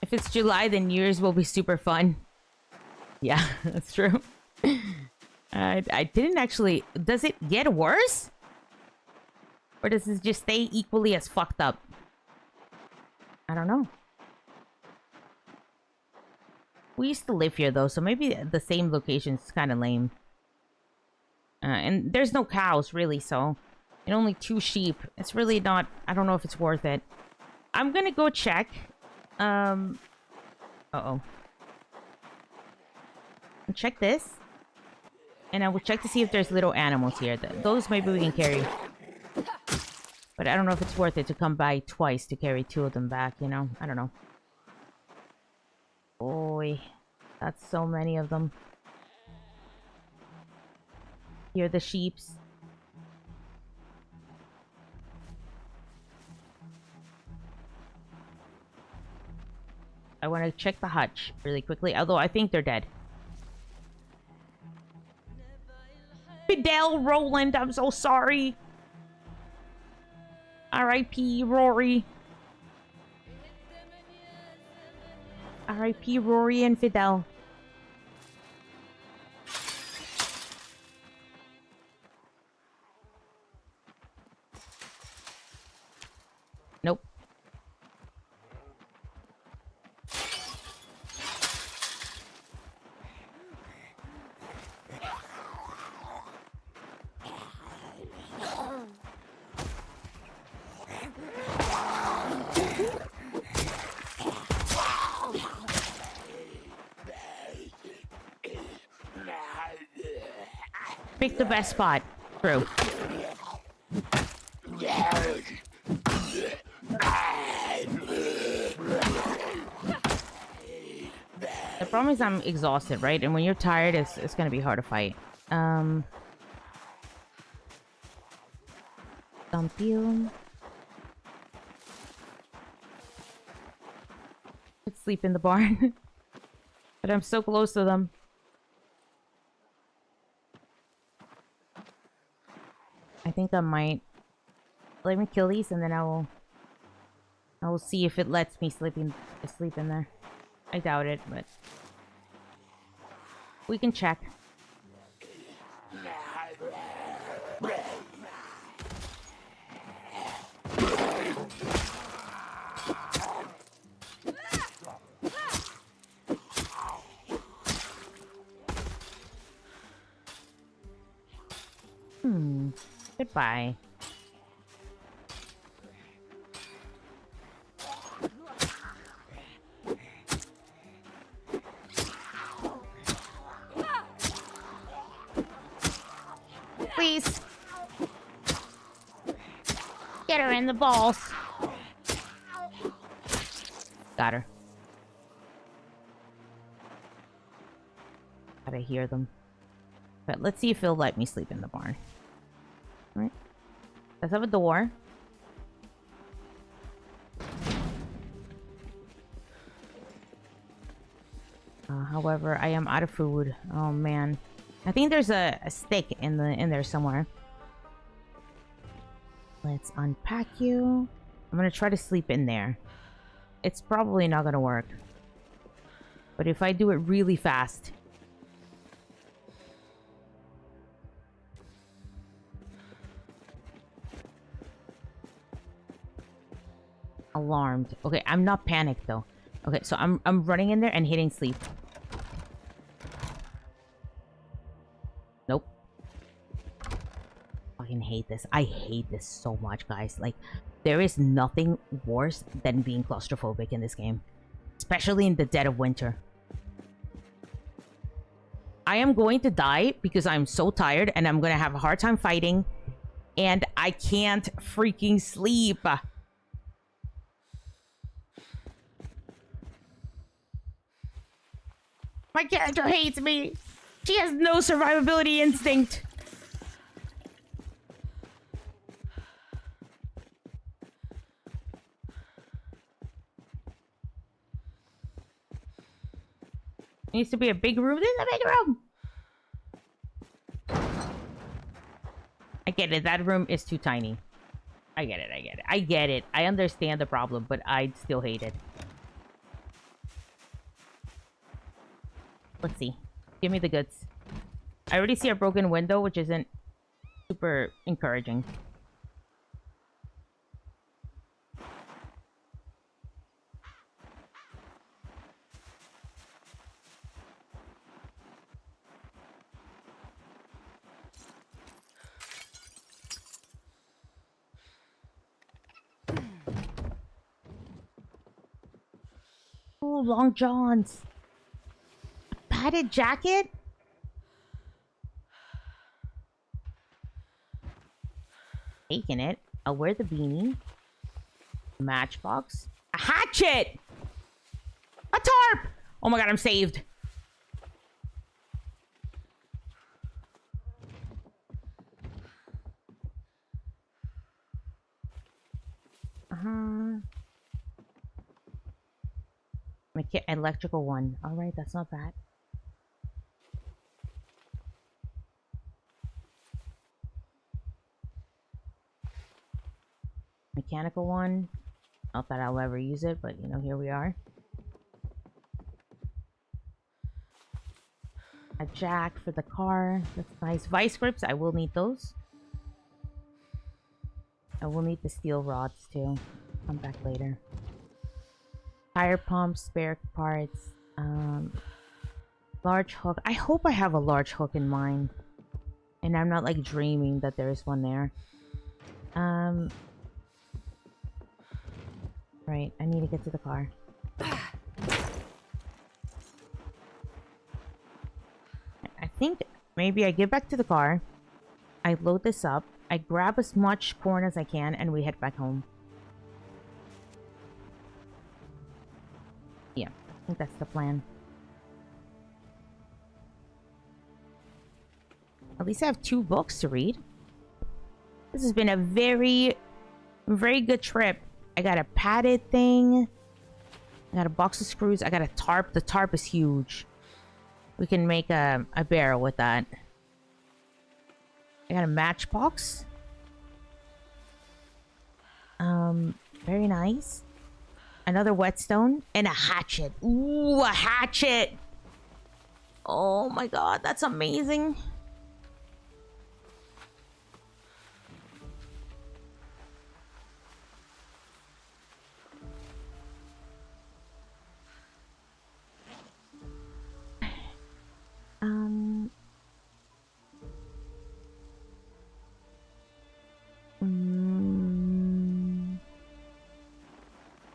If it's July, then New Year's will be super fun. Yeah, that's true. I didn't actually... Does it get worse? Or does it just stay equally as fucked up? I don't know. We used to live here, though, so maybe the same location's kind of lame. And there's no cows, really, so... And only 2 sheep. It's really not... I don't know if it's worth it. I'm gonna go check. Uh-oh. Check this. And I will check to see if there's little animals here. Those maybe we can carry. But I don't know if it's worth it to come by twice to carry 2 of them back, you know? I don't know. Boy, that's so many of them. Here are the sheeps. I want to check the hutch really quickly, although I think they're dead. Fidel Roland, I'm so sorry. R.I.P. Rory. R.I.P. Rory and Fidel. Nope. Pick the best spot. True. The problem is I'm exhausted, right? And when you're tired, it's gonna be hard to fight. Dump you. Let's sleep in the barn. But I'm so close to them. I think I might... Let me kill these and then I will see if it lets me sleep in there. I doubt it, but... We can check. Goodbye. Please. Get her in the balls. Got her. Gotta hear them. But let's see if he'll let me sleep in the barn. Alright. Let's have a door. However, I am out of food. Oh man. I think there's a stick in there somewhere. Let's unpack you. I'm gonna try to sleep in there. It's probably not gonna work. But if I do it really fast... Alarmed. Okay, I'm not panicked though. Okay, so I'm running in there and hitting sleep. Nope. Fucking hate this. I hate this so much, guys. Like, there is nothing worse than being claustrophobic in this game. Especially in the dead of winter. I am going to die because I'm so tired and I'm going to have a hard time fighting. And I can't freaking sleep. My character hates me. She has no survivability instinct. Needs to be a big room. This is a big room. I get it. That room is too tiny. I get it. I get it. I get it. I understand the problem, but I still hate it. Let's see. Give me the goods. I already see a broken window, which isn't super encouraging. Oh, long johns. Padded jacket? Taking it. I'll wear the beanie. Matchbox. A hatchet! A tarp! Oh my god, I'm saved. Electrical one. Alright, that's not bad. Mechanical one. Not that I'll ever use it, but you know, here we are. A jack for the car. That's nice. Vice grips, I will need those. I will need the steel rods too. Come back later. Tire pumps, spare parts. Large hook. I hope I have a large hook in mind. And I'm not like dreaming that there is one there. Right, I need to get to the car. I think maybe I get back to the car. I load this up. I grab as much corn as I can and we head back home. Yeah, I think that's the plan. At least I have 2 books to read. This has been a very good trip. I got a padded thing. I got a box of screws. I got a tarp. The tarp is huge. We can make a barrel with that. I got a matchbox. Very nice. Another whetstone. And a hatchet. Ooh, a hatchet! Oh my god, that's amazing.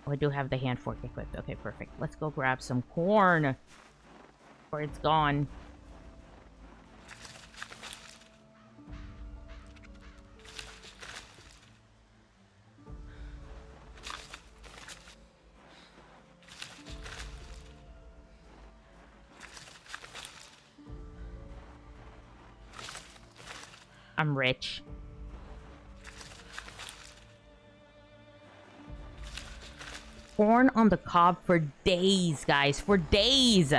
Oh, I do have the hand fork equipped. Okay, perfect. Let's go grab some corn before it's gone. I'm rich. Corn on the cob for days, guys. For days!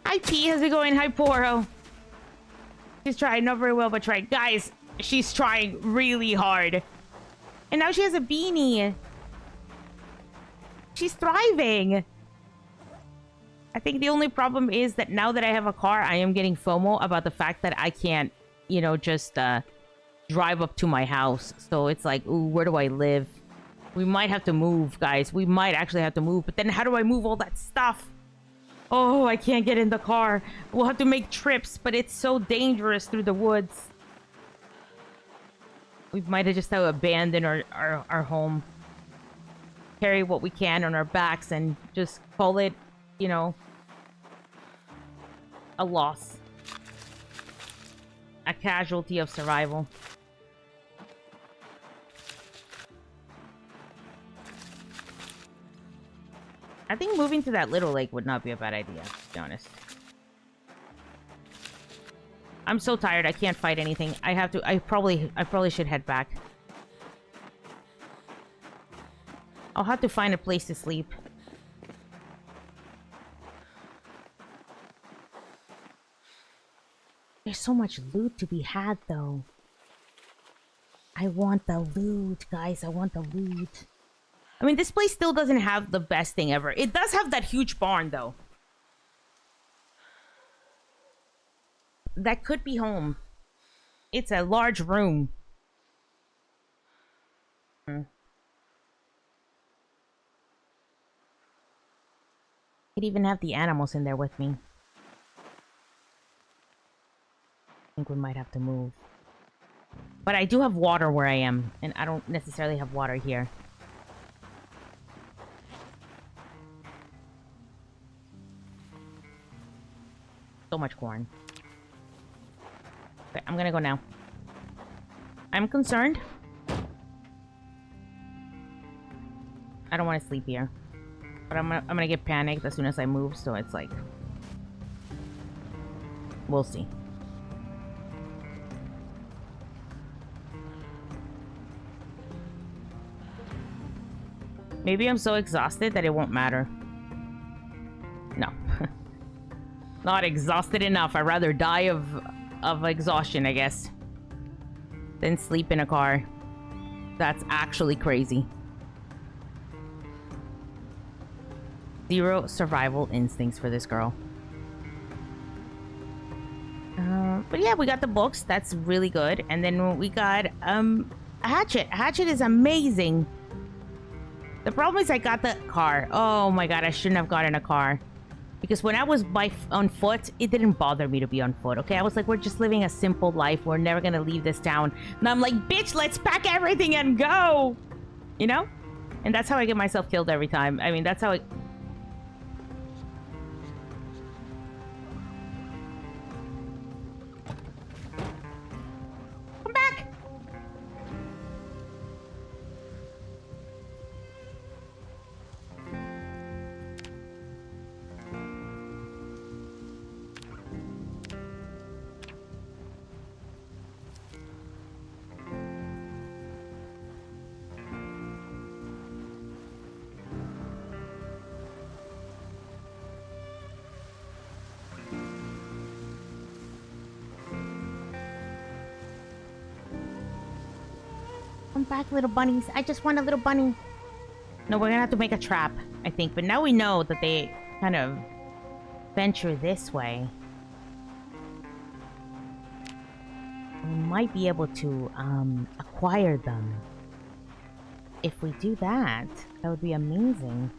Hi, P. How's it going? Hi, Poro. She's trying. Not very well, but trying. Guys, she's trying really hard. And now she has a beanie. She's thriving. I think the only problem is that now that I have a car, I am getting FOMO about the fact that I can't, you know, just drive up to my house. So it's like, ooh, where do I live? We might have to move, guys. We might actually have to move. But then how do I move all that stuff? Oh, I can't get in the car. We'll have to make trips, but it's so dangerous through the woods. We might have just have to abandon our home. Carry what we can on our backs and just call it, you know, a loss. A casualty of survival. I think moving to that little lake would not be a bad idea, to be honest. I'm so tired, I can't fight anything. I probably should head back. I'll have to find a place to sleep. There's so much loot to be had, though. I want the loot, guys. I want the loot. I mean, this place still doesn't have the best thing ever. It does have that huge barn, though. That could be home. It's a large room. Could even have the animals in there with me. I think we might have to move. But I do have water where I am, and I don't necessarily have water here. So much corn. Okay, I'm gonna go now. I'm concerned. I don't want to sleep here. But I'm gonna get panicked as soon as I move, so it's like... We'll see. Maybe I'm so exhausted that it won't matter. No. Not exhausted enough. I'd rather die of exhaustion, I guess, than sleep in a car. That's actually crazy. Zero survival instincts for this girl. But yeah, we got the books. That's really good. And then we got a hatchet. A hatchet is amazing. The problem is I got the car. Oh my god, I shouldn't have gotten a car. Because when I was on foot, it didn't bother me to be on foot, okay? I was like, we're just living a simple life. We're never gonna leave this town. And I'm like, bitch, let's pack everything and go! You know? And that's how I get myself killed every time. I mean, that's how I... Come back! Come back, little bunnies. I just want a little bunny. No, we're gonna have to make a trap, I think. But now we know that they kind of venture this way. We might be able to acquire them. If we do that, that would be amazing.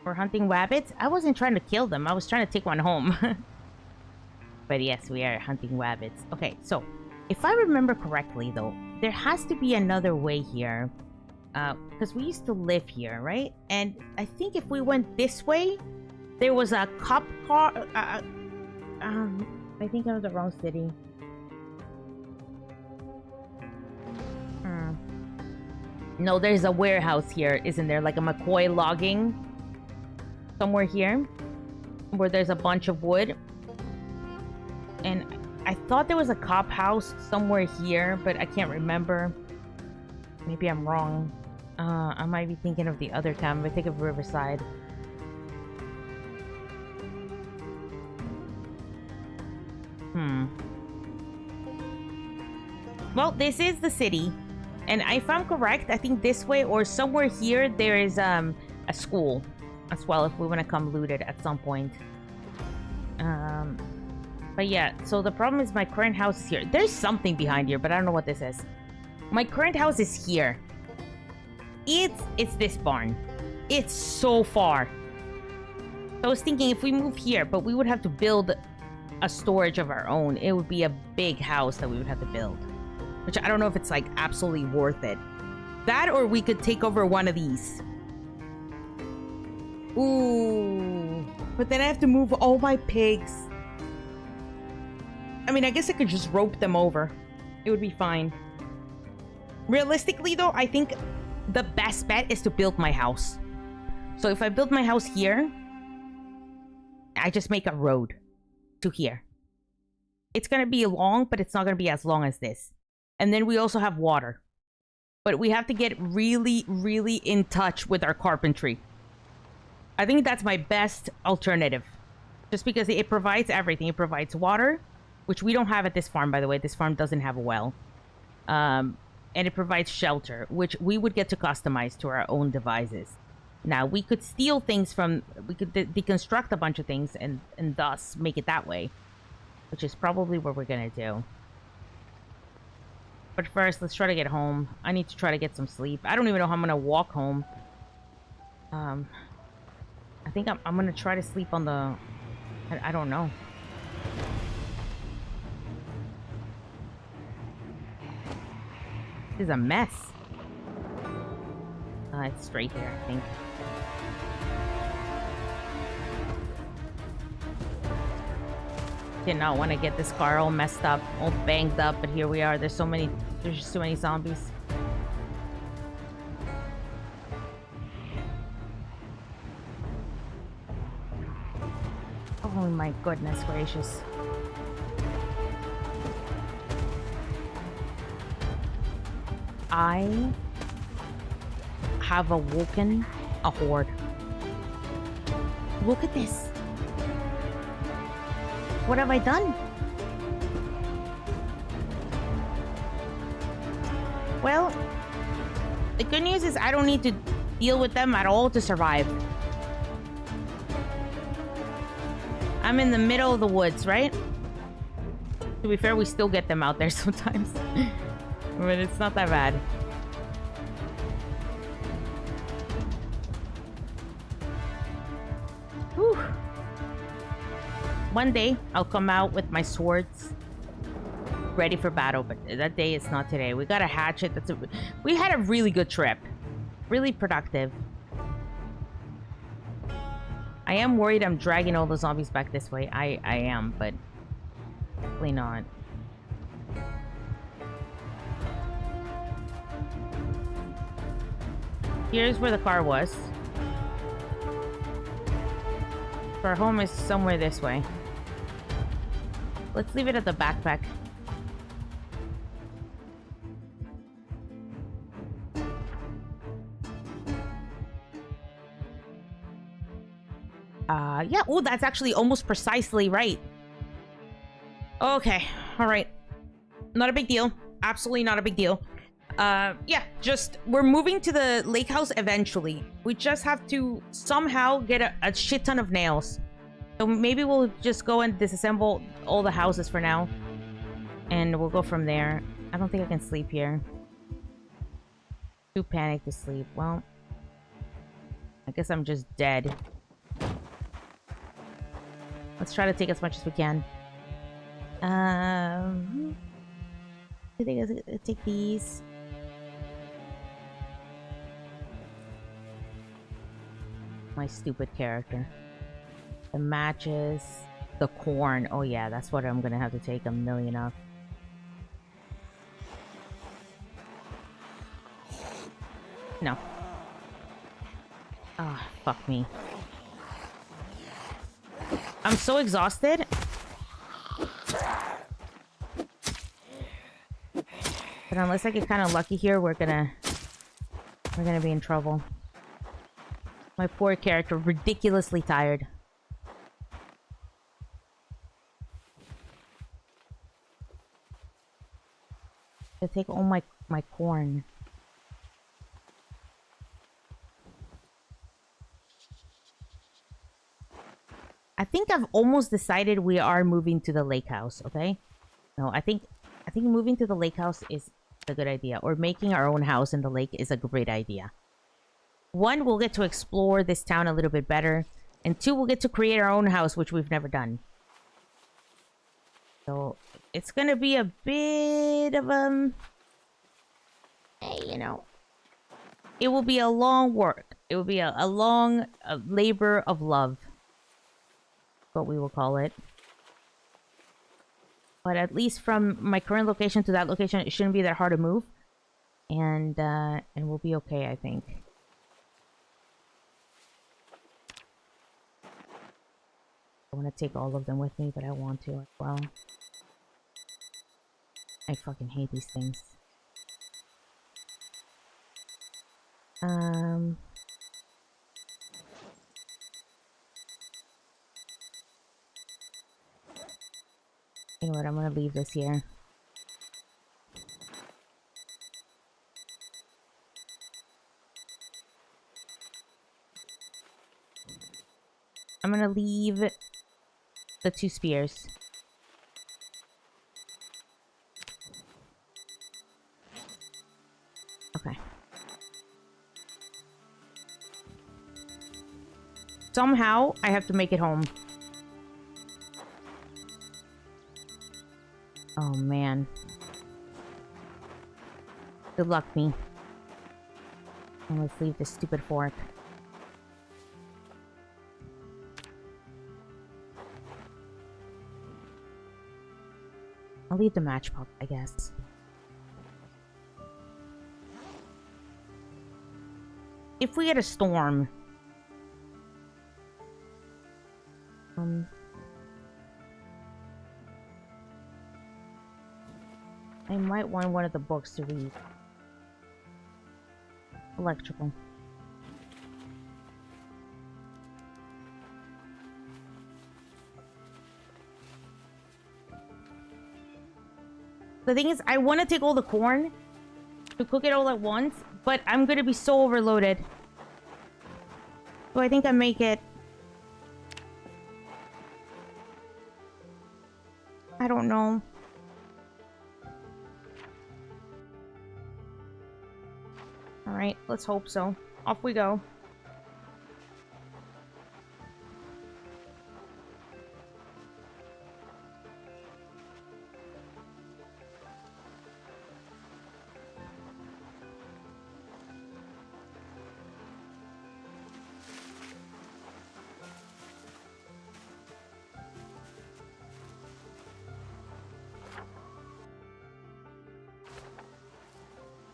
We're hunting rabbits? I wasn't trying to kill them. I was trying to take one home. But yes, we are hunting rabbits. Okay, so... if I remember correctly, though, there has to be another way here. Because we used to live here, right? And I think if we went this way, there was a cop car... I think I was the wrong city. No, there's a warehouse here, isn't there? Like a McCoy logging. Somewhere here. Where there's a bunch of wood. And... I thought there was a cop house somewhere here, but I can't remember. Maybe I'm wrong. I might be thinking of the other town. I think of Riverside. Well, this is the city. And if I'm correct, I think this way or somewhere here there is a school as well if we want to come loot it at some point. But yeah, so the problem is my current house is here. There's something behind here, but I don't know what this is. My current house is here. It's this barn. It's so far. So I was thinking if we move here, but we would have to build a storage of our own. It would be a big house that we would have to build. Which I don't know if it's like absolutely worth it. That or we could take over one of these. Ooh. But then I have to move all my pigs. I mean, I guess I could just rope them over. It would be fine. Realistically, though, I think the best bet is to build my house. So if I build my house here, I just make a road to here. It's going to be long, but it's not going to be as long as this. And then we also have water. But we have to get really, really in touch with our carpentry. I think that's my best alternative. Just because it provides everything. It provides water, which we don't have at this farm, by the way. This farm doesn't have a well. And it provides shelter, which we would get to customize to our own devices. Now, we could steal things from... We could deconstruct a bunch of things and thus make it that way. Which is probably what we're going to do. But first, let's try to get home. I need to try to get some sleep. I don't even know how I'm going to walk home. I think I'm going to try to sleep on the... I don't know. This is a mess. It's straight here, I think. Did not want to get this car all messed up, all banged up, but here we are. There's just so many zombies. Oh my goodness gracious. I have awoken a horde. Look at this. What have I done? Well, the good news is I don't need to deal with them at all to survive. I'm in the middle of the woods, right? To be fair, we still get them out there sometimes. But it's not that bad. Whew. One day, I'll come out with my swords ready for battle, but that day it's not today. We got a hatchet. We had a really good trip. Really productive. I am worried I'm dragging all the zombies back this way. I am, but definitely not. Here's where the car was. Our home is somewhere this way. Let's leave it at the backpack. Yeah. Oh, that's actually almost precisely right. Okay. All right. Not a big deal. Absolutely not a big deal. Yeah, just we're moving to the lake house eventually. We just have to somehow get a shit ton of nails. So maybe we'll just go and disassemble all the houses for now. And we'll go from there. I don't think I can sleep here. Too panicked to sleep. Well, I guess I'm just dead. Let's try to take as much as we can. I think I'll take these. My stupid character. The matches. The corn. Oh yeah, that's what I'm gonna have to take a million of. No. Ah, fuck me. I'm so exhausted. But unless I get kind of lucky here, we're gonna be in trouble. My poor character, ridiculously tired. I take all my corn. I think I've almost decided we are moving to the lake house, okay? No, I think moving to the lake house is a good idea. Or making our own house in the lake is a great idea. One, we'll get to explore this town a little bit better. And two, we'll get to create our own house, which we've never done. So, it's gonna be a bit of, you know... It will be a long work. It will be a long labor of love. What we will call it. But at least from my current location to that location, it shouldn't be that hard to move. And we'll be okay, I think. I want to take all of them with me, but I want to as well. I fucking hate these things. You know what, I'm gonna leave this here. I'm gonna leave the 2 spears. Okay. Somehow, I have to make it home. Oh, man. Good luck, me. And let's leave this stupid fork. I'll leave the matchbox, I guess. If we get a storm... I might want one of the books to read. Electrical. The thing is, I want to take all the corn to cook it all at once, but I'm going to be so overloaded. So I think I make it... I don't know. Alright, let's hope so. Off we go.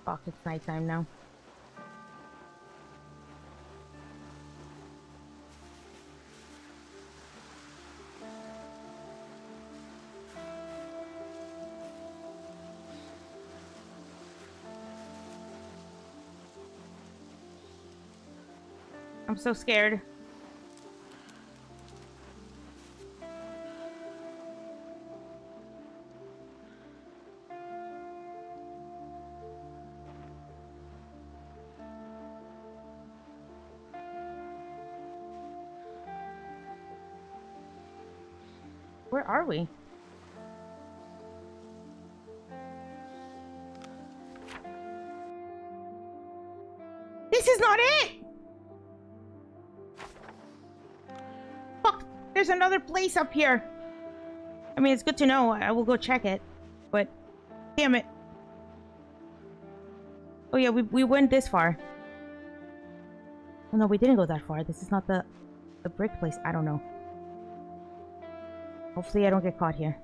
Fuck, it's nighttime now. I'm so scared. Where are we? This is not it! Fuck! There's another place up here! I mean, it's good to know. I will go check it. But... damn it. Oh yeah, we went this far. Oh no, we didn't go that far. This is not the brick place. I don't know. Hopefully I don't get caught here.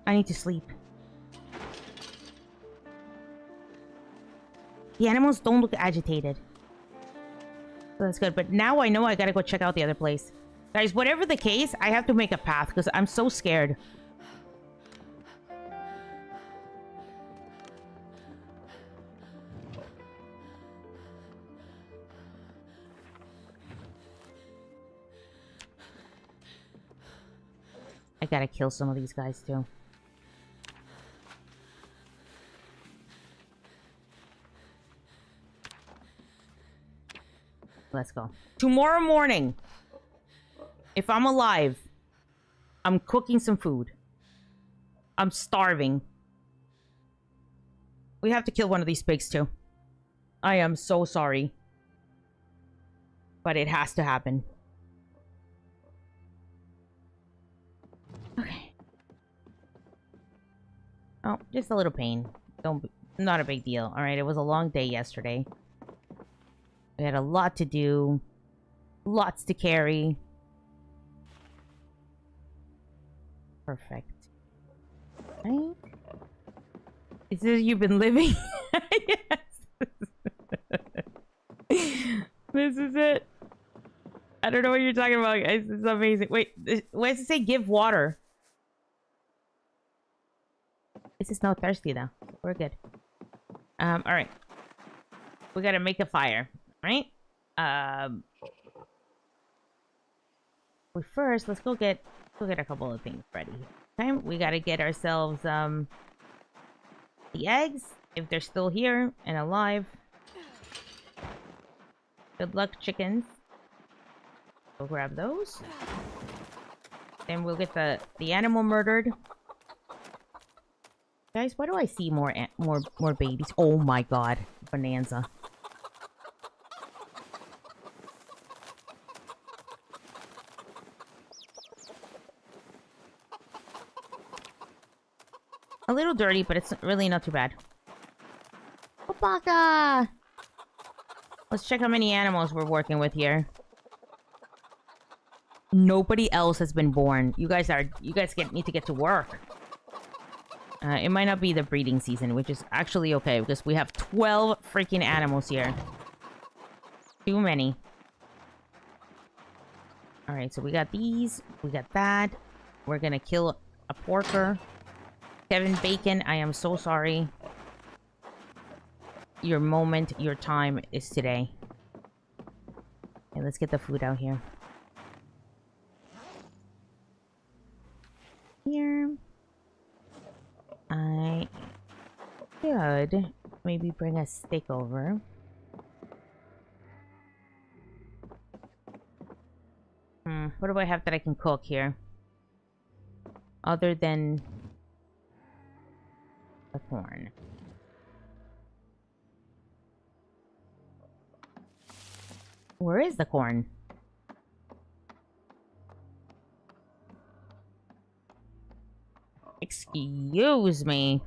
I need to sleep. The animals don't look agitated. So that's good. But now I know I gotta go check out the other place. Guys, whatever the case, I have to make a path because I'm so scared. I gotta kill some of these guys too. Let's go. Tomorrow morning. If I'm alive, I'm cooking some food. I'm starving. We have to kill one of these pigs too. I am so sorry. But it has to happen. Okay. Oh, just a little pain. Not a big deal. Alright, it was a long day yesterday. We had a lot to do. Lots to carry. Perfect. Right? It says you've been living. Yes. This is it. I don't know what you're talking about. This is amazing. Wait, why does it say give water? This is not thirsty though. We're good. Alright. We gotta make a fire, right? But first, let's go get a couple of things ready. Okay, we gotta get ourselves the eggs, if they're still here and alive. Good luck, chickens. We'll grab those. Then we'll get the animal murdered. Guys, why do I see more babies? Oh my god, bonanza. A little dirty, but it's really not too bad. Opaka! Let's check how many animals we're working with here. Nobody else has been born. You guys need to get to work. It might not be the breeding season, which is actually okay, because we have 12 freaking animals here. Too many. Alright, so we got these. We got that. We're gonna kill a porker. Kevin Bacon, I am so sorry. Your moment, your time is today. Okay, let's get the food out here. Here. I could maybe bring a steak over. What do I have that I can cook here? Other than the corn. Where is the corn? Excuse me.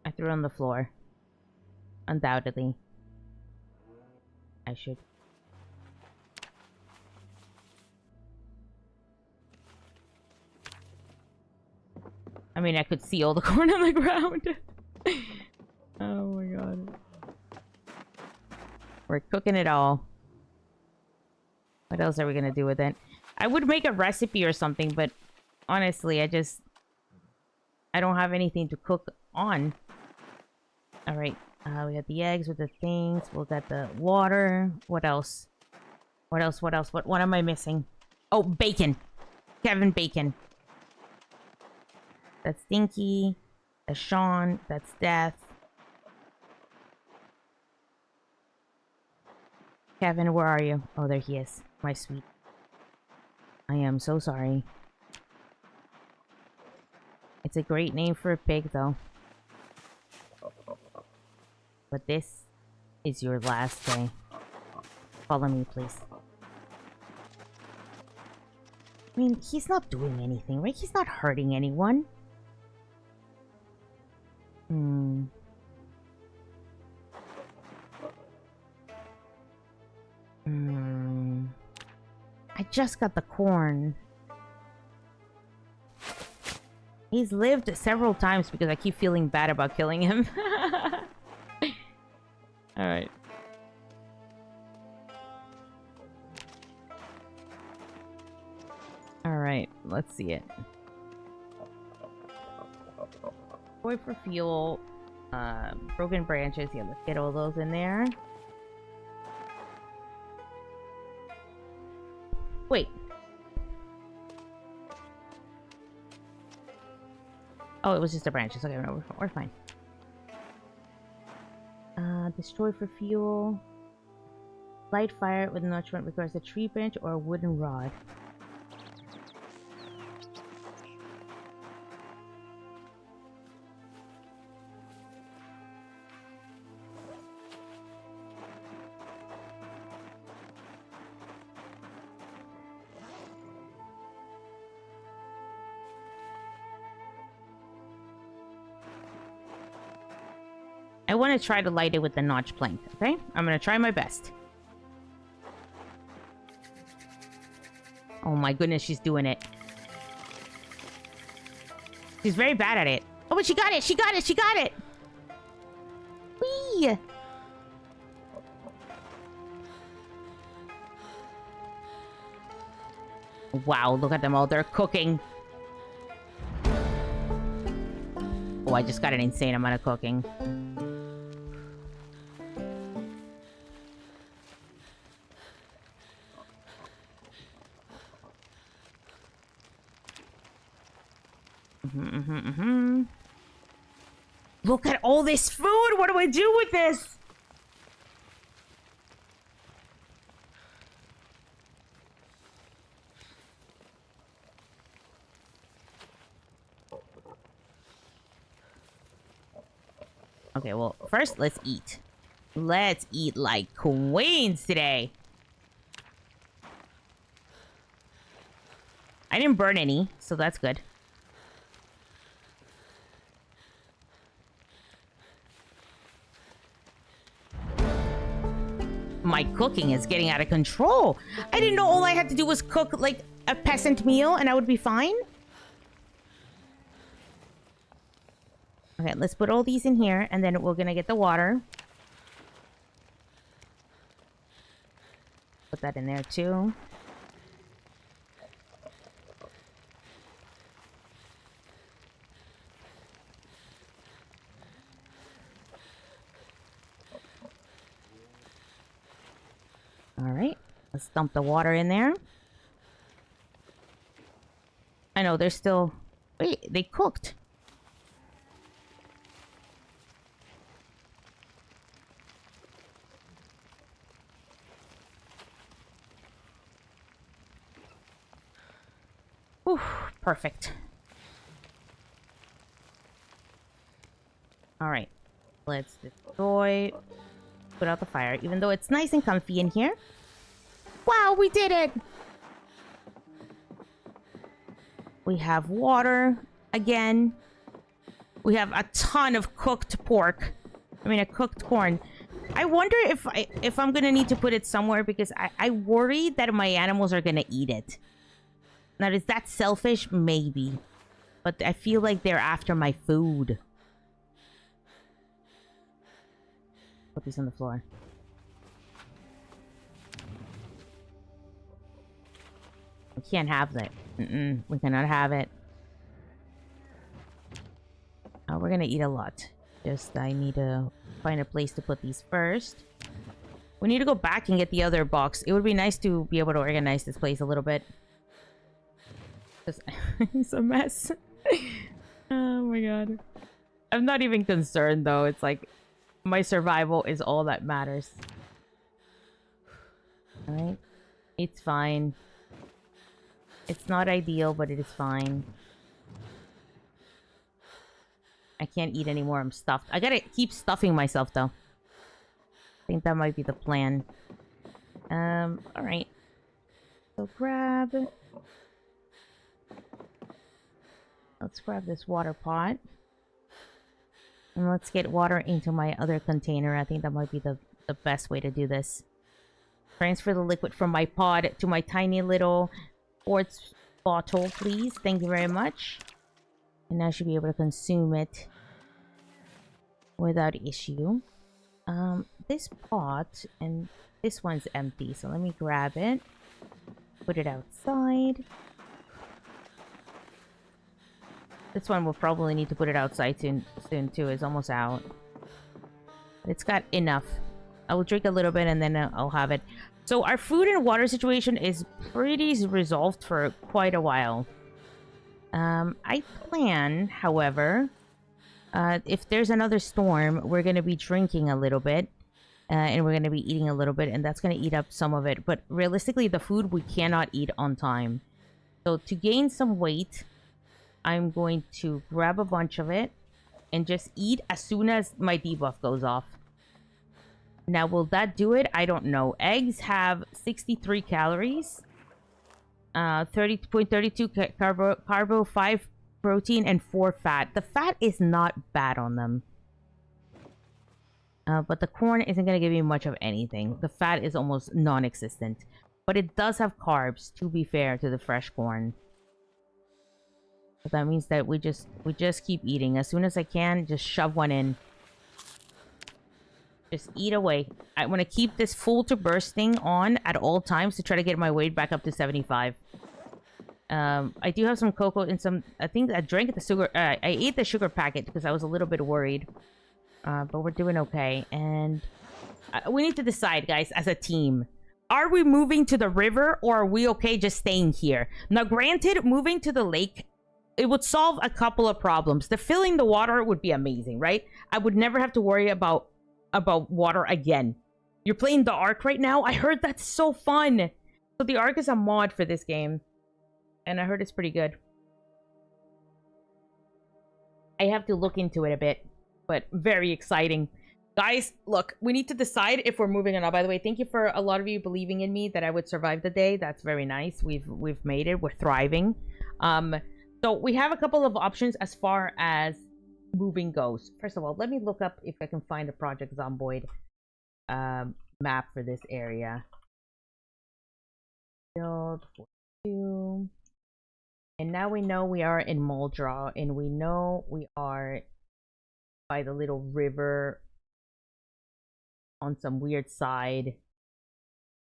I threw it on the floor. Undoubtedly. I should. I mean, I could see all the corn on the ground. Oh my god. We're cooking it all. What else are we gonna do with it? I would make a recipe or something, but honestly, I don't have anything to cook on. Alright, we got the eggs with the things. We got the water. What else? What else? What am I missing? Oh, bacon. Kevin Bacon. That's Stinky. That's Sean. That's Death. Kevin, where are you? Oh, there he is. My sweet. I am so sorry. It's a great name for a pig, though. But this is your last day. Follow me, please. I mean, he's not doing anything, right? He's not hurting anyone. I just got the corn. He's lived several times because I keep feeling bad about killing him. Alright. Alright, let's see it. Boy for fuel. Broken branches. Yeah, let's get all those in there. Wait. Oh, it was just the branches. Okay, no, we're fine. Destroy for fuel. Light fire with an attachment requires a tree branch or a wooden rod. I want to try to light it with the notch plank, okay? I'm going to try my best. Oh my goodness, she's doing it. She's very bad at it. Oh, but she got it! She got it! She got it! Whee! Wow, look at them all. They're cooking. Oh, I just got an insane amount of cooking. Look at all this food! What do I do with this? Okay, well, first, let's eat. Let's eat like queens today. I didn't burn any, so that's good. My cooking is getting out of control. I didn't know all I had to do was cook, like, a peasant meal and I would be fine. Okay, let's put all these in here, and then we're gonna get the water. Put that in there, too. Alright, let's dump the water in there. I know, they're still... Wait, they cooked. Whew, perfect. Alright, let's destroy... Put out the fire, even though it's nice and comfy in here. Wow, we did it! We have water again. We have a ton of cooked pork. I mean, a cooked corn. I wonder if I'm gonna need to put it somewhere, because I worry that my animals are gonna eat it. Now, is that selfish? Maybe. But I feel like they're after my food. Put these on the floor. We can't have that. We cannot have it. We're gonna eat a lot. Just, I need to find a place to put these first. We need to go back and get the other box. It would be nice to be able to organize this place a little bit. It's a mess. Oh my god. I'm not even concerned, though. It's like... My survival is all that matters. Alright. It's fine. It's not ideal, but it is fine. I can't eat anymore. I'm stuffed. I gotta keep stuffing myself, though. I think that might be the plan. Alright. So grab... Let's grab this water pot. And let's get water into my other container. I think that might be the best way to do this. Transfer the liquid from my pod to my tiny little quartz bottle, please. Thank you very much. And I should be able to consume it without issue. This pot and this one's empty, so let me grab it. Put it outside. This one will probably need to put it outside soon too. It's almost out. It's got enough. I will drink a little bit and then I'll have it. So our food and water situation is pretty resolved for quite a while. I plan, however, if there's another storm, we're going to be drinking a little bit. And we're going to be eating a little bit, and that's going to eat up some of it. But realistically, the food we cannot eat on time. So to gain some weight, I'm going to grab a bunch of it and just eat as soon as my debuff goes off. Now, will that do it? I don't know. Eggs have 63 calories, 30.32 carbo, 5 protein, and 4 fat. The fat is not bad on them. But the corn isn't going to give you much of anything. The fat is almost non-existent. But it does have carbs, to be fair to the fresh corn. So that means that we just keep eating. As soon as I can, just shove one in. Just eat away. I want to keep this full to bursting on at all times to try to get my weight back up to 75. I do have some cocoa and some... I think I drank the sugar... I ate the sugar packet because I was a little bit worried. But we're doing okay. And we need to decide, guys, as a team. Are we moving to the river or are we okay just staying here? Now, granted, moving to the lake, it would solve a couple of problems. The filling the water would be amazing, right? I would never have to worry about water again. You're playing the Ark right now? I heard that's so fun. So the Ark is a mod for this game. And I heard it's pretty good. I have to look into it a bit. But very exciting. Guys, look, we need to decide if we're moving or not. By the way, thank you for a lot of you believing in me that I would survive the day. That's very nice. We've made it. We're thriving. So we have a couple of options as far as moving goes. First of all, let me look up if I can find a Project Zomboid map for this area. Build 42. And now we know we are in Muldraw, and we know we are by the little river on some weird side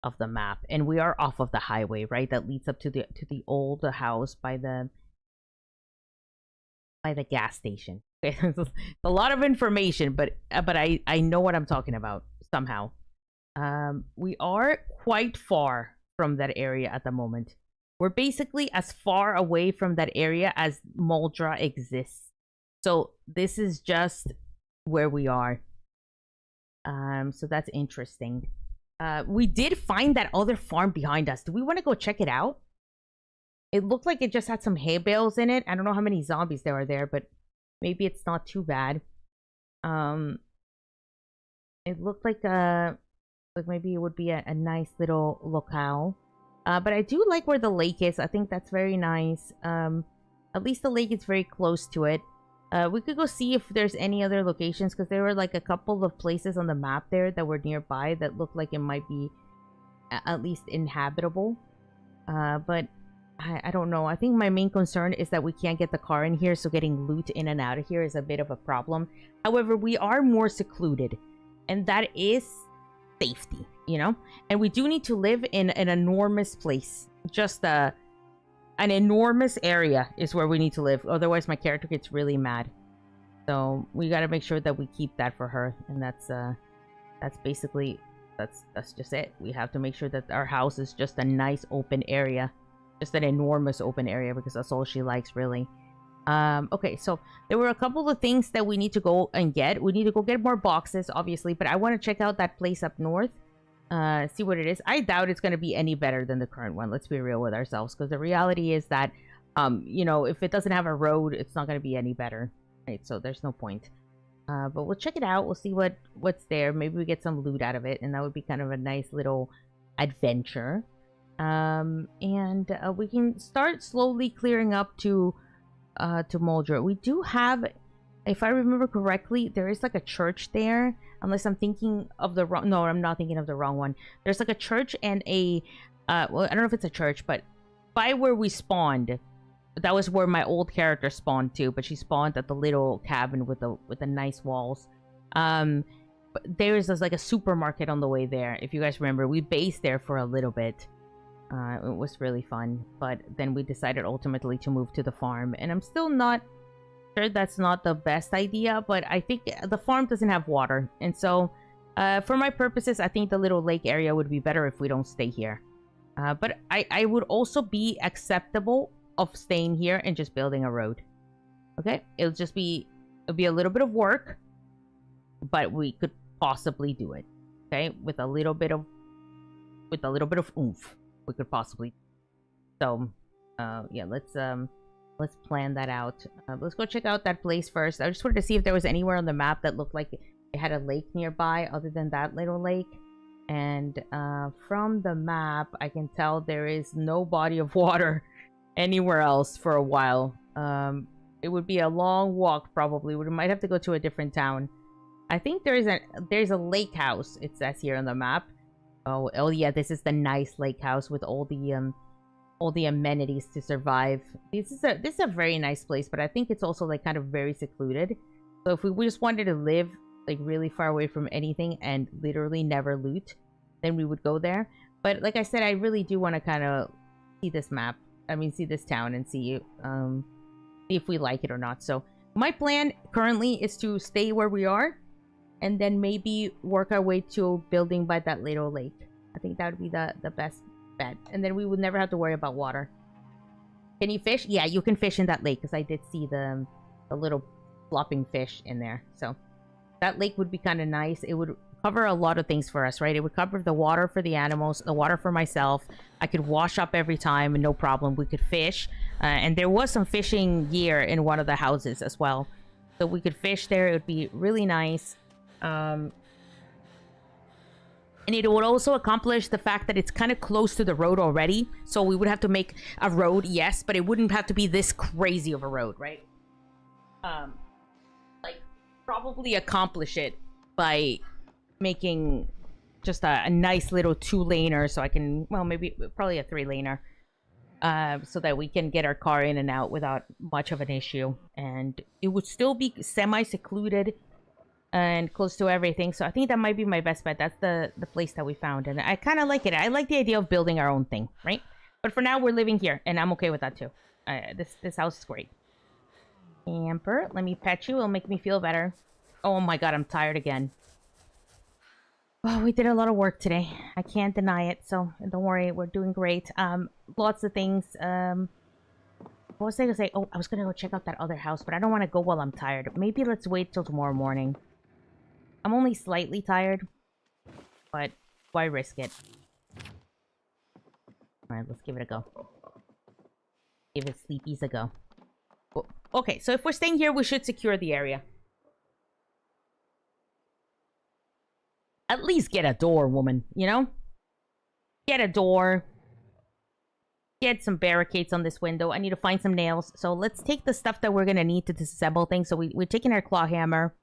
of the map, and we are off of the highway, right? That leads up to the old house by the gas station. Okay, it's a lot of information, but I know what I'm talking about somehow. We are quite far from that area at the moment. We're basically as far away from that area as Muldra exists. So this is just where we are. So that's interesting. We did find that other farm behind us. Do we want to go check it out? It looked like it just had some hay bales in it. I don't know how many zombies there are there, but maybe it's not too bad. It looked like maybe it would be a nice little locale. But I do like where the lake is. I think that's very nice. At least the lake is very close to it. We could go see if there's any other locations, because there were like a couple of places on the map there that were nearby that looked like it might be at least inhabitable. But I don't know. I think my main concern is that we can't get the car in here, so getting loot in and out of here is a bit of a problem. However, we are more secluded, and that is safety, you know? And we do need to live in an enormous place. Just an enormous area is where we need to live. Otherwise, my character gets really mad. So we got to make sure that we keep that for her, and that's basically that's just it. We have to make sure that our house is just a nice open area, just an enormous open area, because that's all she likes, really. Okay, so there were a couple of things that we need to go and get. We need to go get more boxes, obviously, but I want to check out that place up north. See what it is. I doubt it's going to be any better than the current one. Let's be real with ourselves, because the reality is that, you know, if it doesn't have a road, it's not going to be any better, right? So there's no point. But we'll check it out. We'll see what's there. Maybe we get some loot out of it, and that would be kind of a nice little adventure. And we can start slowly clearing up to Muldra. We do have, if I remember correctly, there is like a church there. Unless I'm thinking of the wrong... No, I'm not thinking of the wrong one. There's like a church and a... well, I don't know if it's a church, but by where we spawned, that was where my old character spawned too. But she spawned at the little cabin with the nice walls. But there's like a supermarket on the way there. If you guys remember, we based there for a little bit. It was really fun. But then we decided ultimately to move to the farm. And I'm still not... sure that's not the best idea, but I think the farm doesn't have water, and so for my purposes, I think the little lake area would be better if we don't stay here. But I would also be acceptable of staying here and just building a road. Okay, it'll be a little bit of work, but we could possibly do it. Okay, with a little bit of oomph, we could possibly. So, yeah, let's plan that out. Let's go check out that place first. I just wanted to see if there was anywhere on the map that looked like it had a lake nearby, other than that little lake. And from the map, I can tell there is no body of water anywhere else for a while. It would be a long walk probably. We might have to go to a different town. I think there's a lake house. It says here on the map. Oh yeah, this is the nice lake house with all the amenities to survive. This is a very nice place, but I think it's also like kind of very secluded. So if we just wanted to live like really far away from anything and literally never loot, then we would go there. But like I said, I really do want to kind of see this map. I mean, see this town and see if we like it or not. So my plan currently is to stay where we are and then maybe work our way to a building by that little lake. I think that would be the best bet. And then we would never have to worry about water. Can you fish? Yeah, you can fish in that lake because I did see the little flopping fish in there. So that lake would be kind of nice. It would cover a lot of things for us, right? It would cover the water for the animals, the water for myself. I could wash up every time and no problem. We could fish. And there was some fishing gear in one of the houses as well. So we could fish there. It would be really nice. And it would also accomplish the fact that it's kind of close to the road already. So we would have to make a road, yes, but it wouldn't have to be this crazy of a road, right? Like, probably accomplish it by making just a nice little 2-laner so I can, well, maybe probably a 3-laner. So that we can get our car in and out without much of an issue. And it would still be semi-secluded and close to everything. So I think that might be my best bet. That's the place that we found. And I kind of like it. I like the idea of building our own thing, right? But for now, we're living here. And I'm okay with that, too. This house is great. Amber, let me pet you. It'll make me feel better. Oh my god, I'm tired again. Oh, we did a lot of work today. I can't deny it. So don't worry, we're doing great. Lots of things. What was I gonna say? Oh, I was gonna go check out that other house, but I don't want to go while I'm tired. Maybe let's wait till tomorrow morning. I'm only slightly tired, but why risk it? Alright, let's give it a go. Give it sleepies a go. Oh, okay, so if we're staying here, we should secure the area. At least get a door, woman, you know? Get a door. Get some barricades on this window. I need to find some nails. So let's take the stuff that we're going to need to disassemble things. So we're taking our claw hammer.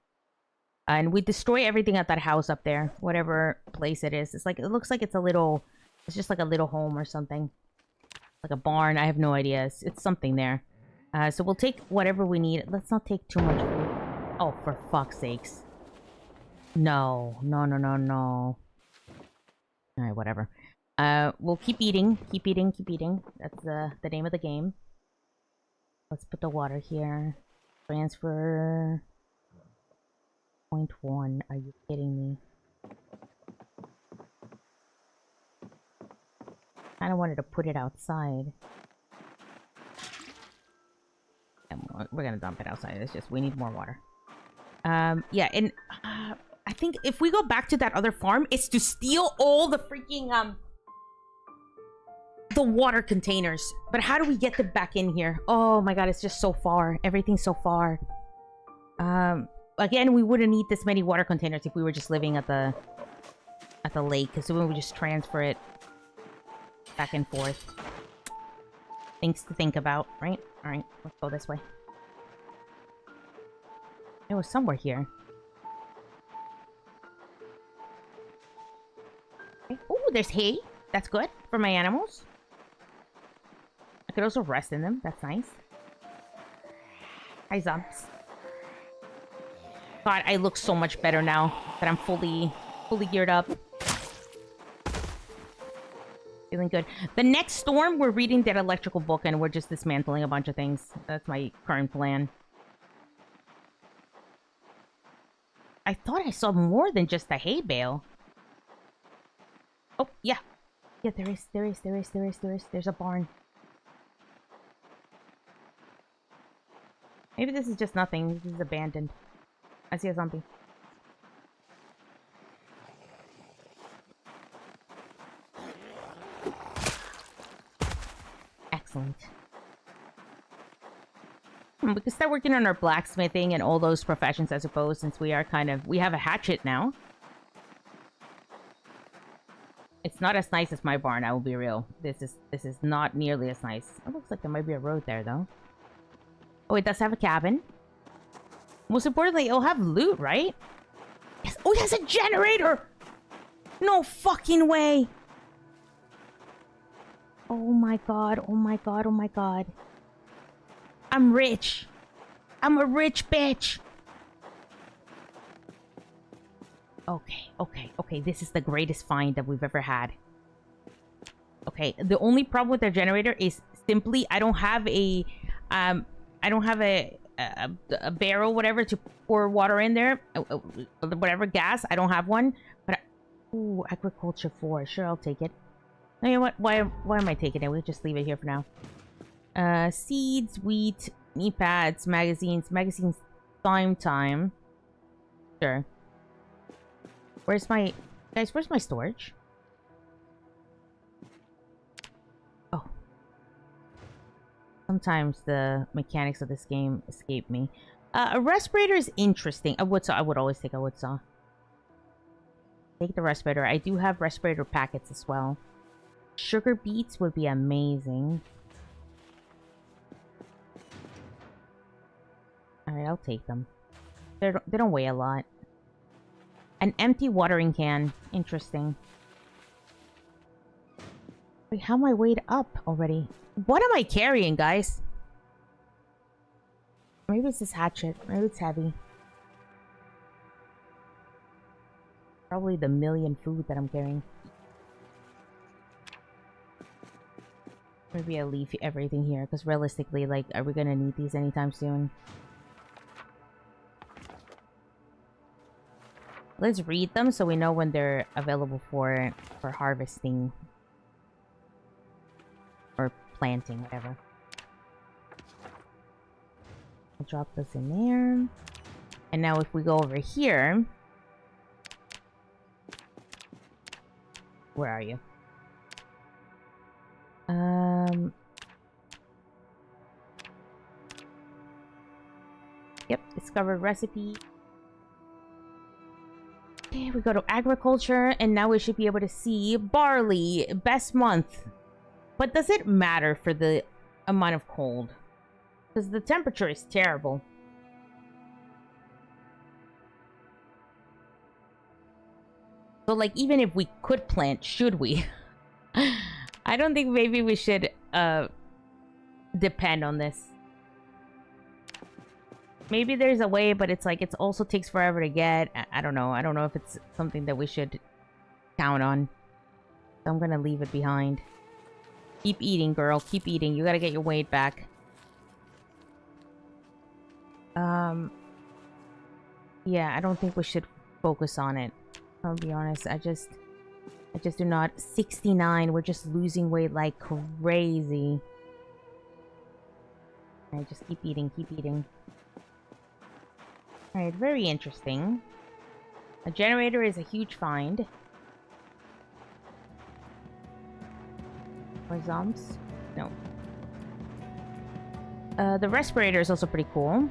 And we destroy everything at that house up there. Whatever place it is. It's like, it looks like it's a little... It's just like a little home or something. Like a barn. I have no idea. It's something there. So we'll take whatever we need. Let's not take too much food. Oh, for fuck's sakes. No. No, no, no, no. Alright, whatever. We'll keep eating. Keep eating, keep eating. That's the name of the game. Let's put the water here. Transfer... 0.1. Are you kidding me? I kinda wanted to put it outside. We're gonna dump it outside. It's just, we need more water. Yeah, and I think if we go back to that other farm, it's to steal all the freaking, the water containers. But how do we get them back in here? Oh my god, it's just so far. Everything's so far. Again, we wouldn't need this many water containers if we were just living at the lake, because then we would just transfer it back and forth. Things to think about, right? Alright, let's go this way. It was somewhere here. Okay. Oh, there's hay. That's good for my animals. I could also rest in them. That's nice. Hi, Zomps. God, I look so much better now that I'm fully geared up. Feeling good. The next storm, we're reading that electrical book and we're just dismantling a bunch of things. That's my current plan. I thought I saw more than just a hay bale. Oh, yeah. Yeah, there is. There's a barn. Maybe this is just nothing. This is abandoned. I see a zombie. We can start working on our blacksmithing and all those professions, I suppose, since we are we have a hatchet now. It's not as nice as my barn, I will be real. This is not nearly as nice. It looks like there might be a road there, though. Oh, it does have a cabin. Most importantly, it'll have loot, right? Yes. Oh, it has a generator! No fucking way! Oh my god, oh my god, oh my god. I'm rich. I'm a rich bitch. Okay. This is the greatest find that we've ever had. Okay, the only problem with their generator is simply I don't have a barrel, whatever, to pour water in there. Whatever, gas. I don't have one. But ooh, agriculture 4. Sure, I'll take it. You know what? Why am I taking it? We'll just leave it here for now. Seeds, wheat, knee pads, magazines, time. Sure. Where's my... Guys, where's my storage? Oh. Sometimes the mechanics of this game escape me. A respirator is interesting. A wood saw. I would always take a wood saw. Take the respirator. I do have respirator packets as well. Sugar beets would be amazing. Alright, I'll take them. They don't weigh a lot. An empty watering can. Interesting. Wait, how am I weighed up already? What am I carrying, guys? Maybe it's this hatchet. Maybe it's heavy. Probably the million food that I'm carrying. Maybe I'll leave everything here, because realistically, like, are we gonna need these anytime soon? Let's read them so we know when they're available for harvesting. Or planting, whatever. I'll drop this in there. And now if we go over here... Where are you? Yep, discovered recipe. Okay, we go to agriculture, and now we should be able to see barley, best month. But does it matter for the amount of cold? Because the temperature is terrible. So, like, even if we could plant, should we? I don't think maybe we should depend on this. Maybe there's a way, but it's like it also takes forever to get. I don't know. I don't know if it's something that we should count on. So I'm gonna leave it behind. Keep eating, girl. Keep eating. You gotta get your weight back. Yeah, I don't think we should focus on it. I'll be honest. I just do not. 69. We're just losing weight like crazy. Alright, just keep eating. Keep eating. Alright, very interesting. A generator is a huge find. Or zombies? No. The respirator is also pretty cool.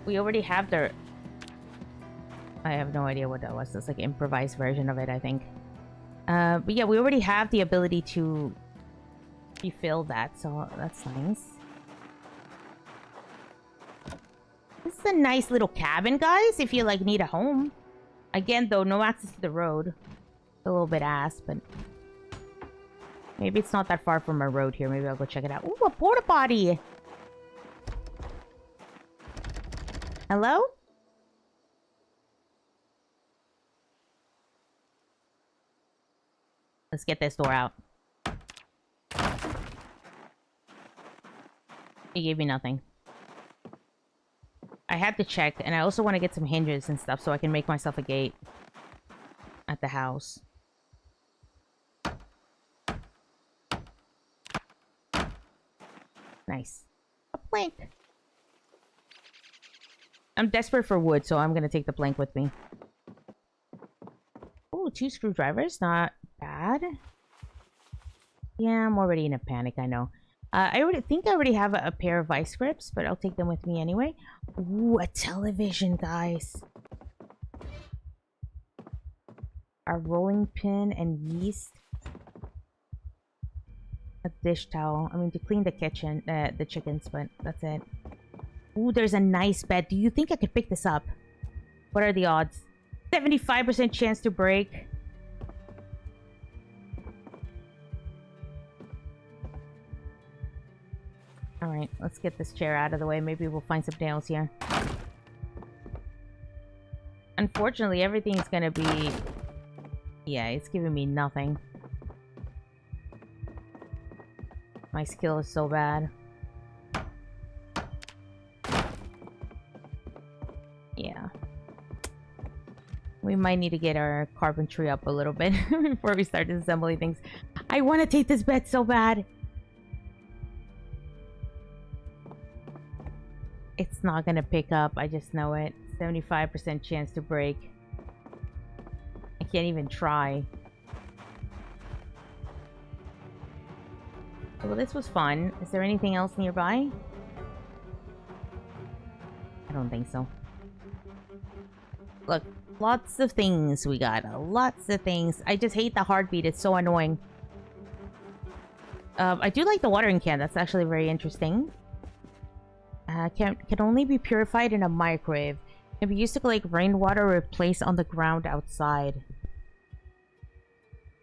We already have their... I have no idea what that was. It's like an improvised version of it, I think. But yeah, we already have the ability to refill that, so that's nice. This is a nice little cabin, guys, if you, like, need a home. Again, though, no access to the road. It's a little bit ass, but... Maybe it's not that far from a road here. Maybe I'll go check it out. Ooh, a porta potty! Hello? Let's get this door out. He gave me nothing. I had to check, and I also want to get some hinges and stuff so I can make myself a gate at the house. Nice. A plank. I'm desperate for wood, so I'm going to take the plank with me. Oh, 2 screwdrivers. Not bad. Yeah, I'm already in a panic, I know. I already think I already have a pair of vice grips, but I'll take them with me anyway. Ooh, a television, guys. A rolling pin and yeast. A dish towel. I mean, to clean the kitchen, the chickens, but that's it. Ooh, there's a nice bed. Do you think I could pick this up? What are the odds? 75% chance to break. Alright, let's get this chair out of the way. Maybe we'll find some nails here. Unfortunately, everything's gonna be... Yeah, it's giving me nothing. My skill is so bad. Yeah. We might need to get our carpentry up a little bit before we start assembling things. I want to take this bed so bad. It's not gonna pick up, I just know it. 75% chance to break. I can't even try. Well, this was fun. Is there anything else nearby? I don't think so. Look, lots of things we got. Lots of things. I just hate the heartbeat. It's so annoying. I do like the watering can. That's actually very interesting. Can only be purified in a microwave. Can be used to collect rainwater or placed on the ground outside.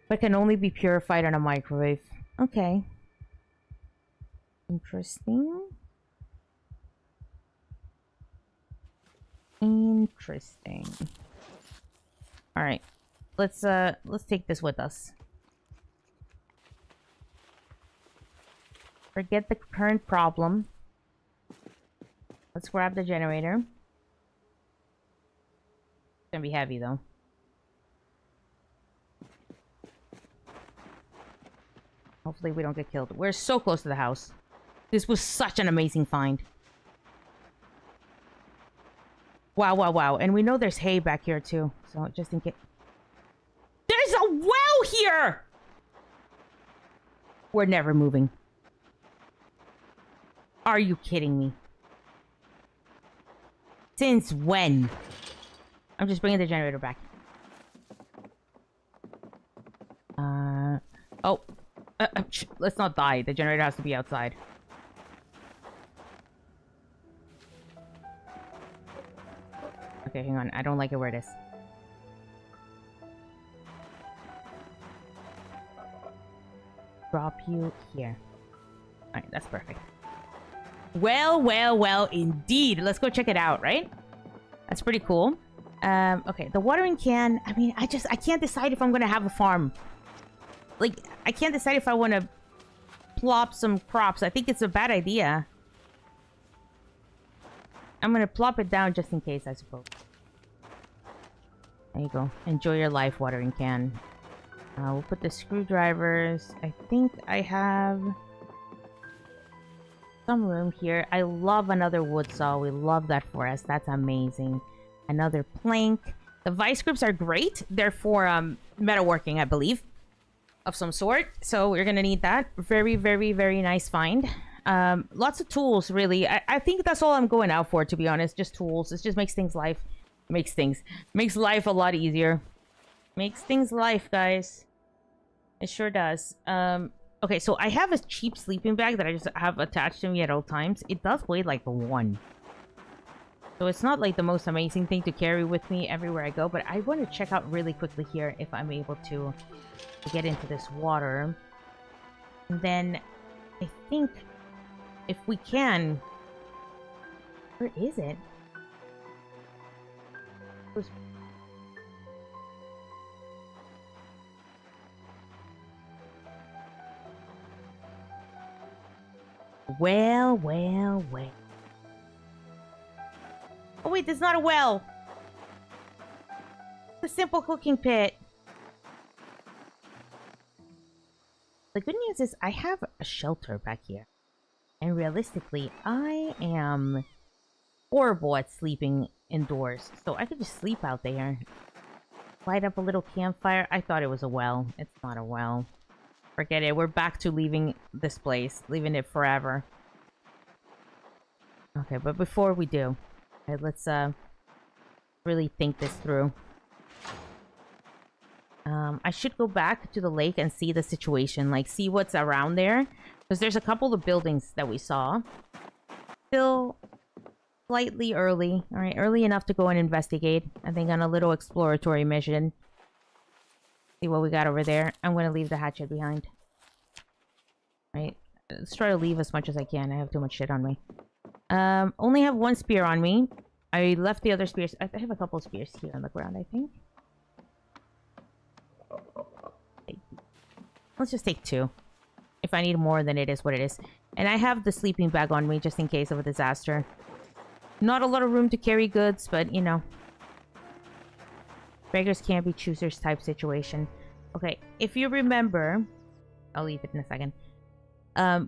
But can only be purified in a microwave. Okay. Interesting. Interesting. All right. Let's take this with us. Forget the current problem. Let's grab the generator. It's gonna be heavy though. Hopefully we don't get killed. We're so close to the house. This was such an amazing find. Wow, wow, wow. And we know there's hay back here too. So just in case... There's a well here! We're never moving. Are you kidding me? Since when? I'm just bringing the generator back. Oh. Let's not die. The generator has to be outside. Okay, hang on. I don't like it where it is. Drop you here. Alright, that's perfect. Well, well, well, indeed. Let's go check it out, right? That's pretty cool. Okay, the watering can... I mean, I can't decide if I'm gonna have a farm. Like, I can't decide if I want to plop some crops. I think it's a bad idea. I'm gonna plop it down just in case, I suppose. There you go. Enjoy your life, watering can. We'll put the screwdrivers. I think I have... some room here. I love another wood saw. We love that for us. That's amazing. Another plank. The vice grips are great. They're for metalworking, I believe, of some sort. So we're gonna need that. Very, very, very nice find. Lots of tools, really. I think that's all I'm going out for, to be honest. Just tools. It just makes makes life a lot easier. Makes things life, guys. It sure does. Okay, so I have a cheap sleeping bag that I just have attached to me at all times. It does weigh like 1. So it's not like the most amazing thing to carry with me everywhere I go, but I want to check out really quickly here if I'm able to get into this water. And then I think if we can... Where is it? Well, well, well. Oh wait, there's not a well. It's a simple cooking pit. The good news is I have a shelter back here. And realistically, I am horrible at sleeping indoors. So I could just sleep out there. Light up a little campfire. I thought it was a well. It's not a well. Forget it. We're back to leaving this place. Leaving it forever. Okay, but before we do, okay, let's really think this through. I should go back to the lake and see the situation. Like, see what's around there. Because there's a couple of buildings that we saw. Still slightly early. Alright, early enough to go and investigate. I think on a little exploratory mission. See what we got over there. I'm going to leave the hatchet behind. Right. Let's try to leave as much as I can. I have too much shit on me. Only have one spear on me. I left the other spears. I have a couple of spears here on the ground, I think. Let's just take 2. If I need more, then it is what it is. And I have the sleeping bag on me just in case of a disaster. Not a lot of room to carry goods, but, you know. Beggars can't be choosers type situation. Okay, if you remember... I'll leave it in a second.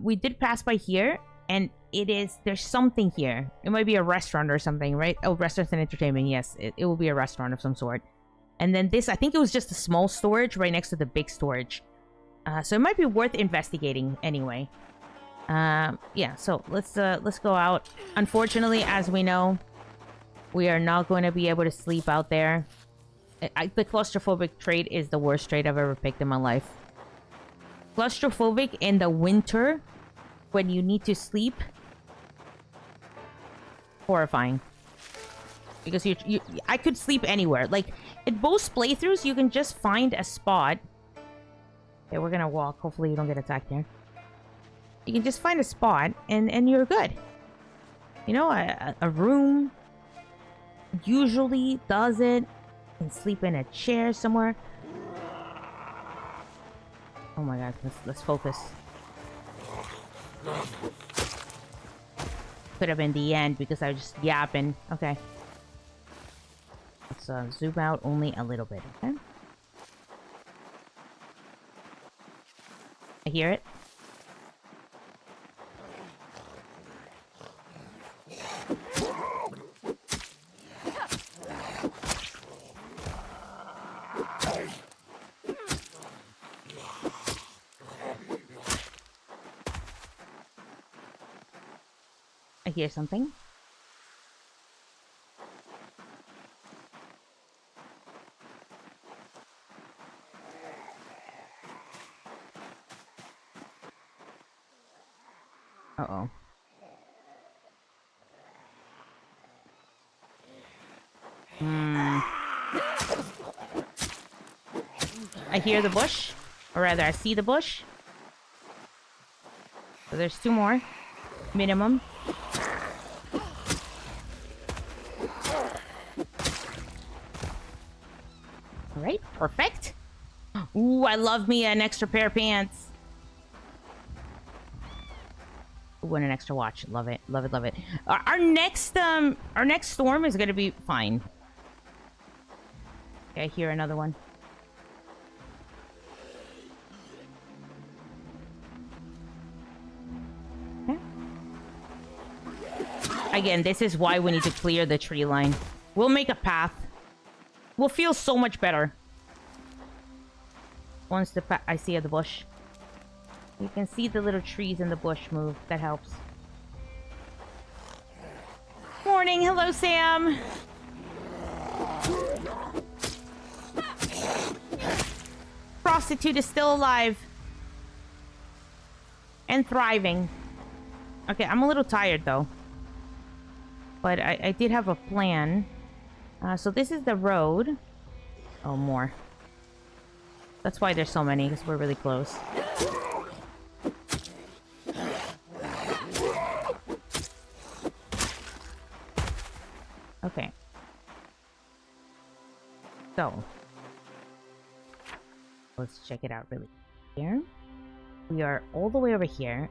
We did pass by here, and there's something here. It might be a restaurant or something, right? Oh, restaurants and entertainment, yes. It will be a restaurant of some sort. And then this, I think it was just a small storage right next to the big storage. So it might be worth investigating anyway. Yeah, so let's go out. Unfortunately, as we know, we are not going to be able to sleep out there. The claustrophobic trait is the worst trait I've ever picked in my life. Claustrophobic in the winter when you need to sleep. Horrifying. Because I could sleep anywhere. Like, in most playthroughs, you can just find a spot. Okay, we're gonna walk. Hopefully you don't get attacked here. You can just find a spot and you're good. You know, a room usually does it. You can sleep in a chair somewhere. Oh my god, let's focus. Could have been the end because I was just yapping. Okay. Let's zoom out only a little bit, okay? I hear it. I hear something. Uh-oh. I hear the bush. Or rather, I see the bush. So there's 2 more. Minimum. Alright, perfect. Ooh, I love me an extra pair of pants. Ooh, and an extra watch. Love it, love it, love it. Our next storm is gonna be fine. Okay, I hear another one. Okay. Again, this is why we need to clear the tree line. We'll make a path. We'll feel so much better. Once I see the bush. You can see the little trees in the bush move. That helps. Morning. Hello, Sam. Prostitute is still alive. And thriving. Okay, I'm a little tired, though. But I did have a plan. So this is the road. Oh, more. That's why there's so many, because we're really close. Okay. So. Let's check it out really here. We are all the way over here.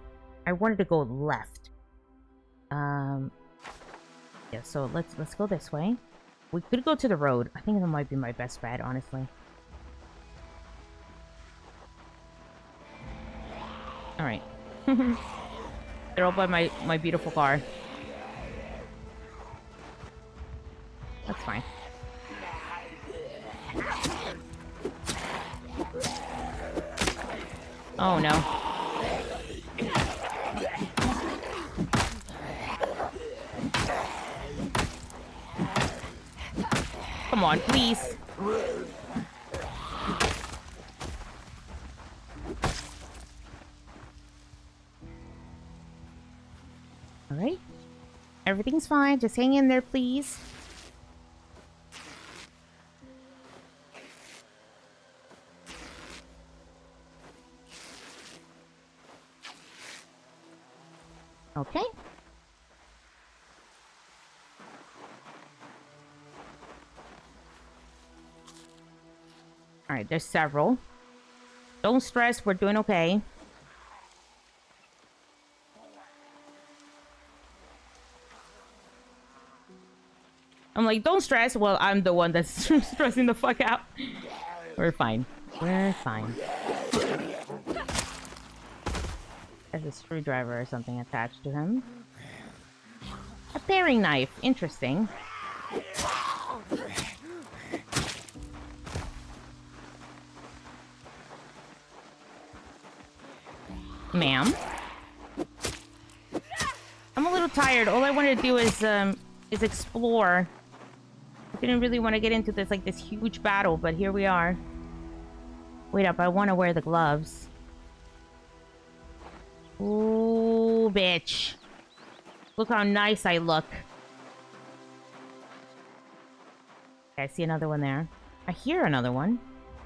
I wanted to go left. Yeah, so let's go this way. We could go to the road. I think that might be my best bet, honestly. Alright. They're all by my beautiful car. That's fine. Oh, no. Come on, please. All right. Everything's fine. Just hang in there, please. Okay. All right, there's several. Don't stress, we're doing okay. I'm like, don't stress. Well, I'm the one that's stressing the fuck out. We're fine. We're fine. There's a screwdriver or something attached to him. A paring knife. Interesting. Ma'am? I'm a little tired. All I wanted to do is explore. I didn't really want to get into this, like, this huge battle, but here we are. Wait up, I want to wear the gloves. Ooh, bitch. Look how nice I look. Okay, I see another one there. I hear another one.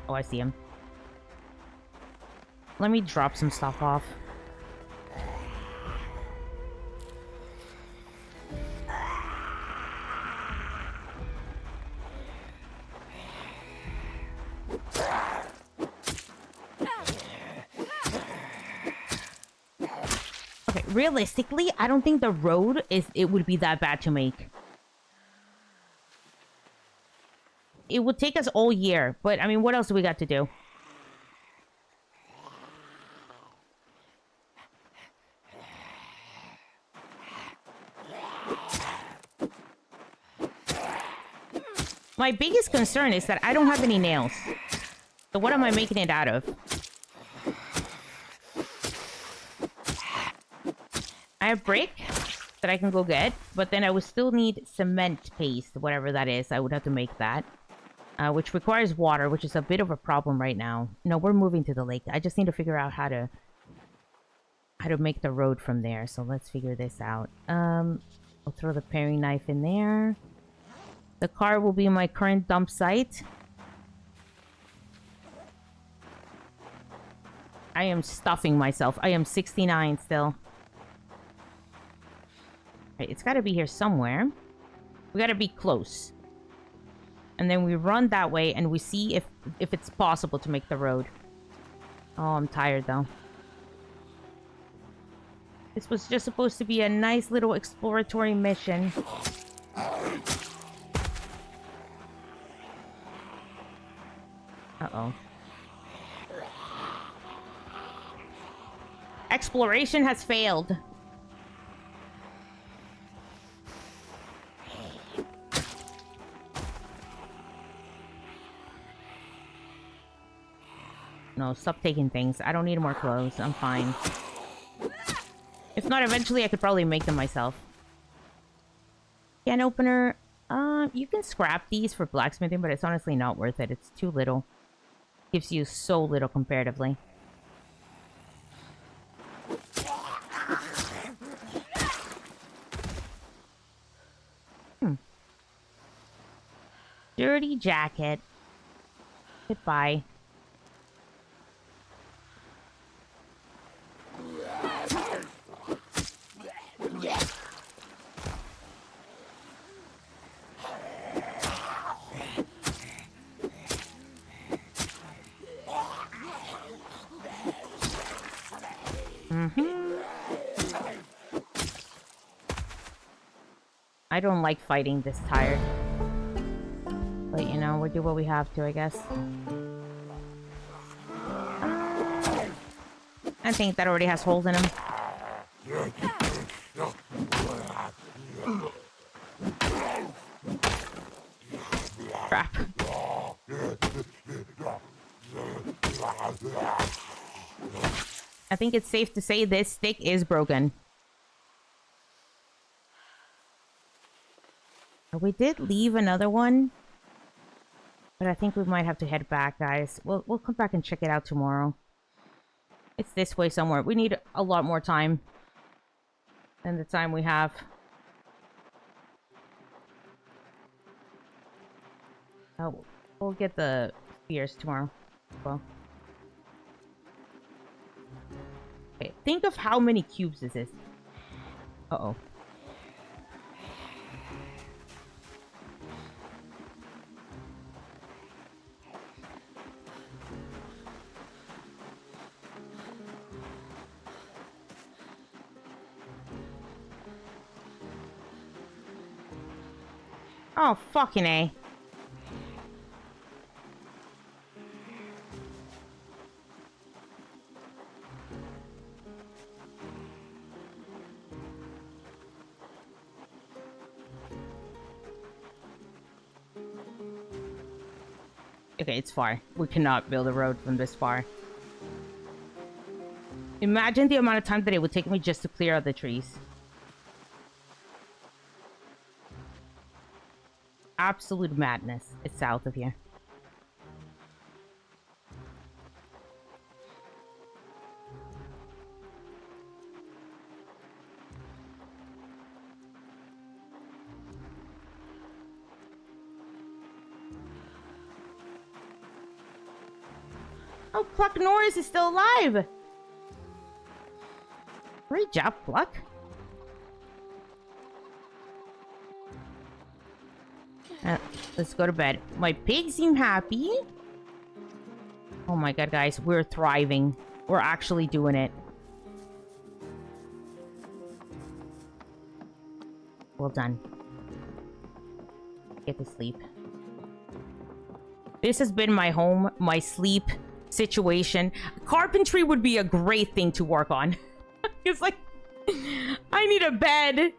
Oh, I see him. Let me drop some stuff off. Okay, realistically, I don't think the road would be that bad to make. It would take us all year, but I mean, what else do we got to do? My biggest concern is that I don't have any nails. So what am I making it out of? I have brick that I can go get, but then I would still need cement paste, whatever that is. I would have to make that, which requires water, which is a bit of a problem right now. No, we're moving to the lake. I just need to figure out how to make the road from there. So let's figure this out. I'll throw the paring knife in there. The car will be my current dump site. I am stuffing myself. I am 69 still. Right, it's got to be here somewhere. We got to be close. And then we run that way and we see if it's possible to make the road. Oh, I'm tired though. This was just supposed to be a nice little exploratory mission. Uh-oh. Exploration has failed. No, stop taking things. I don't need more clothes. I'm fine. If not, eventually I could probably make them myself. Can opener. You can scrap these for blacksmithing, but it's honestly not worth it. It's too little. Gives you so little comparatively. Dirty jacket. Goodbye. I don't like fighting this tired. But, you know, we'll do what we have to, I guess. I think that already has holes in them. Crap. think it's safe to say this stick is broken. We did leave another one. But I think we might have to head back, guys. We'll come back and check it out tomorrow. It's this way somewhere. We need a lot more time than the time we have. Oh, we'll get the spears tomorrow as well. Okay, think of how many cubes this is. Uh-oh. Oh, fucking A. Okay, it's far. We cannot build a road from this far. Imagine the amount of time that it would take me just to clear out the trees. Absolute madness. It's south of here. Oh, Pluck Norris is still alive! Great job, Pluck. Let's go to bed. My pigs seem happy. Oh my god, guys. We're thriving. We're actually doing it. Well done. Get to sleep. This has been my home, my sleep situation. Carpentry would be a great thing to work on. It's like, I need a bed.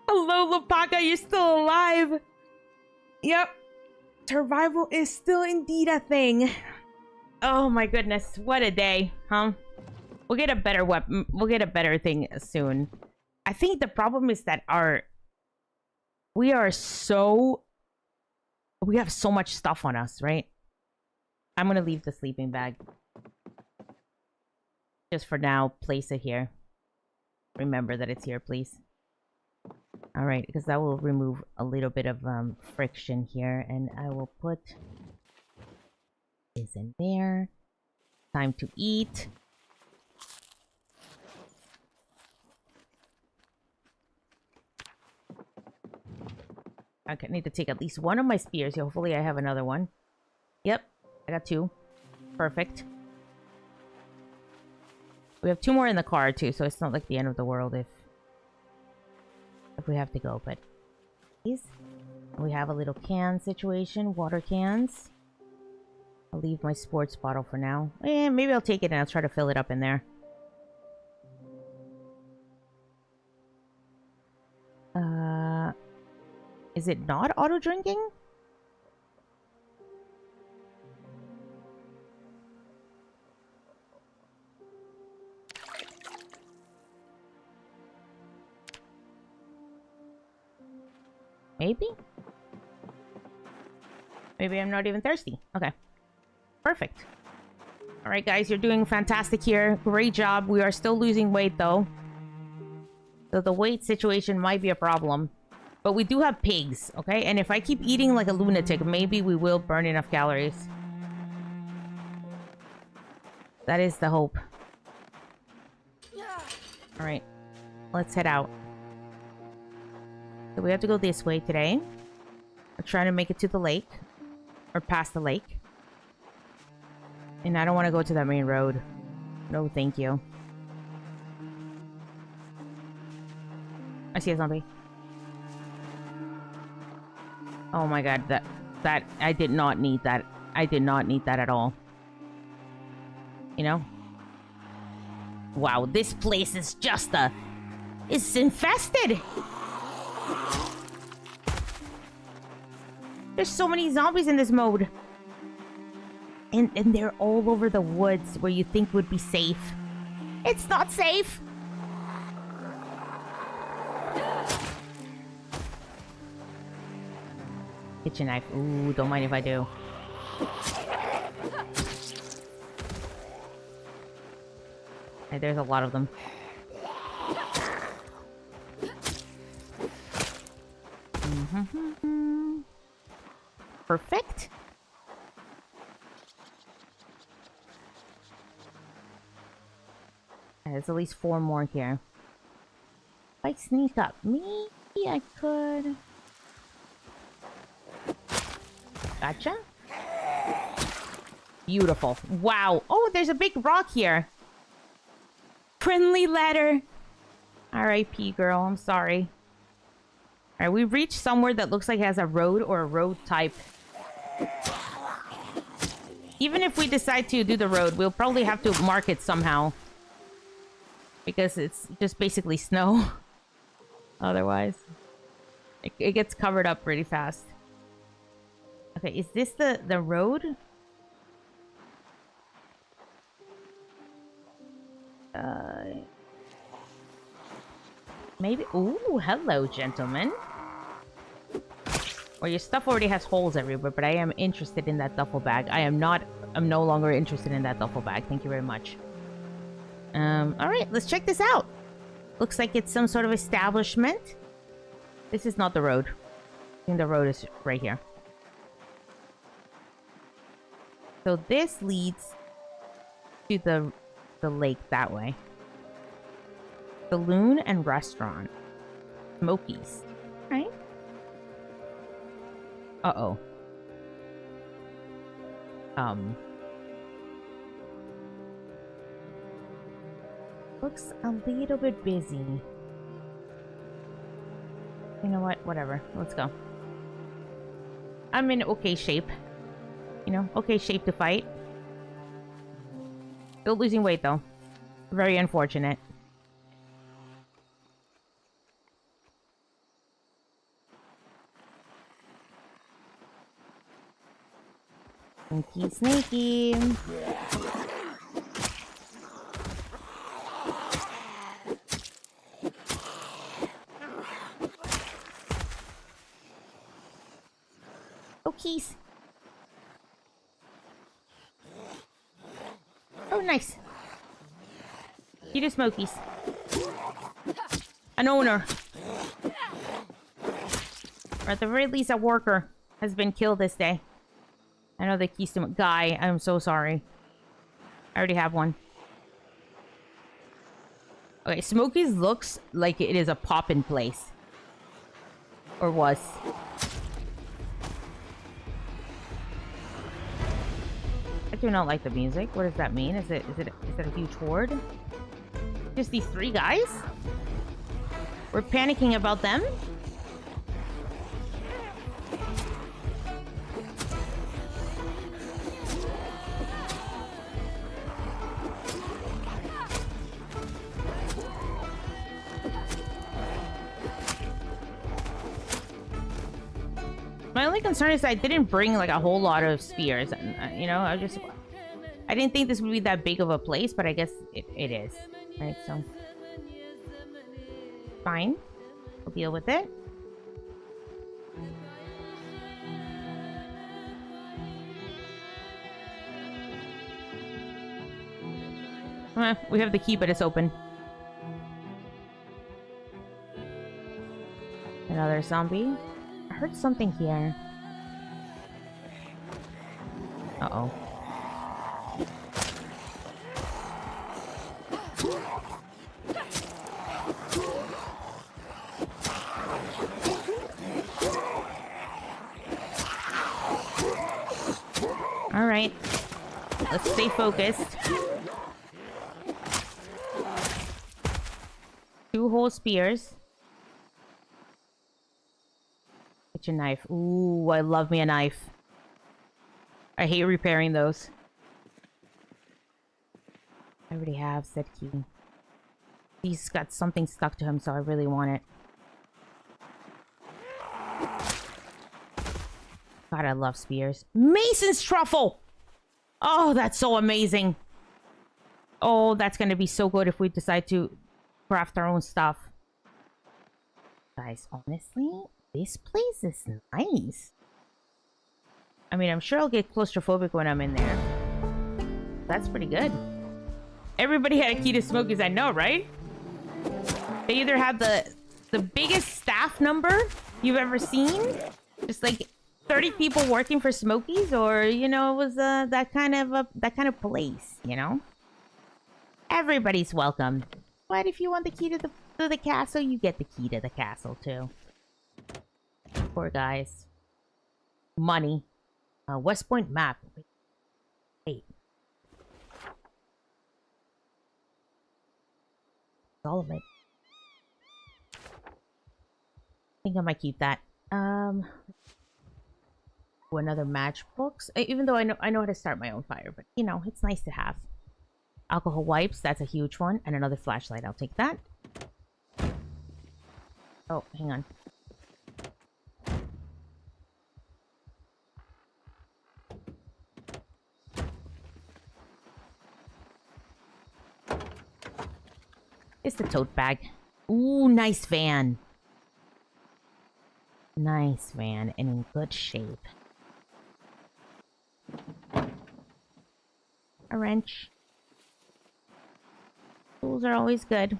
Hello, Lapaka, you're still alive. Yep. Survival is still indeed a thing. Oh my goodness. What a day, huh? We'll get a better weapon. We'll get a better thing soon. I think the problem is that we have so much stuff on us, right? I'm gonna leave the sleeping bag. Just for now, place it here. Remember that it's here, please. Alright, because that will remove a little bit of friction here. And I will put this in there. Time to eat. Okay, I need to take at least one of my spears. Hopefully I have another one. Yep, I got two. Perfect. We have two more in the car too, so it's not like the end of the world if we have to go, but please. We have a little can situation, water cans. I'll leave my sports bottle for now. Maybe I'll take it and I'll try to fill it up in there. Is it not auto drinking? Maybe? Maybe I'm not even thirsty. Okay. Perfect. Alright, guys. You're doing fantastic here. Great job. We are still losing weight, though. So the weight situation might be a problem. But we do have pigs, okay? And if I keep eating like a lunatic, maybe we will burn enough calories. That is the hope. Alright. Let's head out. So we have to go this way today. We're trying to make it to the lake. Or past the lake. And I don't want to go to that main road. No, thank you. I see a zombie. Oh my god, that I did not need that. I did not need that at all. You know? Wow, this place is just it's infested! There's so many zombies in this mode. And they're all over the woods where you think would be safe. It's not safe. Kitchen knife. Ooh, don't mind if I do. Hey, there's a lot of them. Perfect. There's at least 4 more here. If I sneak up, maybe I could. Gotcha. Beautiful. Wow. Oh, there's a big rock here. Friendly letter. R.I.P. girl. I'm sorry. Alright, we've reached somewhere that looks like it has a road or a road type. Even if we decide to do the road, we'll probably have to mark it somehow. Because it's just basically snow. Otherwise. It gets covered up pretty fast. Okay, is this the road? Maybe. Ooh, hello, gentlemen. Well, your stuff already has holes everywhere, but I am interested in that duffel bag. I'm no longer interested in that duffel bag. Thank you very much. Alright, let's check this out. Looks like it's some sort of establishment. This is not the road. I think the road is right here. So this leads to the lake that way. Saloon and restaurant. Smokies. Right? Uh-oh. Looks a little bit busy. You know what? Whatever. Let's go. I'm in okay shape. You know, okay shape to fight. Still losing weight, though. Very unfortunate. Sneaky, sneaky. Oh, keys. Oh, nice. You do smokies. An owner. Or at the very least, a worker has been killed this day. I know the keys to guy. I'm so sorry. I already have one. Okay, Smokies looks like it is a pop-in place. Or was. I do not like the music. What does that mean? Is it a huge horde? Just these 3 guys? We're panicking about them? My only concern is I didn't bring like a whole lot of spears, and you know, I didn't think this would be that big of a place, but I guess it is, right? So fine, we'll deal with it. We have the key, but it's open. Another zombie. I heard something here. Uh-oh. All right. Let's stay focused. 2 whole spears. Kitchen knife. Ooh, I love me a knife. I hate repairing those. I already have said key. He's got something stuck to him, so I really want it. God, I love spears. Mason's truffle! Oh, that's so amazing. Oh, that's gonna be so good if we decide to craft our own stuff. Guys, honestly, this place is nice. I mean, I'm sure I'll get claustrophobic when I'm in there. That's pretty good. Everybody had a key to Smokies, I know, right? They either have the biggest staff number you've ever seen, just like 30 people working for Smokies, or you know, it was that kind of place, you know. Everybody's welcome. But if you want the key to the castle, you get the key to the castle too. Poor guys. Money. West Point map. Wait. All of it. I think I might keep that. Another matchbooks. Even though I know how to start my own fire, but you know, it's nice to have. Alcohol wipes, that's a huge one. And another flashlight, I'll take that. Oh, hang on. It's the tote bag. Ooh, nice van. Nice van and in good shape. A wrench. Tools are always good.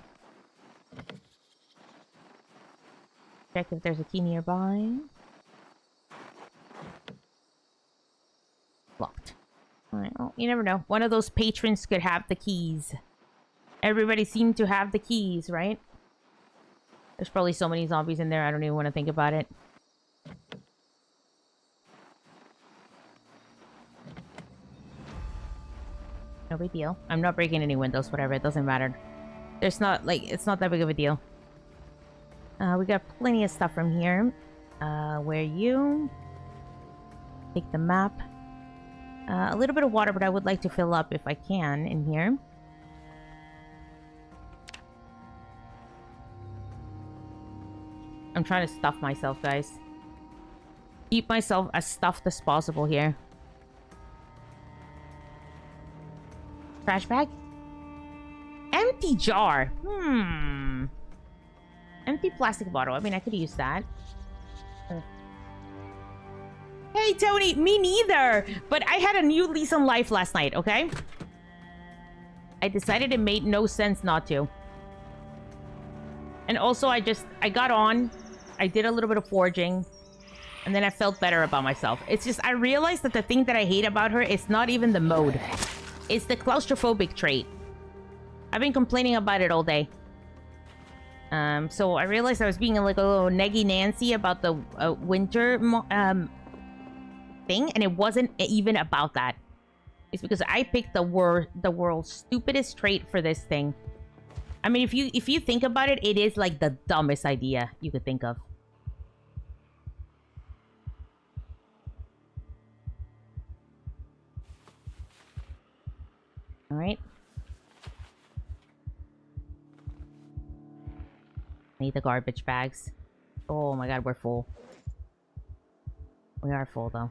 Check if there's a key nearby. Locked. Alright, well, you never know. One of those patrons could have the keys. Everybody seemed to have the keys, right? There's probably so many zombies in there, I don't even want to think about it. No big deal. I'm not breaking any windows, whatever, it doesn't matter. There's not, like, it's not that big of a deal. We got plenty of stuff from here. Where you? Take the map. A little bit of water, but I would like to fill up if I can in here. I'm trying to stuff myself, guys. Keep myself as stuffed as possible here. Trash bag? Empty jar. Empty plastic bottle. I mean, I could use that. Hey, Tony. Me neither. But I had a new lease on life last night, okay? I decided it made no sense not to. And also, I got on. I did a little bit of forging. And then I felt better about myself. It's just, I realized that the thing that I hate about her is not even the mode. It's the claustrophobic trait. I've been complaining about it all day. So I realized I was being like a little neggy Nancy about the winter thing, and it wasn't even about that. It's because I picked the world's stupidest trait for this thing. I mean, if you think about it, it is like the dumbest idea you could think of. All right. Need the garbage bags. Oh my god, we're full. We are full, though.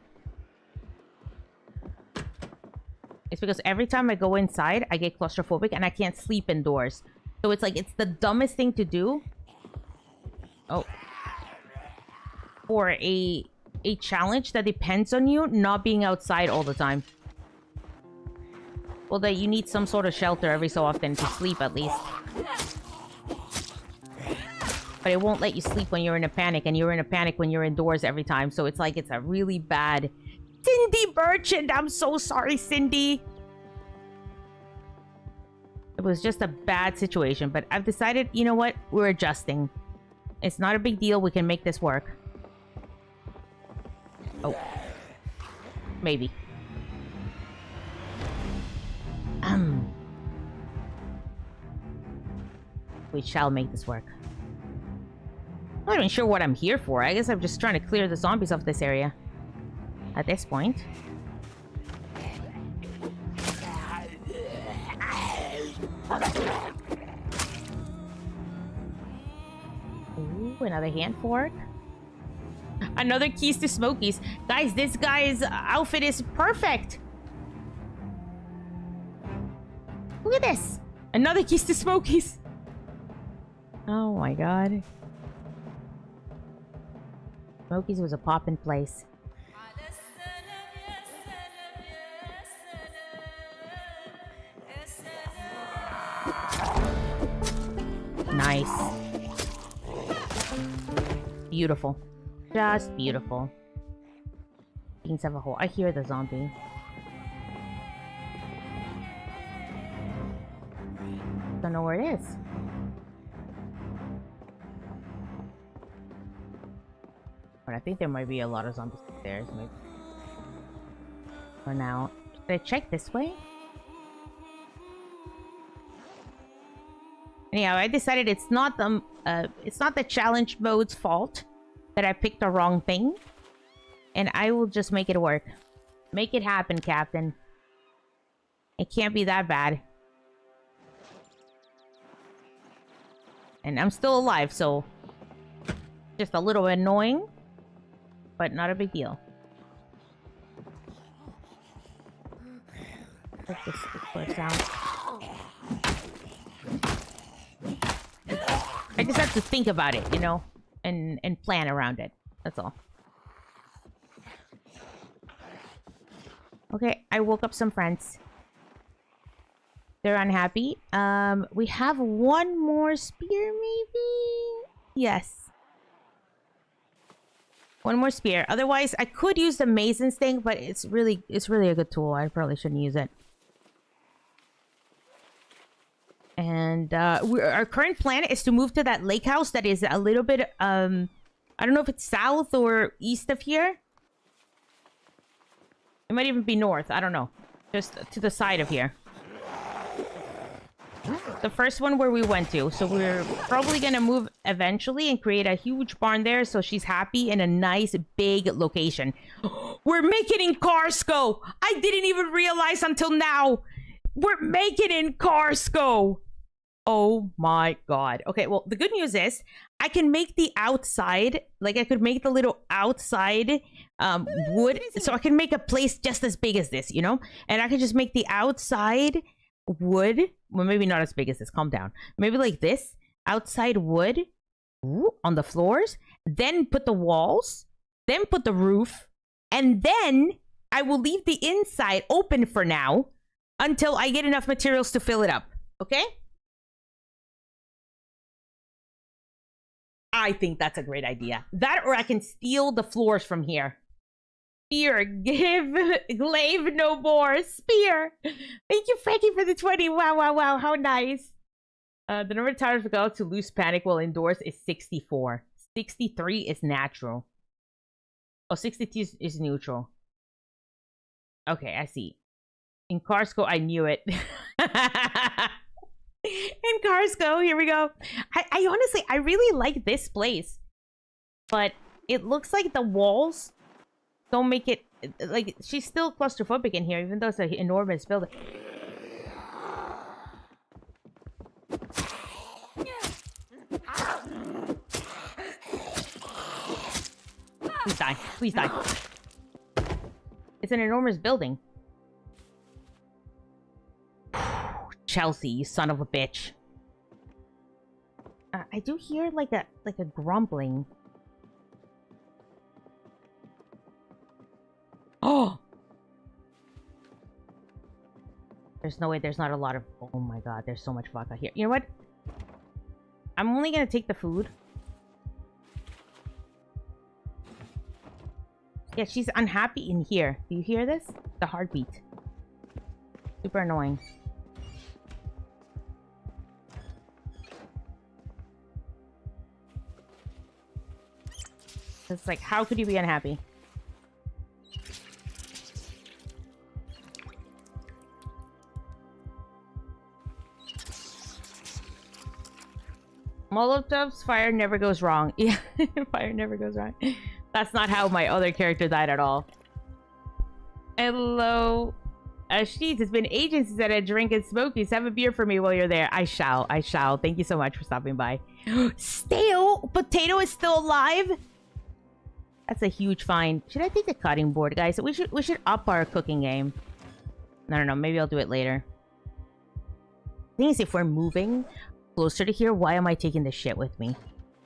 It's because every time I go inside, I get claustrophobic and I can't sleep indoors. So it's like, it's the dumbest thing to do. Oh. For a challenge that depends on you not being outside all the time. Well, that you need some sort of shelter every so often to sleep, at least. But it won't let you sleep when you're in a panic, and you're in a panic when you're indoors every time. So it's like, it's a really bad... Cindy Merchant! I'm so sorry, Cindy! It was just a bad situation, but I've decided, you know what? We're adjusting. It's not a big deal. We can make this work. Oh. Maybe. We shall make this work. I'm not even sure what I'm here for. I guess I'm just trying to clear the zombies off this area. At this point. Ooh, another hand fork. Another keys to Smokies. Guys, this guy's outfit is perfect. Look at this! Another keys to Smokies! Oh my god. Smokies was a poppin' place. Nice. Beautiful. Just beautiful. Kings have a hole. I hear the zombie. Don't know where it is. But I think there might be a lot of zombies upstairs, maybe. For now. Should I check this way? Anyhow, I decided it's not the challenge mode's fault that I picked the wrong thing. And I will just make it work. Make it happen, Captain. It can't be that bad. And I'm still alive, so... just a little annoying. But not a big deal. Let's just put down. I just have to think about it, you know? And plan around it. That's all. Okay, I woke up some friends. They're unhappy. We have one more spear, maybe? Yes. One more spear. Otherwise, I could use the Mason's thing, but it's really a good tool. I probably shouldn't use it. And our current plan is to move to that lake house that is a little bit, I don't know if it's south or east of here. It might even be north. I don't know. Just to the side of here. The first one where we went to. So we're probably going to move eventually and create a huge barn there so she's happy in a nice big location. We're making in Karsko! I didn't even realize until now! We're making in Karsko! Oh my god. Okay, well, the good news is I can make the outside, like I could make the little outside wood. So I can make a place just as big as this, you know? And I can just make the outside wood. Well, maybe not as big as this. Calm down. Maybe like this. Outside wood on the floors. Then put the walls. Then put the roof. And then I will leave the inside open for now until I get enough materials to fill it up. Okay? I think that's a great idea. That or I can steal the floors from here. Spear, give glaive no more. Spear. Thank you, Frankie, for the 20. Wow, wow, wow. How nice. The number of times we go to lose panic while indoors is 64. 63 is natural. Oh, 62 is neutral. Okay, I see. In Karsko, I knew it. In Karsko, here we go. I honestly, I really like this place. But it looks like the walls don't make it... Like, she's still claustrophobic in here, even though it's an enormous building. Please die. Please die. It's an enormous building. Chelsea, you son of a bitch. I do hear like a grumbling. Oh! There's no way there's not a lot of... Oh my god, there's so much vodka here. You know what? I'm only gonna take the food. Yeah, she's unhappy in here. Do you hear this? The heartbeat. Super annoying. It's like, how could you be unhappy? Molotov's fire never goes wrong. Yeah, fire never goes wrong. That's not how my other character died at all. Hello. Sheets, it's been ages since I had a drink and Smokies. Have a beer for me while you're there. I shall. I shall. Thank you so much for stopping by. Stale? Potato is still alive? That's a huge find. Should I take the cutting board, guys? We should up our cooking game. No, maybe I'll do it later. thing is, if we're moving closer to here, why am I taking this shit with me?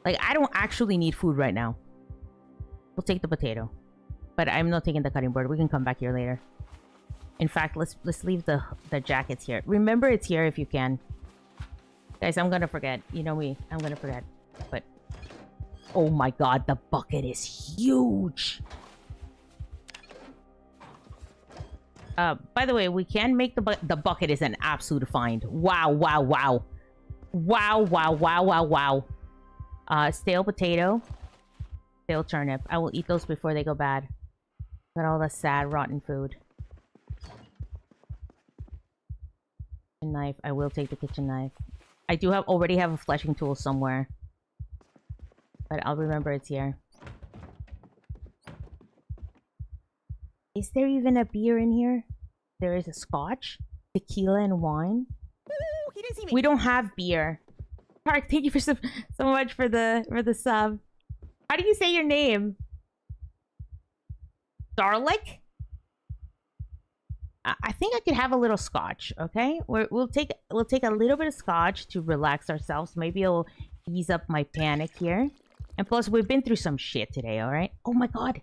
Like, I don't actually need food right now. We'll take the potato. But I'm not taking the cutting board. We can come back here later. In fact, let's leave the jackets here. Remember, it's here if you can. Guys, I'm gonna forget. You know me. I'm gonna forget. But... oh my god, the bucket is huge! By the way, we can make the bucket is an absolute find. Wow, wow, wow. Wow, wow, wow, wow, wow. Stale potato. Stale turnip. I will eat those before they go bad. Got all the sad, rotten food. Kitchen knife. I will take the kitchen knife. I do already have a fleshing tool somewhere. But I'll remember it's here. Is there even a beer in here? There is a scotch, tequila, and wine. Ooh, he didn't see me. We don't have beer. Tark, thank you for so much for the sub. How do you say your name? Darlick? I think I could have a little scotch. Okay, we'll take a little bit of scotch to relax ourselves. Maybe it'll ease up my panic here. And plus, we've been through some shit today. All right. Oh my god.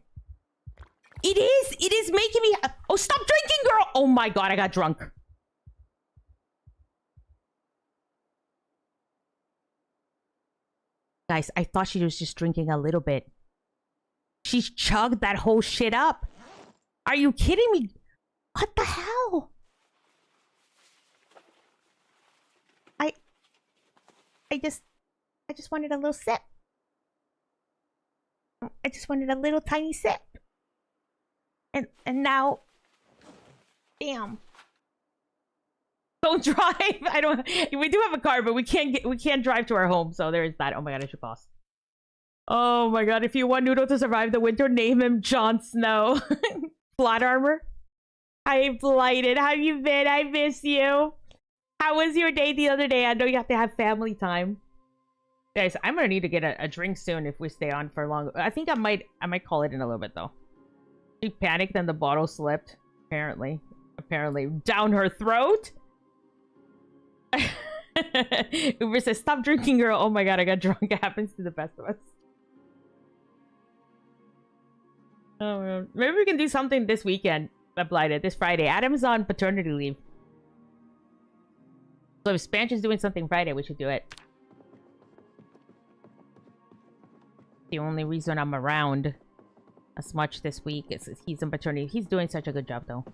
It is making me... oh, stop drinking, girl! Oh my god, I got drunk. Guys, I thought she was just drinking a little bit. She's chugged that whole shit up. Are you kidding me? What the hell? I just wanted a little sip. I just wanted a little tiny sip. And now, damn. Don't drive. I don't. We do have a car, but we can't drive to our home. So there is that. Oh my god, I should pause. Oh my god, if you want Noodle to survive the winter, name him Jon Snow. Flat armor. Hi, Blighted. How you been? I miss you. How was your day the other day? I know you have to have family time. Guys, I'm gonna need to get a drink soon if we stay on for long. I think I might call it in a little bit though. She panicked and the bottle slipped. Apparently down her throat. Uber says, "Stop drinking, girl." Oh my god, I got drunk. It happens to the best of us. Oh man. Maybe we can do something this weekend. Blighted this Friday. Adam's on paternity leave. So if Spanch is doing something Friday, we should do it. The only reason I'm around as much this week is he's on paternity. He's doing such a good job though.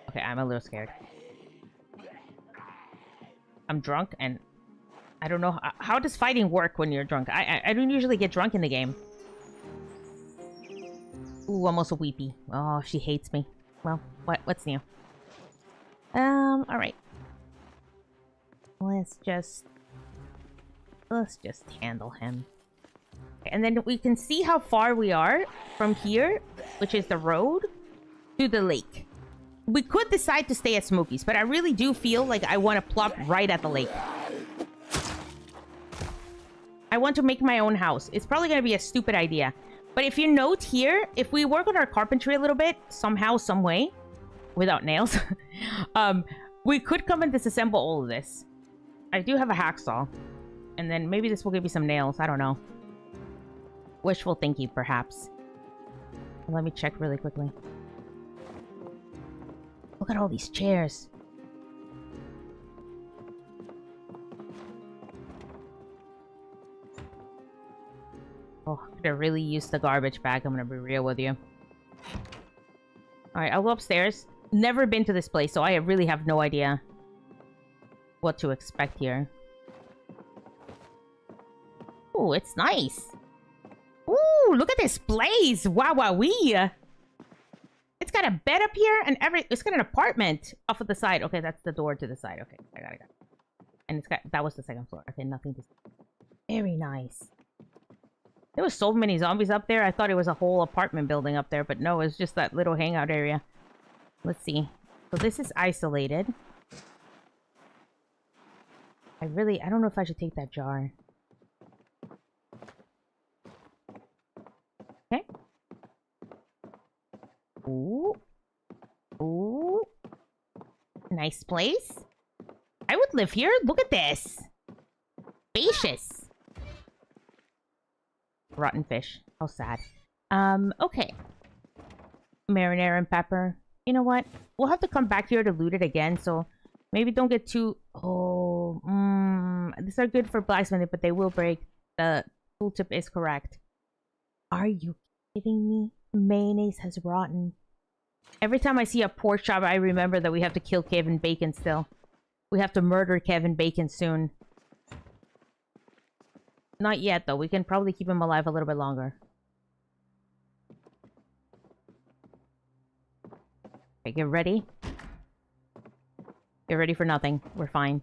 Okay, I'm a little scared. I'm drunk and I don't know how does fighting work when you're drunk. I don't usually get drunk in the game. Ooh, I'm also weepy. Oh, she hates me. Well, what's new? Alright. Let's just handle him. Okay, and then we can see how far we are from here, which is the road, to the lake. We could decide to stay at Smokey's, but I really do feel like I want to plop right at the lake. I want to make my own house. It's probably going to be a stupid idea. But if you note here, if we work on our carpentry a little bit, somehow, some way, without nails, we could come and disassemble all of this. I do have a hacksaw. And then maybe this will give me some nails. I don't know. Wishful thinking, perhaps. Let me check really quickly. Look at all these chairs. Oh, I could have really used the garbage bag. I'm gonna be real with you. Alright, I'll go upstairs. Never been to this place, so I really have no idea what to expect here. Ooh, it's nice. Ooh, look at this place. Wow, wowee. It's got a bed up here and it's got an apartment off of the side. Okay, that's the door to the side. Okay, I got it. And it's got, that was the second floor. Okay, nothing to see. Very nice. There was so many zombies up there. I thought it was a whole apartment building up there, but no, it's just that little hangout area. Let's see. So this is isolated. I don't know if I should take that jar. Okay. Ooh. Ooh. Nice place. I live here. Look at this. Spacious. Rotten fish. How sad. Okay. Marinara and pepper. You know what? We'll have to come back here to loot it again, so maybe don't get too... Oh, these are good for blacksmithing, but they will break. The tooltip is correct. Are you kidding me? Mayonnaise has rotten. Every time I see a pork chop, I remember that we have to kill Kevin Bacon still. We have to murder Kevin Bacon soon. Not yet, though. We can probably keep him alive a little bit longer. Okay, get ready. Get ready for nothing. We're fine.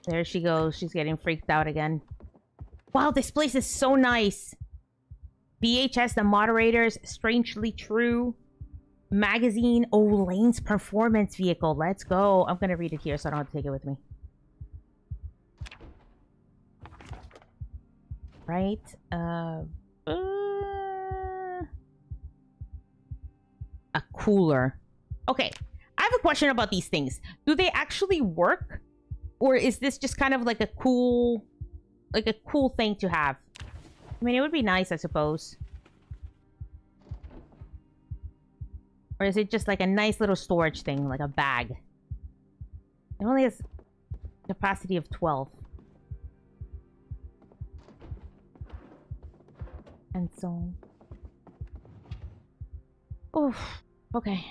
There she goes. She's getting freaked out again. Wow, this place is so nice. VHS, The Moderators, Strangely True, Magazine, Lane's Performance Vehicle. Let's go. I'm gonna read it here so I don't have to take it with me. Right? A cooler. Okay. I have a question about these things. Do they actually work? Or is this just kind of like a cool thing to have? I mean, it would be nice, I suppose. Or is it just like a nice little storage thing, like a bag? It only has capacity of 12. And so... Oof. Okay.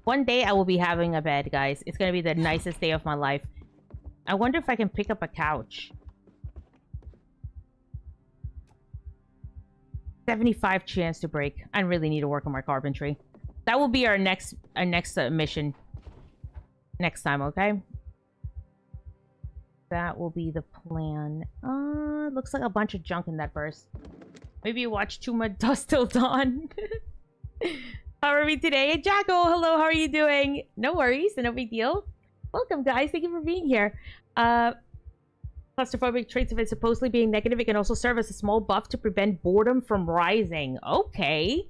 One day I will be having a bed, guys. It's gonna be the nicest day of my life. I wonder if I can pick up a couch. 75 chance to break. I really need to work on my carpentry. That will be our next mission. Next time, okay? That will be the plan. Looks like a bunch of junk in that burst. Maybe you watch too much Dust Till Dawn. How are we today? Jacko, hello, how are you doing? No worries, no big deal. Welcome, guys. Thank you for being here. Claustrophobic traits of it supposedly being negative, it can also serve as a small buff to prevent boredom from rising. Okay.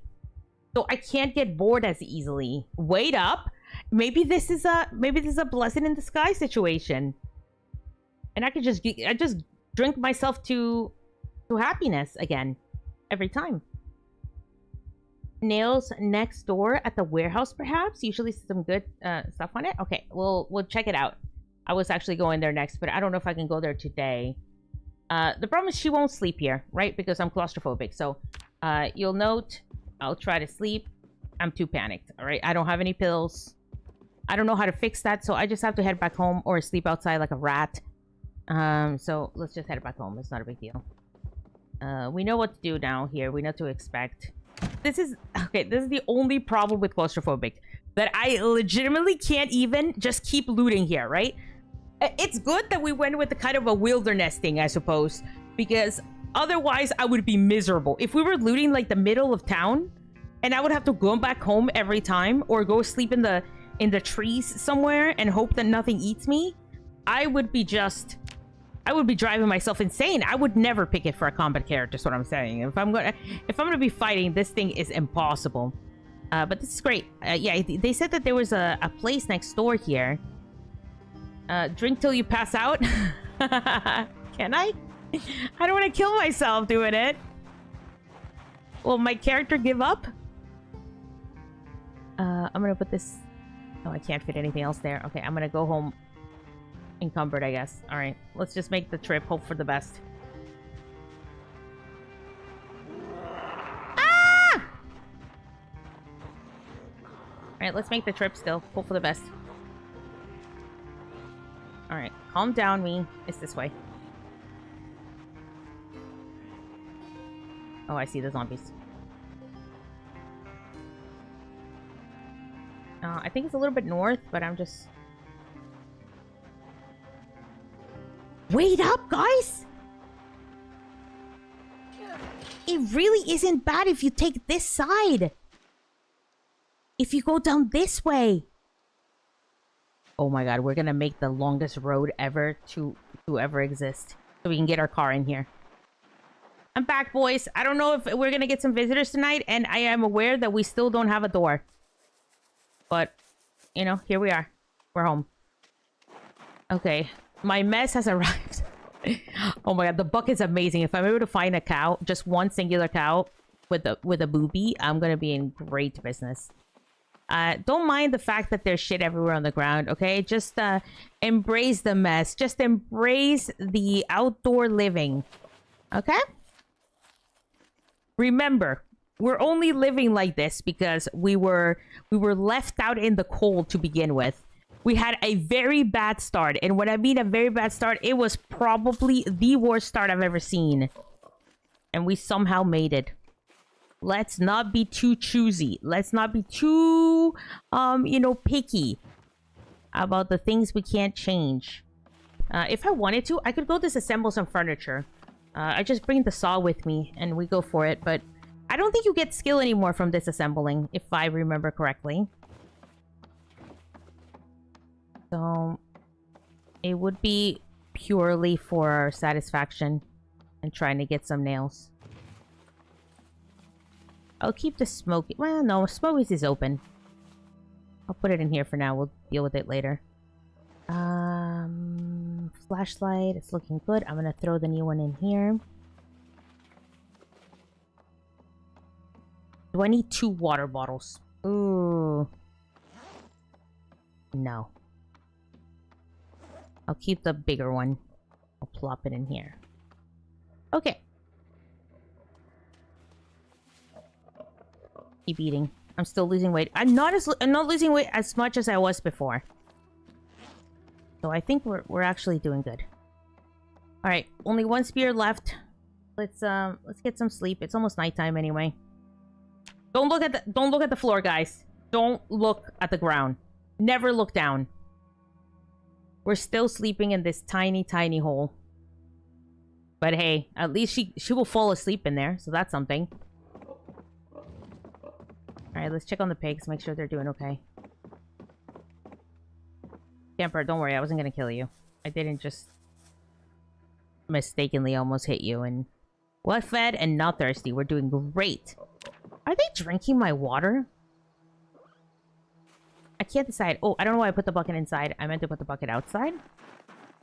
So I can't get bored as easily. Wait up. Maybe this is a blessing in disguise situation. And I just drink myself to happiness again. Every time. Nails next door at the warehouse, perhaps? Usually some good stuff on it. Okay, we'll check it out. I was actually going there next, but I don't know if I can go there today. The problem is she won't sleep here, right? Because I'm claustrophobic. So you'll note I'll try to sleep. I'm too panicked, all right? I don't have any pills. I don't know how to fix that, so I just have to head back home or sleep outside like a rat. So let's just head back home. It's not a big deal. We know what to do now here. We know what to expect. This is the only problem with claustrophobic. That I legitimately can't even just keep looting here, right? It's good that we went with the kind of a wilderness thing, I suppose. Because otherwise, I would be miserable. If we were looting like the middle of town, and I would have to go back home every time, or go sleep in the trees somewhere and hope that nothing eats me, I would be driving myself insane. I would never pick it for a combat character, is what I'm saying. If I'm gonna be fighting, this thing is impossible. But this is great. Yeah, they said that there was a place next door here. Drink till you pass out. Can I? I don't want to kill myself doing it. Will my character give up? I'm gonna put this... Oh, I can't fit anything else there. Okay, I'm gonna go home encumbered, I guess. Alright, let's just make the trip. Hope for the best. Ah! Alright, let's make the trip still. Hope for the best. Alright, calm down, me. It's this way. Oh, I see the zombies. I think it's a little bit north, but I'm just... Wait up, guys! It really isn't bad if you take this side. If you go down this way. Oh my god, we're gonna make the longest road ever to ever exist. So we can get our car in here. I'm back, boys. I don't know if we're gonna get some visitors tonight, and I am aware that we still don't have a door. But, you know, here we are. We're home. Okay. My mess has arrived. Oh my god, the bucket's amazing. If I'm able to find a cow, just one singular cow with a booby, I'm gonna be in great business. Don't mind the fact that there's shit everywhere on the ground, okay? Just embrace the mess. Just embrace the outdoor living. Okay? Remember, we're only living like this because we were left out in the cold to begin with. We had a very bad start. And when I mean a very bad start, it was probably the worst start I've ever seen. And we somehow made it. Let's not be too choosy. Let's not be too, you know, picky about the things we can't change. If I wanted to, I could go disassemble some furniture. I just bring the saw with me and we go for it. But I don't think you get skill anymore from disassembling, if I remember correctly. So, it would be purely for our satisfaction and trying to get some nails. I'll keep the smoke. Well, no, Smokies is open. I'll put it in here for now. We'll deal with it later. Flashlight. It's looking good. I'm gonna throw the new one in here. Do I need 2 water bottles? Ooh. No. I'll keep the bigger one. I'll plop it in here. Okay. Keep eating. I'm still losing weight. I'm not losing weight as much as I was before. So I think we're actually doing good. All right, only 1 spear left. Let's get some sleep. It's almost nighttime anyway. Don't look at the floor, guys. Don't look at the ground. Never look down. We're still sleeping in this tiny, tiny hole. But hey, at least she will fall asleep in there, so that's something. Alright, let's check on the pigs, make sure they're doing okay. Camper, don't worry, I wasn't gonna kill you. I didn't just mistakenly almost hit you, and... well fed and not thirsty. We're doing great. Are they drinking my water? I can't decide. Oh, I don't know why I put the bucket inside. I meant to put the bucket outside.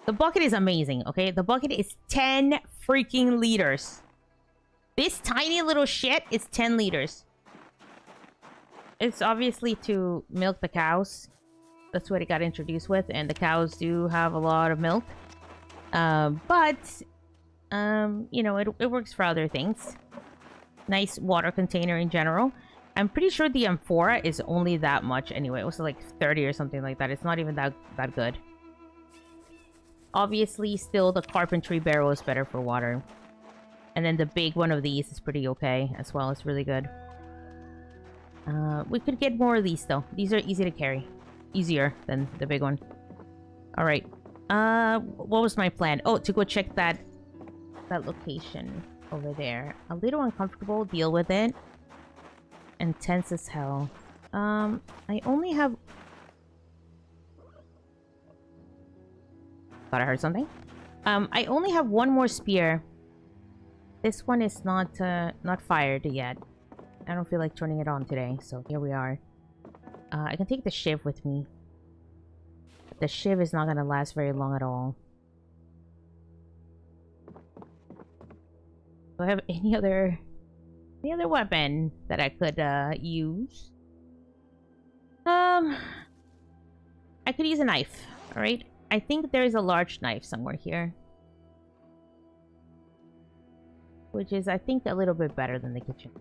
The bucket is amazing, okay? The bucket is 10 freaking liters. This tiny little shit is 10 liters. It's obviously to milk the cows. That's what it got introduced with. And the cows do have a lot of milk. You know, it works for other things. Nice water container in general. I'm pretty sure the amphora is only that much anyway. It was like 30 or something like that. It's not even that good. Obviously, still the carpentry barrel is better for water. And then the big one of these is pretty okay as well. It's really good. We could get more of these though. These are easy to carry. Easier than the big one. Alright. What was my plan? Oh, to go check that location over there. A little uncomfortable. Deal with it. And tense as hell. I only have... thought I heard something. I only have 1 more spear. This one is not fired yet. I don't feel like turning it on today, so here we are. I can take the shiv with me. But the shiv is not gonna last very long at all. Do I have any other weapon that I could use? I could use a knife. All right. I think there is a large knife somewhere here, which is, I think, a little bit better than the kitchen.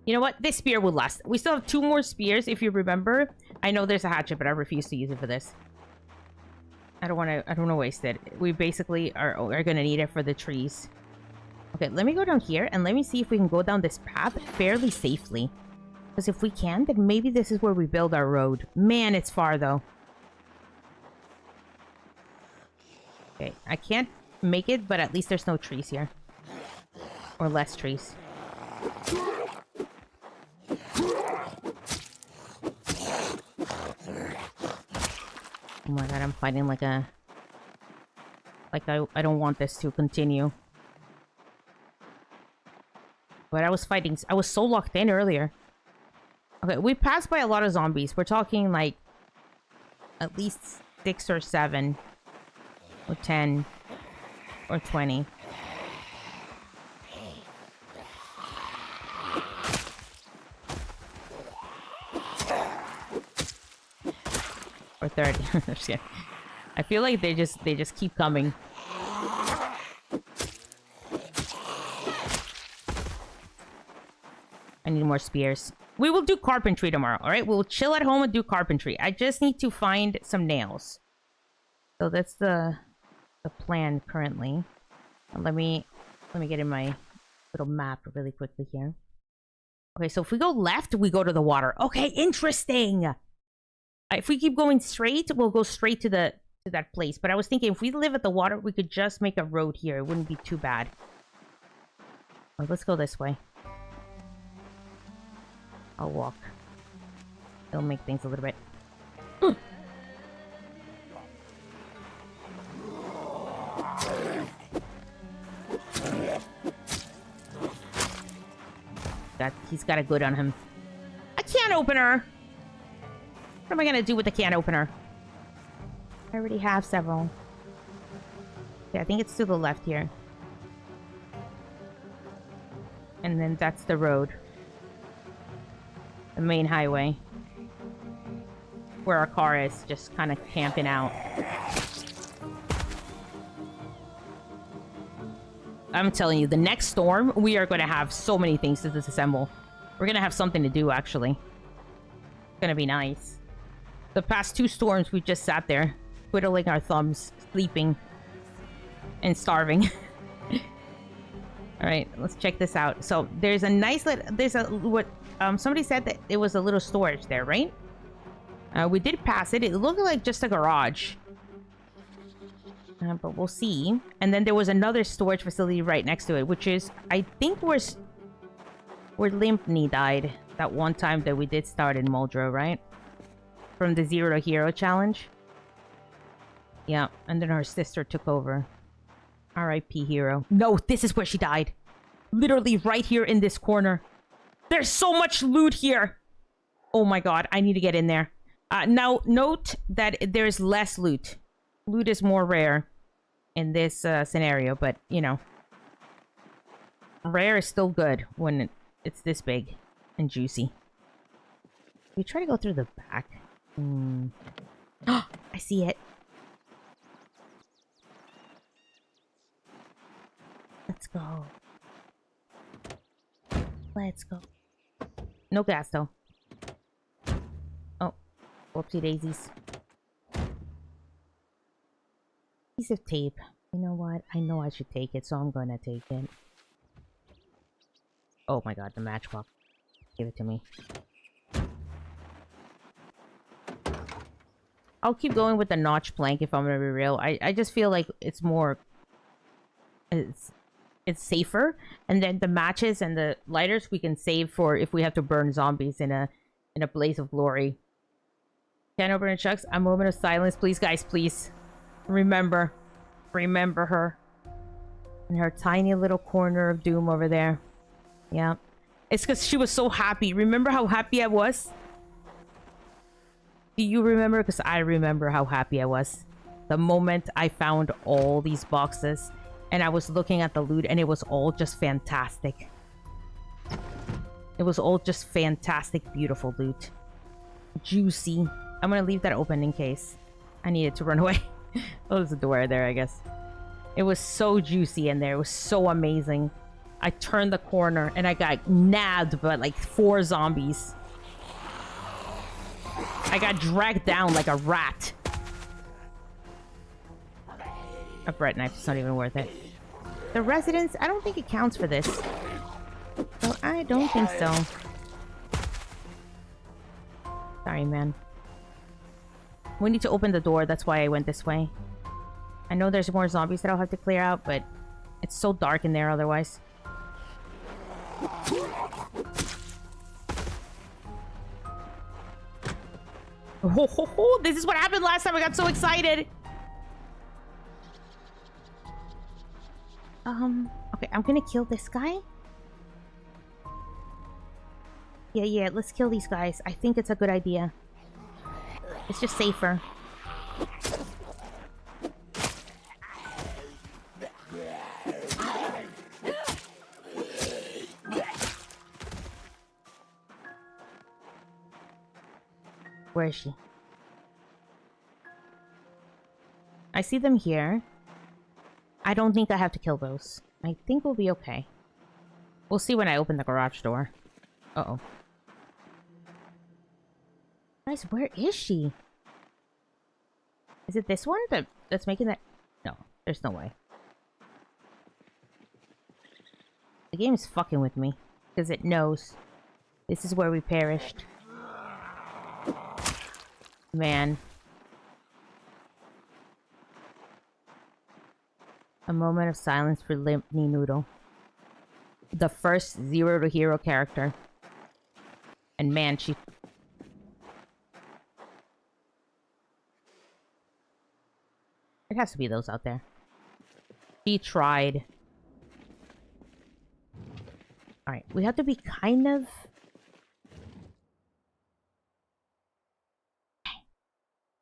You know what? This spear will last. We still have 2 more spears, if you remember. I know there's a hatchet, but I refuse to use it for this. I don't want to waste it. We basically are going to need it for the trees. Okay, let me go down here and let me see if we can go down this path fairly safely. Because if we can, then maybe this is where we build our road. Man, it's far, though. Okay, I can't make it, but at least there's no trees here. Or less trees. Oh my god, I'm fighting like a... Like, I don't want this to continue. But I was fighting... I was so locked in earlier. Okay, we passed by a lot of zombies. We're talking, like... At least 6 or 7. Or 10. Or 20. Or 30. Just kidding. I feel like they just keep coming. I need more spears. We will do carpentry tomorrow, alright? We'll chill at home and do carpentry. I just need to find some nails. So that's the plan currently. Let me get in my little map really quickly here. Okay, so if we go left, we go to the water. Okay, interesting! If we keep going straight, we'll go straight to that place. But I was thinking if we live at the water, we could just make a road here. It wouldn't be too bad. Well, let's go this way. I'll walk. It'll make things a little bit... He's got a good on him. A can opener! What am I gonna do with the can opener? I already have several. Yeah, I think it's to the left here. And then that's the road. The main highway. Where our car is, just kind of camping out. I'm telling you, the next storm, we are going to have so many things to disassemble. We're going to have something to do, actually. It's going to be nice. The past 2 storms, we just sat there, twiddling our thumbs, sleeping, and starving. Alright, let's check this out. So, there's a nice little... There's a... What... somebody said that it was a little storage there, right? We did pass it. It looked like just a garage. But we'll see. And then there was another storage facility right next to it, which is... I think where Limpney died that one time that we did start in Muldrow, right? From the Zero to Hero challenge. Yeah, and then her sister took over. R.I.P. Hero. No, this is where she died. Literally right here in this corner. There's so much loot here. Oh my god, I need to get in there. Now, note that there's less loot. Loot is more rare in this scenario, but, you know. Rare is still good when it's this big and juicy. We try to go through the back. Oh, I see it. Let's go. Let's go. No gas, though. Oh. Whoopsie daisies. Piece of tape. You know what? I know I should take it, so I'm gonna take it. Oh my god, the matchbox. Give it to me. I'll keep going with the notch plank if I'm gonna be real. I just feel like it's more... It's safer, and then the matches and the lighters we can save for if we have to burn zombies in a blaze of glory. Can opener Chucks, a moment of silence, please, guys, please. Remember her in her tiny little corner of doom over there. Yeah, it's because she was so happy. Remember how happy I was? Do you remember? Because I remember how happy I was the moment I found all these boxes. And I was looking at the loot, and it was all just fantastic. It was all just fantastic, beautiful loot. Juicy. I'm gonna leave that open in case I needed to run away. Oh, there's a door there, I guess. It was so juicy in there. It was so amazing. I turned the corner, and I got nabbed by like 4 zombies. I got dragged down like a rat. A bread knife is not even worth it. The residence, I don't think it counts for this. So I don't think so. Sorry, man. We need to open the door. That's why I went this way. I know there's more zombies that I'll have to clear out, but it's so dark in there otherwise. Oh, this is what happened last time. I got so excited. Okay, I'm gonna kill this guy. Yeah, let's kill these guys. I think it's a good idea. It's just safer. Where is she? I see them here. I don't think I have to kill those. I think we'll be okay. We'll see when I open the garage door. Uh-oh. Guys, where is she? Is it this one that's making that? No, there's no way. The game is fucking with me. Because it knows. This is where we perished. Man. A moment of silence for Limp Knee Noodle. The first Zero to Hero character. And man, she... It has to be those out there. She tried. Alright, we have to be kind of...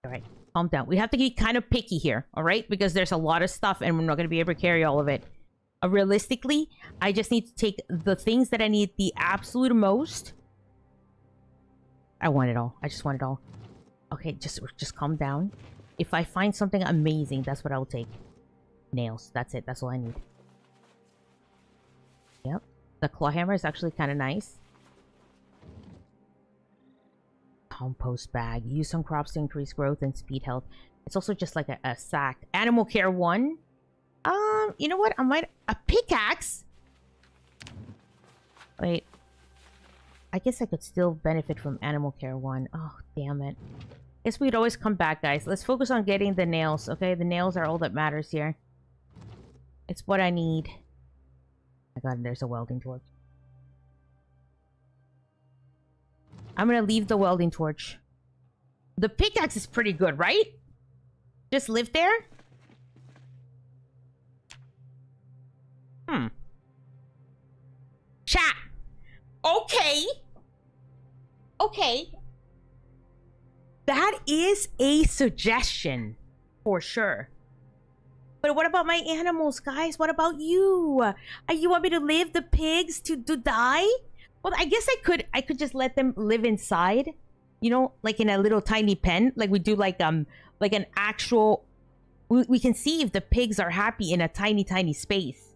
Alright, calm down. We have to be kind of picky here, alright? Because there's a lot of stuff and we're not going to be able to carry all of it. Realistically, I just need to take the things that I need the absolute most. I want it all. I just want it all. Okay, just calm down. If I find something amazing, that's what I will take. Nails. That's it. That's all I need. Yep. The claw hammer is actually kind of nice. Compost bag. Use some crops to increase growth and speed health. It's also just like a sack. Animal care 1. You know what? I might... A pickaxe? Wait. I guess I could still benefit from animal care 1. Oh, damn it. Guess we'd always come back, guys. Let's focus on getting the nails, okay? The nails are all that matters here. It's what I need. Oh my god, there's a welding torch. I'm gonna leave the welding torch. The pickaxe is pretty good, right? Just live there? Chat. Okay. Okay. That is a suggestion. For sure. But what about my animals, guys? What about you? You want me to leave the pigs to die? Well, I guess I could just let them live inside. You know, like in a little tiny pen. Like we do like an actual... We can see if the pigs are happy in a tiny, tiny space.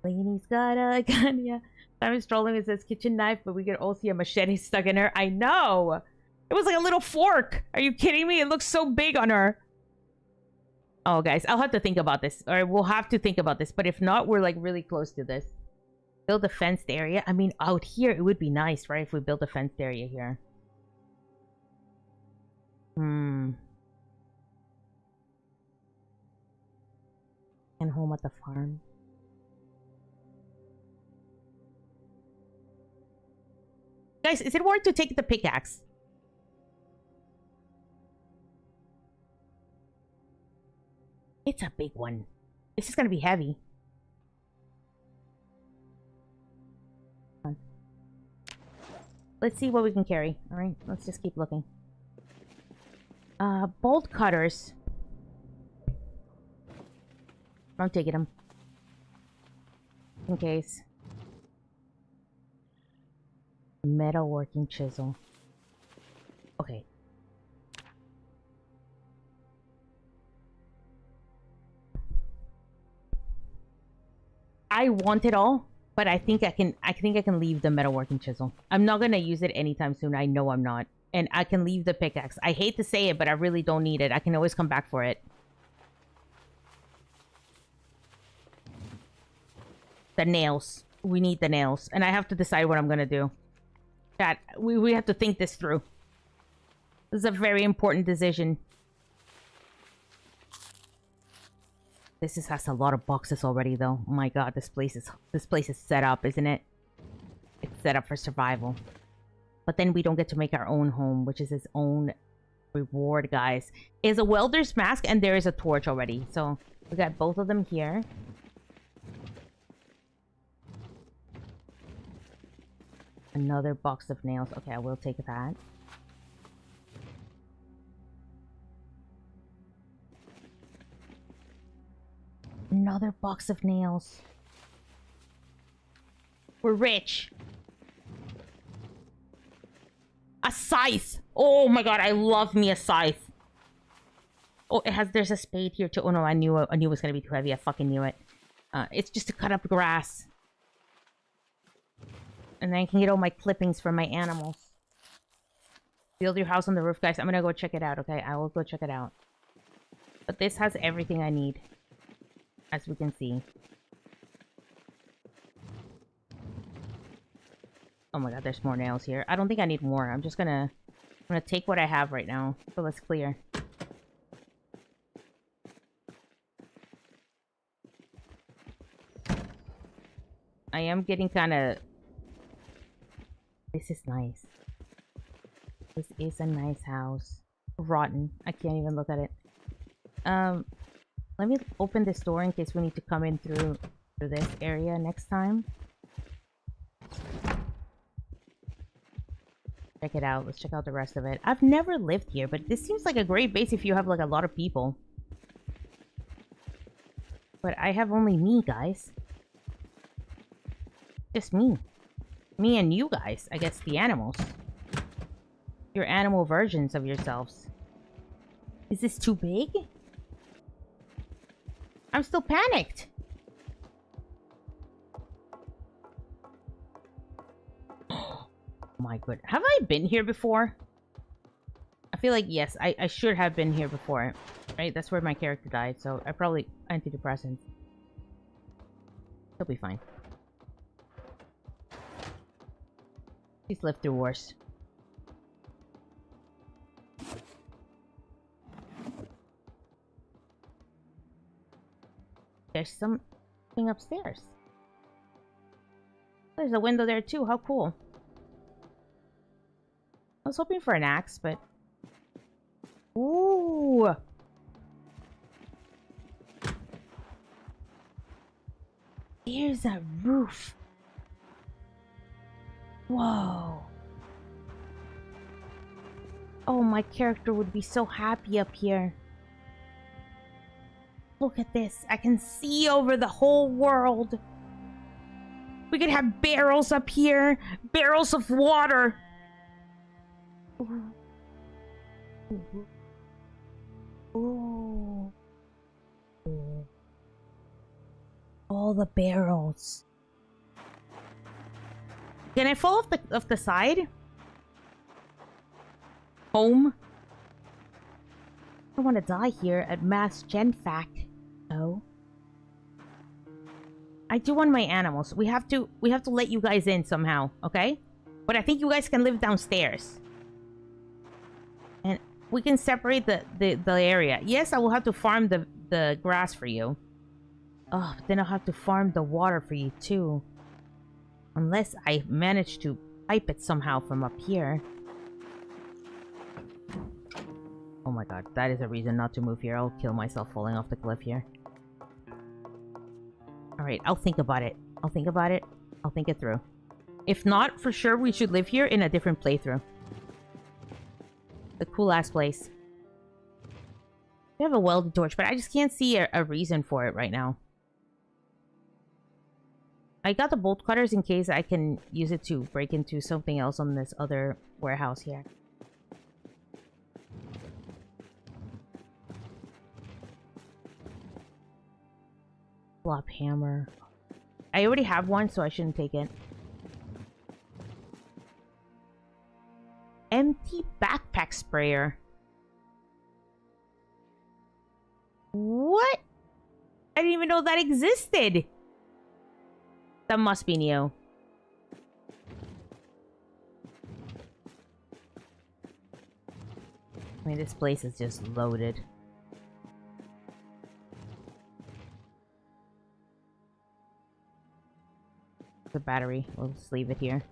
Lainey's got a gun, yeah. I'm strolling, it says kitchen knife, but we could all see a machete stuck in her. I know! It was like a little fork! Are you kidding me? It looks so big on her. Oh, guys, I'll have to think about this. Or we'll have to think about this. But if not, we're like really close to this. Build a fenced area. I mean, out here, it would be nice, right? If we built a fenced area here. And home at the farm. Guys, is it worth to take the pickaxe? It's a big one. This is gonna be heavy. Let's see what we can carry. Alright, let's just keep looking. Bolt cutters. I'm taking them. In case. Metalworking chisel. Okay. I want it all, but I think I can leave the metalworking chisel. I'm not gonna use it anytime soon. I know I'm not. And I can leave the pickaxe. I hate to say it, but I really don't need it. I can always come back for it. The nails. We need the nails. And I have to decide what I'm gonna do. Chat, we have to think this through. This is a very important decision. Has a lot of boxes already, though. Oh my god, this place is set up, isn't it? It's set up for survival. But then we don't get to make our own home, which is its own reward, guys. Is a welder's mask, and there is a torch already. So we got both of them here. Another box of nails. Okay, I will take that. Another box of nails. We're rich. A scythe. Oh my god, I love me a scythe. Oh, there's a spade here too. Oh no, I knew it was gonna be too heavy. I fucking knew it. It's just to cut up grass. And then I can get all my clippings from my animals. Build your house on the roof, guys. I'm gonna go check it out, okay? I will go check it out. But this has everything I need. As we can see. Oh my god, there's more nails here. I don't think I need more. I'm gonna take what I have right now. So let's clear. I am getting kind of... This is nice. This is a nice house. Rotten. I can't even look at it. Let me open this door in case we need to come in through this area next time. Check it out. Let's check out the rest of it. I've never lived here, but this seems like a great base if you have like a lot of people. But I have only me, guys. Just me. Me and you guys. I guess the animals. Your animal versions of yourselves. Is this too big? I'm still panicked. Oh my god. Have I been here before? I feel like yes, I should have been here before. Right? That's where my character died, so I probably antidepressants. He'll be fine. He's lived through worse. There's something upstairs. There's a window there too. How cool. I was hoping for an axe, but... Ooh! There's a roof. Whoa. Oh, my character would be so happy up here. Look at this. I can see over the whole world. We could have barrels up here. Barrels of water. Ooh. Ooh. Ooh. All the barrels. Can I fall off the side? Home? I don't want to die here at Mass Gen Fac. Oh. I do want my animals. We have to let you guys in somehow, okay? But I think you guys can live downstairs. And we can separate the area. Yes, I will have to farm the grass for you. Oh, but then I'll have to farm the water for you too. Unless I manage to pipe it somehow from up here. Oh my god, that is a reason not to move here. I'll kill myself falling off the cliff here. Alright, I'll think about it. I'll think about it. I'll think it through. If not, for sure we should live here in a different playthrough. A cool-ass place. We have a welded torch, but I just can't see a reason for it right now. I got the bolt cutters in case I can use it to break into something else on this other warehouse here. Flop hammer. I already have one, so I shouldn't take it. Empty backpack sprayer. What? I didn't even know that existed. That must be new. mean, this place is just loaded. The battery. We'll just leave it here.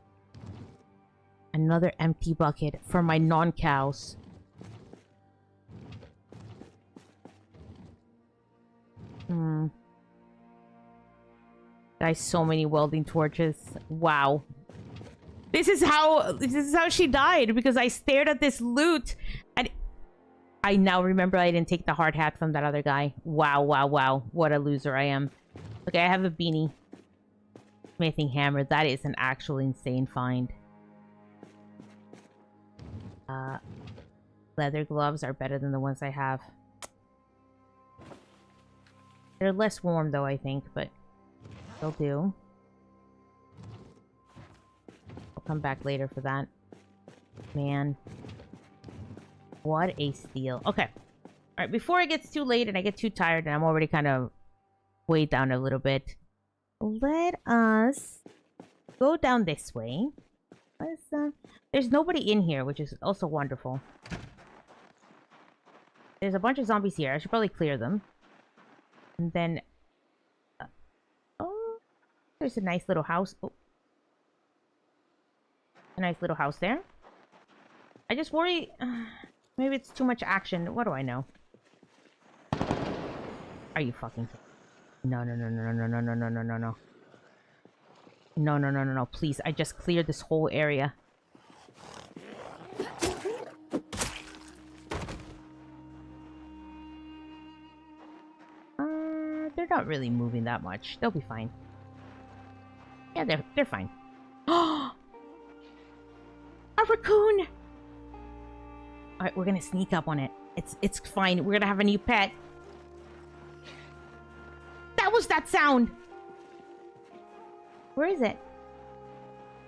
Another empty bucket for my non-cows. Guys, so many welding torches. Wow. This is how she died, because I stared at this loot and I now remember I didn't take the hard hat from that other guy. Wow, wow, wow. What a loser I am. Okay, I have a beanie. Smithing hammer. That is an actual insane find. Leather gloves are better than the ones I have. They're less warm though, I think, but they'll do. I'll come back later for that. Man. What a steal. Okay. Alright, before it gets too late and I get too tired and I'm already kind of weighed down a little bit, let us go down this way. There's nobody in here, which is also wonderful. There's a bunch of zombies here. I should probably clear them. And then... oh, there's a nice little house. Oh. A nice little house there. I just worry... maybe it's too much action. What do I know? Are you fucking kidding? No, no, no, no, no, no, no, no, no, no, no. No, no, no, no, no. Please, I just cleared this whole area. They're not really moving that much. They'll be fine. Yeah, they're fine. Oh! A raccoon! Alright, we're gonna sneak up on it. It's fine. We're gonna have a new pet. That was that sound! Where is it?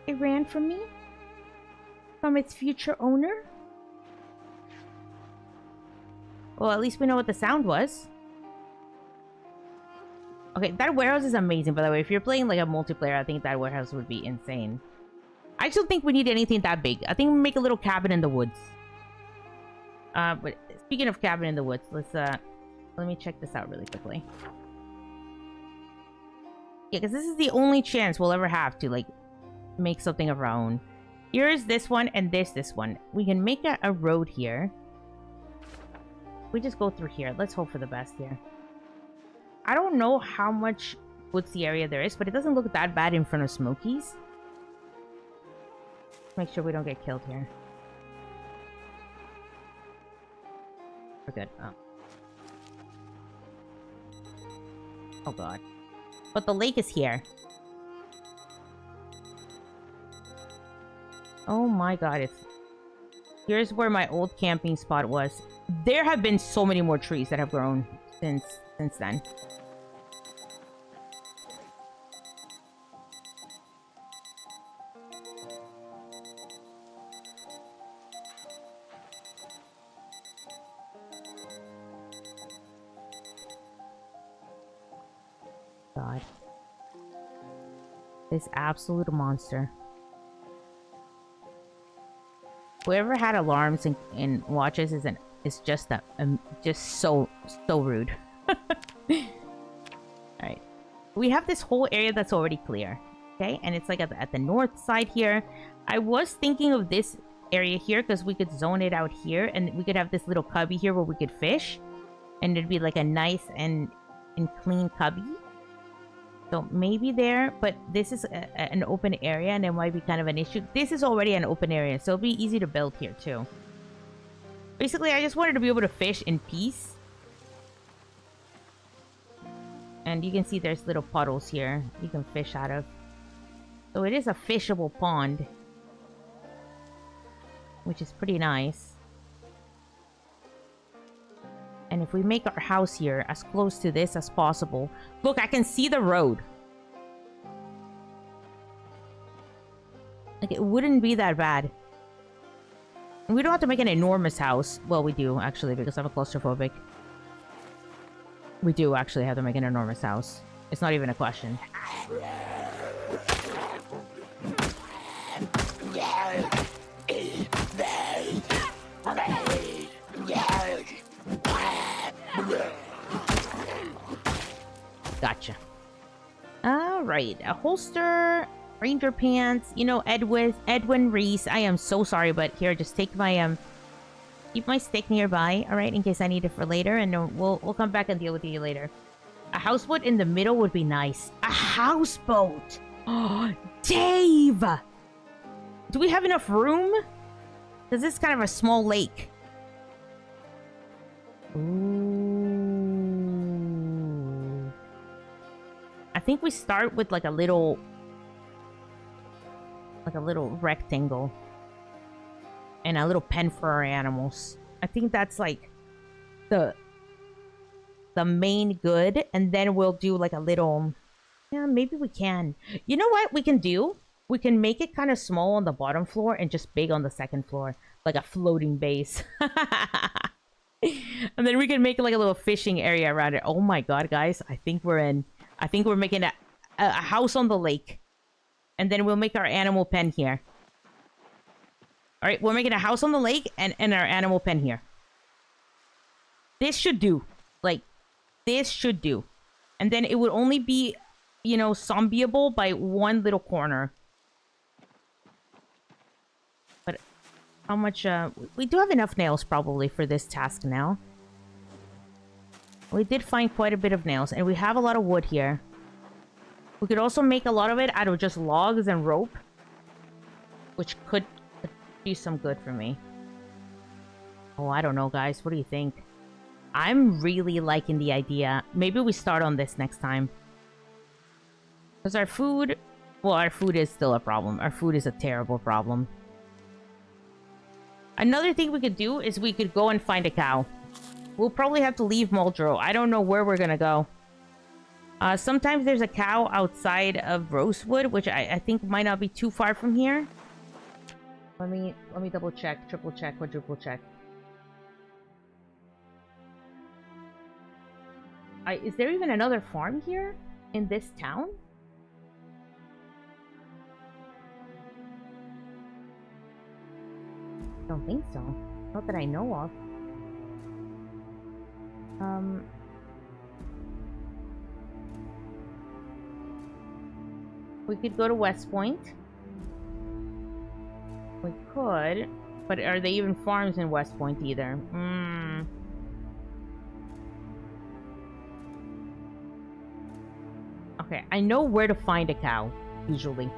It ran from me? From its future owner? Well, at least we know what the sound was. Okay, that warehouse is amazing, by the way. If you're playing like a multiplayer, I think that warehouse would be insane. I just don't think we need anything that big. I think we make a little cabin in the woods. But speaking of cabin in the woods, let's let me check this out really quickly. Yeah, because this is the only chance we'll ever have to, like, make something of our own. Here's this one, and this one. We can make a road here. We just go through here. Let's hope for the best here. I don't know how much woodsy area there is, but it doesn't look that bad in front of Smokies. Make sure we don't get killed here. We're good. Oh god. But the lake is here. Oh my god, it's... here's where my old camping spot was. There have been so many more trees that have grown since then. God. This absolute monster. Whoever had alarms and watches is just so rude. Alright. We have this whole area that's already clear. Okay, and it's like at the north side here. I was thinking of this area here because we could zone it out here and we could have this little cubby here where we could fish. And it'd be like a nice and clean cubby. So maybe there, but this is an open area and it might be kind of an issue. This is already an open area, so it'll be easy to build here too. Basically, I just wanted to be able to fish in peace. And you can see there's little puddles here you can fish out of. So it is a fishable pond, which is pretty nice. And if we make our house here as close to this as possible... Look, I can see the road. Like, it wouldn't be that bad. And we don't have to make an enormous house. Well, we do, actually, because I'm a claustrophobic. We do actually have to make an enormous house. It's not even a question. Gotcha. Alright, a holster, ranger pants, you know, Edwin Reese. I am so sorry, but here, just take my, keep my stick nearby, alright, in case I need it for later, and we'll come back and deal with you later. A houseboat in the middle would be nice. A houseboat! Oh, Dave! Do we have enough room? Because this is kind of a small lake. Ooh. I think we start with like a little rectangle. And a little pen for our animals. I think that's like the main good. And then we'll do like a little... Yeah, maybe we can. You know what we can do? We can make it kind of small on the bottom floor and just big on the second floor. Like a floating base. And then we can make like a little fishing area around it. Oh my god, guys. I think we're making a house on the lake. And then we'll make our animal pen here. Alright, we're making a house on the lake and our animal pen here. This should do. Like, this should do. And then it would only be, you know, zombieable by one little corner. But how much, we do have enough nails probably for this task now. We did find quite a bit of nails, and we have a lot of wood here. We could also make a lot of it out of just logs and rope. Which could do some good for me. Oh, I don't know, guys. What do you think? I'm really liking the idea. Maybe we start on this next time. Because our food... Well, our food is still a problem. Our food is a terrible problem. Another thing we could do is we could go and find a cow. We'll probably have to leave Muldrow. I don't know where we're gonna go. Sometimes there's a cow outside of Rosewood, which I think might not be too far from here. Let me double check, triple check, quadruple check. Is there even another farm here in this town? I don't think so. Not that I know of. We could go to West Point. We could, but are they even farms in West Point either? Okay, I know where to find a cow, usually.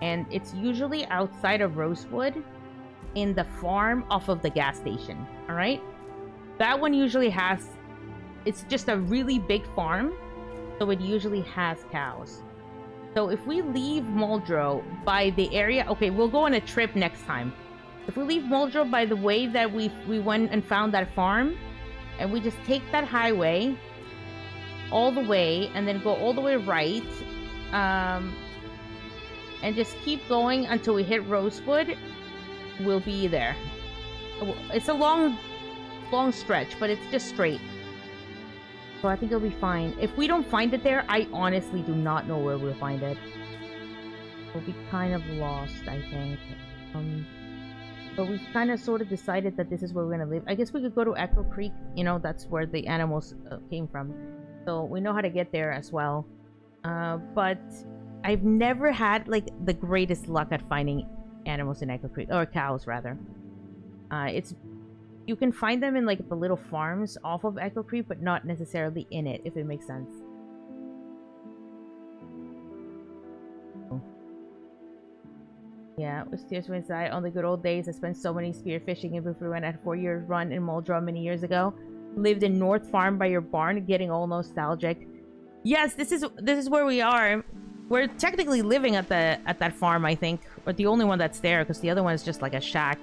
And it's usually outside of Rosewood in the farm off of the gas station, alright? That one usually has... It's just a really big farm, so it usually has cows. So if we leave Muldrow by the area... Okay, we'll go on a trip next time. If we leave Muldrow by the way that we went and found that farm, and we just take that highway all the way, and then go all the way right, and just keep going until we hit Rosewood, we'll be there. It's a long stretch, but it's just straight. So I think it'll be fine. If we don't find it there, I honestly do not know where we'll find it. We'll be kind of lost, I think. But we've kind of sort of decided that this is where we're gonna live. I guess we could go to Echo Creek. You know, that's where the animals came from. So we know how to get there as well. But I've never had, like, the greatest luck at finding animals in Echo Creek. Or cows, rather. You can find them in, like, the little farms off of Echo Creek, but not necessarily in it, if it makes sense. Yeah, with tears to inside. On the good old days, I spent so many spearfishing in Bufru and had a 4-year run in Muldrow many years ago. Lived in North Farm by your barn, getting all nostalgic. Yes, this is where we are. We're technically living at that farm, I think. Or the only one that's there, because the other one is just like a shack.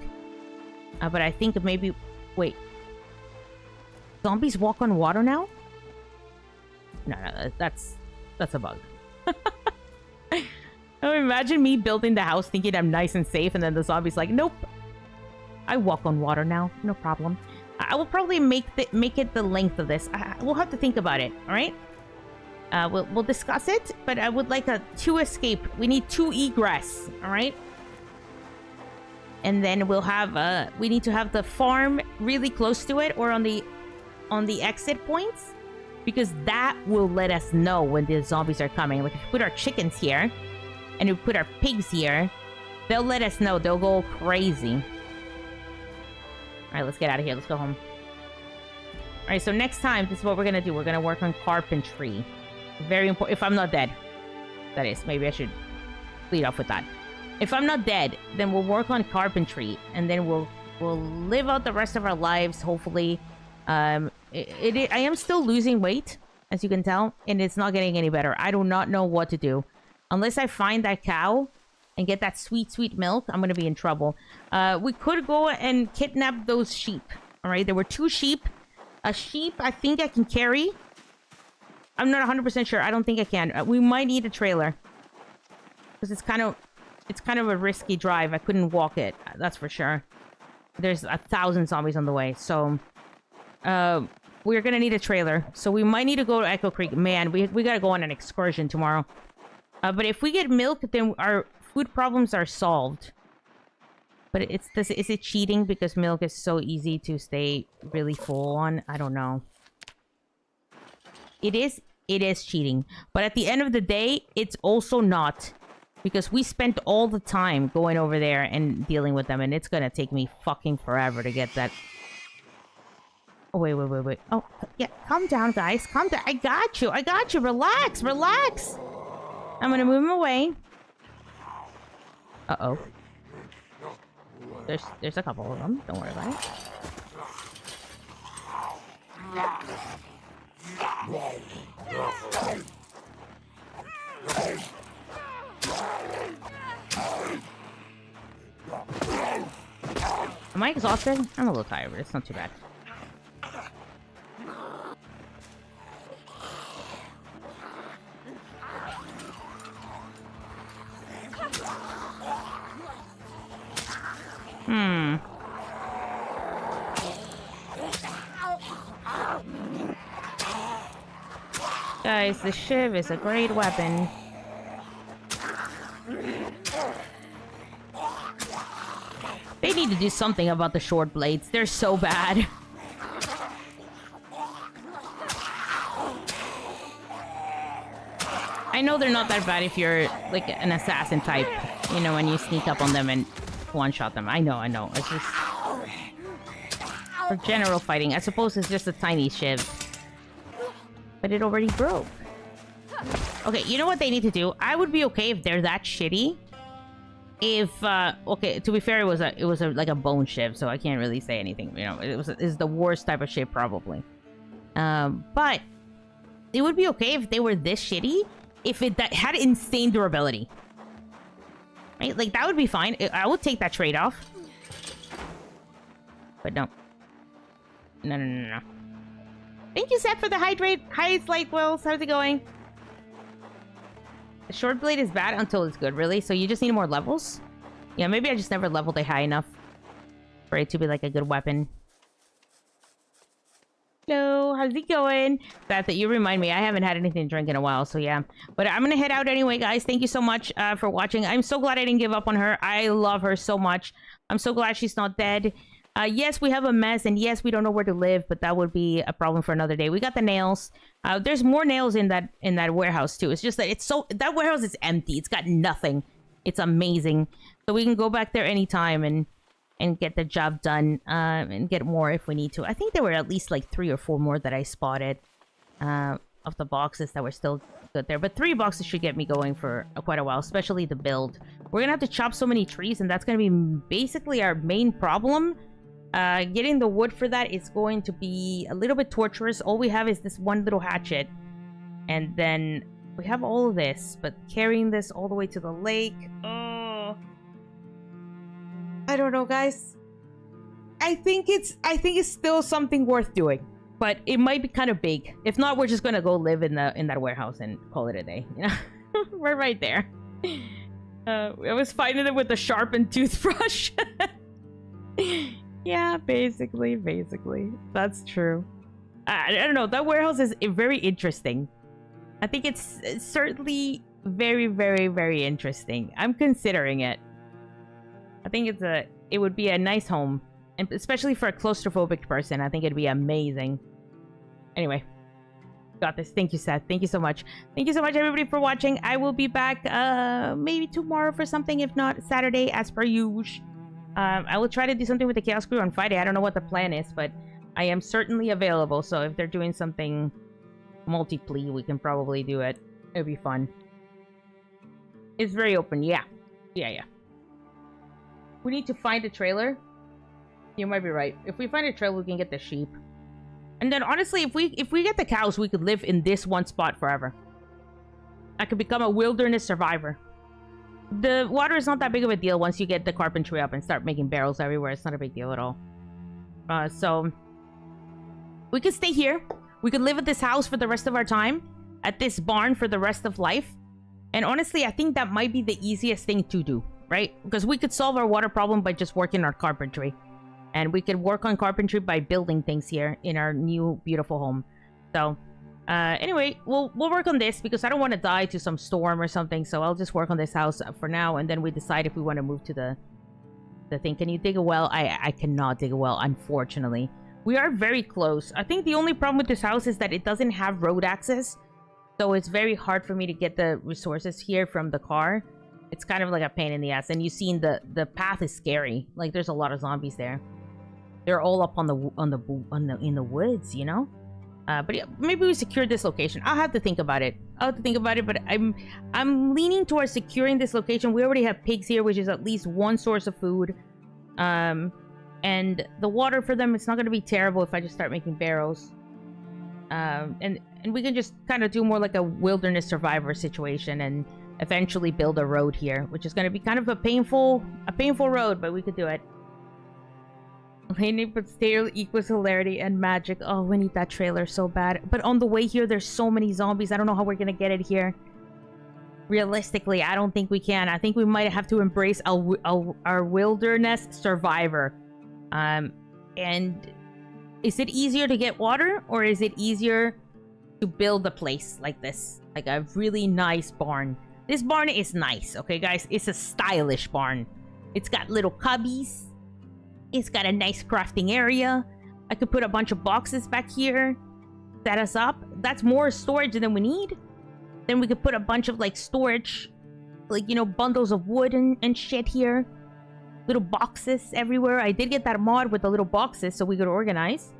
But I think maybe... Wait. Zombies walk on water now? No, that's a bug. Oh, imagine me building the house thinking I'm nice and safe, and then the zombie's like, nope. I walk on water now. No problem. I will probably make it the length of this. We'll have to think about it, alright? We'll discuss it, but I would like 2 escape. We need 2 egress, alright? And then we'll have, we need to have the farm really close to it, or on the on the exit points, because that will let us know when the zombies are coming. Like, if we put our chickens here, and we put our pigs here, they'll let us know. They'll go crazy. Alright, let's get out of here. Let's go home. Alright, so next time, this is what we're gonna do. We're gonna work on carpentry. Very important. If I'm not dead. That is. Maybe I should lead off with that. If I'm not dead, then we'll work on carpentry. And then we'll live out the rest of our lives, hopefully. I am still losing weight, as you can tell. And it's not getting any better. I do not know what to do. Unless I find that cow and get that sweet, sweet milk, I'm going to be in trouble. We could go and kidnap those sheep. All right, there were 2 sheep. A sheep, I think I can carry. I'm not 100% sure. I don't think I can. We might need a trailer. Because it's kind of a risky drive. I couldn't walk it. That's for sure. There's 1,000 zombies on the way. So, we're going to need a trailer. So we might need to go to Echo Creek. Man, we got to go on an excursion tomorrow. But if we get milk, then our food problems are solved. But is it cheating because milk is so easy to stay really full on? I don't know. It is cheating. But at the end of the day, it's also not. Because we spent all the time going over there and dealing with them. And it's going to take me fucking forever to get that. Oh, wait. Oh, yeah. Calm down, guys. Calm down. I got you. Relax. I'm going to move him away. Uh-oh. There's a couple of them. Don't worry about it. Am I exhausted? I'm a little tired, but it's not too bad. Guys, the shiv is a great weapon. They need to do something about the short blades. They're so bad. I know they're not that bad if you're like an assassin type, you know, when you sneak up on them and one-shot them. I know. It's just for general fighting. I suppose it's just a tiny shiv. But it already broke. Okay, you know what they need to do? I would be okay if they're that shitty. If okay, to be fair, it was like a bone shiv, so I can't really say anything. You know, it's the worst type of shiv probably. But it would be okay if they were this shitty. If that had insane durability, right? Like that would be fine. I would take that trade off. But no. No. Thank you, Seth, for the hydrate. Hi, Light Wells. How's it going? The short blade is bad until it's good, really? So you just need more levels? Yeah, maybe I just never leveled it high enough for it to be like a good weapon. Hello, how's it going? That you remind me, I haven't had anything to drink in a while, so yeah. But I'm gonna head out anyway, guys. Thank you so much for watching. I'm so glad I didn't give up on her. I love her so much. I'm so glad she's not dead. Yes, we have a mess, and yes, we don't know where to live, but that would be a problem for another day. We got the nails. There's more nails in that warehouse too. It's just that that warehouse is empty. It's got nothing. It's amazing. So we can go back there anytime and get the job done, and get more if we need to. I think there were at least like 3 or 4 more that I spotted of the boxes that were still good there. But 3 boxes should get me going for quite a while, especially the build. We're gonna have to chop so many trees, and that's gonna be basically our main problem. Getting the wood for that is going to be a little bit torturous. All we have is this one little hatchet. And then we have all of this. But carrying this all the way to the lake... Oh... I don't know, guys. I think it's still something worth doing. But it might be kind of big. If not, we're just gonna go live in that warehouse and call it a day. You know? We're right there. I was fighting it with a sharpened toothbrush. Yeah, basically. That's true. I don't know. That warehouse is very interesting. I think it's certainly very, very, very interesting. I'm considering it. I think it would be a nice home. And especially for a claustrophobic person, I think it'd be amazing. Anyway. Got this. Thank you, Seth. Thank you so much. Thank you so much, everybody, for watching. I will be back maybe tomorrow for something, if not Saturday, as per usual. I will try to do something with the Chaos Crew on Friday. I don't know what the plan is, but I am certainly available. So if they're doing something multi-plea, we can probably do it. It'll be fun. It's very open. Yeah. Yeah. We need to find a trailer. You might be right. If we find a trailer, we can get the sheep. And then, honestly, if we get the cows, we could live in this one spot forever. I could become a wilderness survivor. The water is not that big of a deal once you get the carpentry up and start making barrels everywhere. It's not a big deal at all. So, we could stay here. We could live at this house for the rest of our time. At this barn for the rest of life. And honestly, I think that might be the easiest thing to do, right? Because we could solve our water problem by just working our carpentry. And we could work on carpentry by building things here in our new beautiful home. So, anyway, we'll work on this because I don't want to die to some storm or something. So I'll just work on this house for now, and then we decide if we want to move to the thing. Can you dig a well? I cannot dig a well, unfortunately. We are very close. I think the only problem with this house is that it doesn't have road access. So it's very hard for me to get the resources here from the car. It's kind of like a pain in the ass. And you've seen the path is scary. Like, there's a lot of zombies there. They're all up in the woods, you know. But yeah, maybe we secure this location. I'll have to think about it. But I'm leaning towards securing this location. We already have pigs here, which is at least one source of food. And the water for them, it's not going to be terrible if I just start making barrels. And we can just kind of do more like a wilderness survivor situation and eventually build a road here, which is going to be kind of a painful road, but we could do it. But still equals hilarity and magic. Oh, we need that trailer so bad. But on the way here, there's so many zombies. I don't know how we're gonna get it here. Realistically, I don't think we can. I think we might have to embrace our wilderness survivor. And is it easier to get water, or is it easier to build a place like this? Like a really nice barn. This barn is nice, okay, guys? It's a stylish barn. It's got little cubbies. It's got a nice crafting area. I could put a bunch of boxes back here. Set us up. That's more storage than we need. Then we could put a bunch of, like, storage. Like, you know, bundles of wood and shit here. Little boxes everywhere. I did get that mod with the little boxes so we could organize.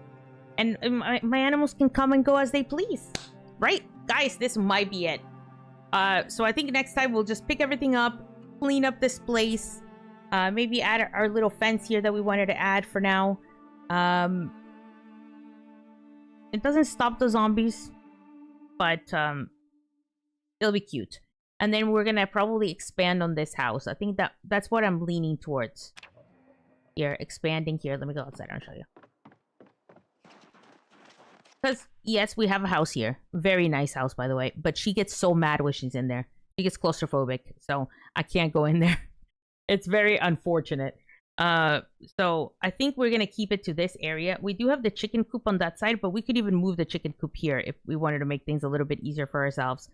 And my animals can come and go as they please. Right? Guys, this might be it. So I think next time we'll just pick everything up. Clean up this place. Maybe add our little fence here that we wanted to add for now. It doesn't stop the zombies, but it'll be cute. And then we're gonna probably expand on this house. I think that's what I'm leaning towards. Here, expanding here. Let me go outside and show you. Because, yes, we have a house here. Very nice house, by the way. But she gets so mad when she's in there. She gets claustrophobic, so I can't go in there. It's very unfortunate. So I think we're going to keep it to this area. We do have the chicken coop on that side, but we could even move the chicken coop here if we wanted to make things a little bit easier for ourselves.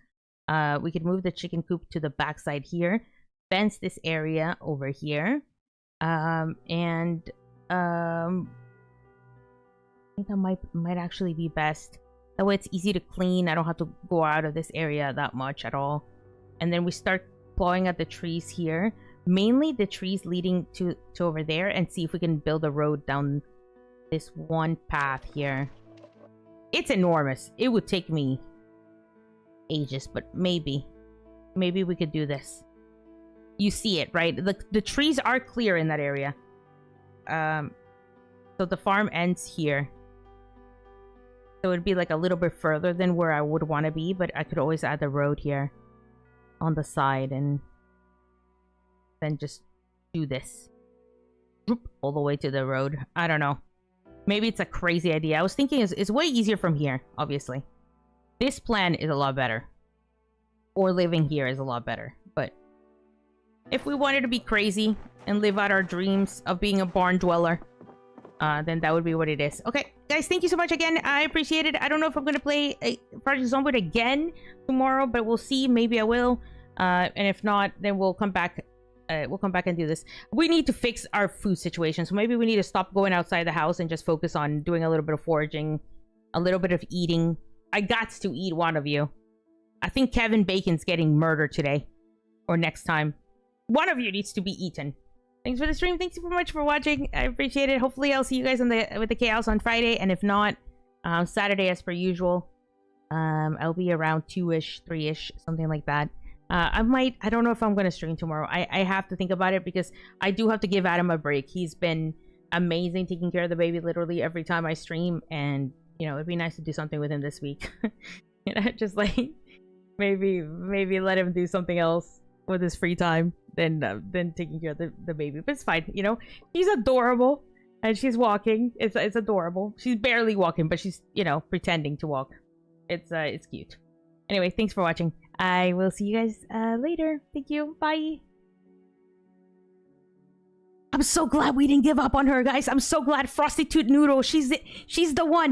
We could move the chicken coop to the back side here. Fence this area over here. I think that might actually be best. That way it's easy to clean. I don't have to go out of this area that much at all. And then we start clawing at the trees here. Mainly the trees leading to over there, and see if we can build a road down this one path here. It's enormous. It would take me ages, but maybe we could do this. You see it, right? The trees are clear in that area. So the farm ends here. So it'd be like a little bit further than where I would want to be, but I could always add the road here on the side and then just do this all the way to the road. I don't know. Maybe it's a crazy idea. I was thinking it's way easier from here, obviously. This plan is a lot better. Or living here is a lot better. But if we wanted to be crazy and live out our dreams of being a barn dweller, then that would be what it is. Okay, guys, thank you so much again. I appreciate it. I don't know if I'm going to play Project Zomboid again tomorrow, but we'll see. Maybe I will. And if not, then we'll come back. We'll come back and do this. We need to fix our food situation, so maybe we need to stop going outside the house and just focus on doing a little bit of foraging a little bit of eating. I got to eat one of you. I think Kevin Bacon's getting murdered today. Or next time. One of you needs to be eaten. Thanks for the stream. Thanks so much for watching. I appreciate it. Hopefully I'll see you guys with the chaos on Friday. And if not, Saturday as per usual. I'll be around 2-ish, 3-ish, something like that. I don't know if I'm going to stream tomorrow. I have to think about it because I do have to give Adam a break. He's been amazing taking care of the baby literally every time I stream. And, you know, it'd be nice to do something with him this week. You know, just like maybe let him do something else with his free time than taking care of the baby. But it's fine, you know. She's adorable and she's walking. It's adorable. She's barely walking, but she's, you know, pretending to walk. It's cute. Anyway, thanks for watching. I will see you guys later. Thank you. Bye. I'm so glad we didn't give up on her, guys. I'm so glad Frosty Toot Noodle. She's the one.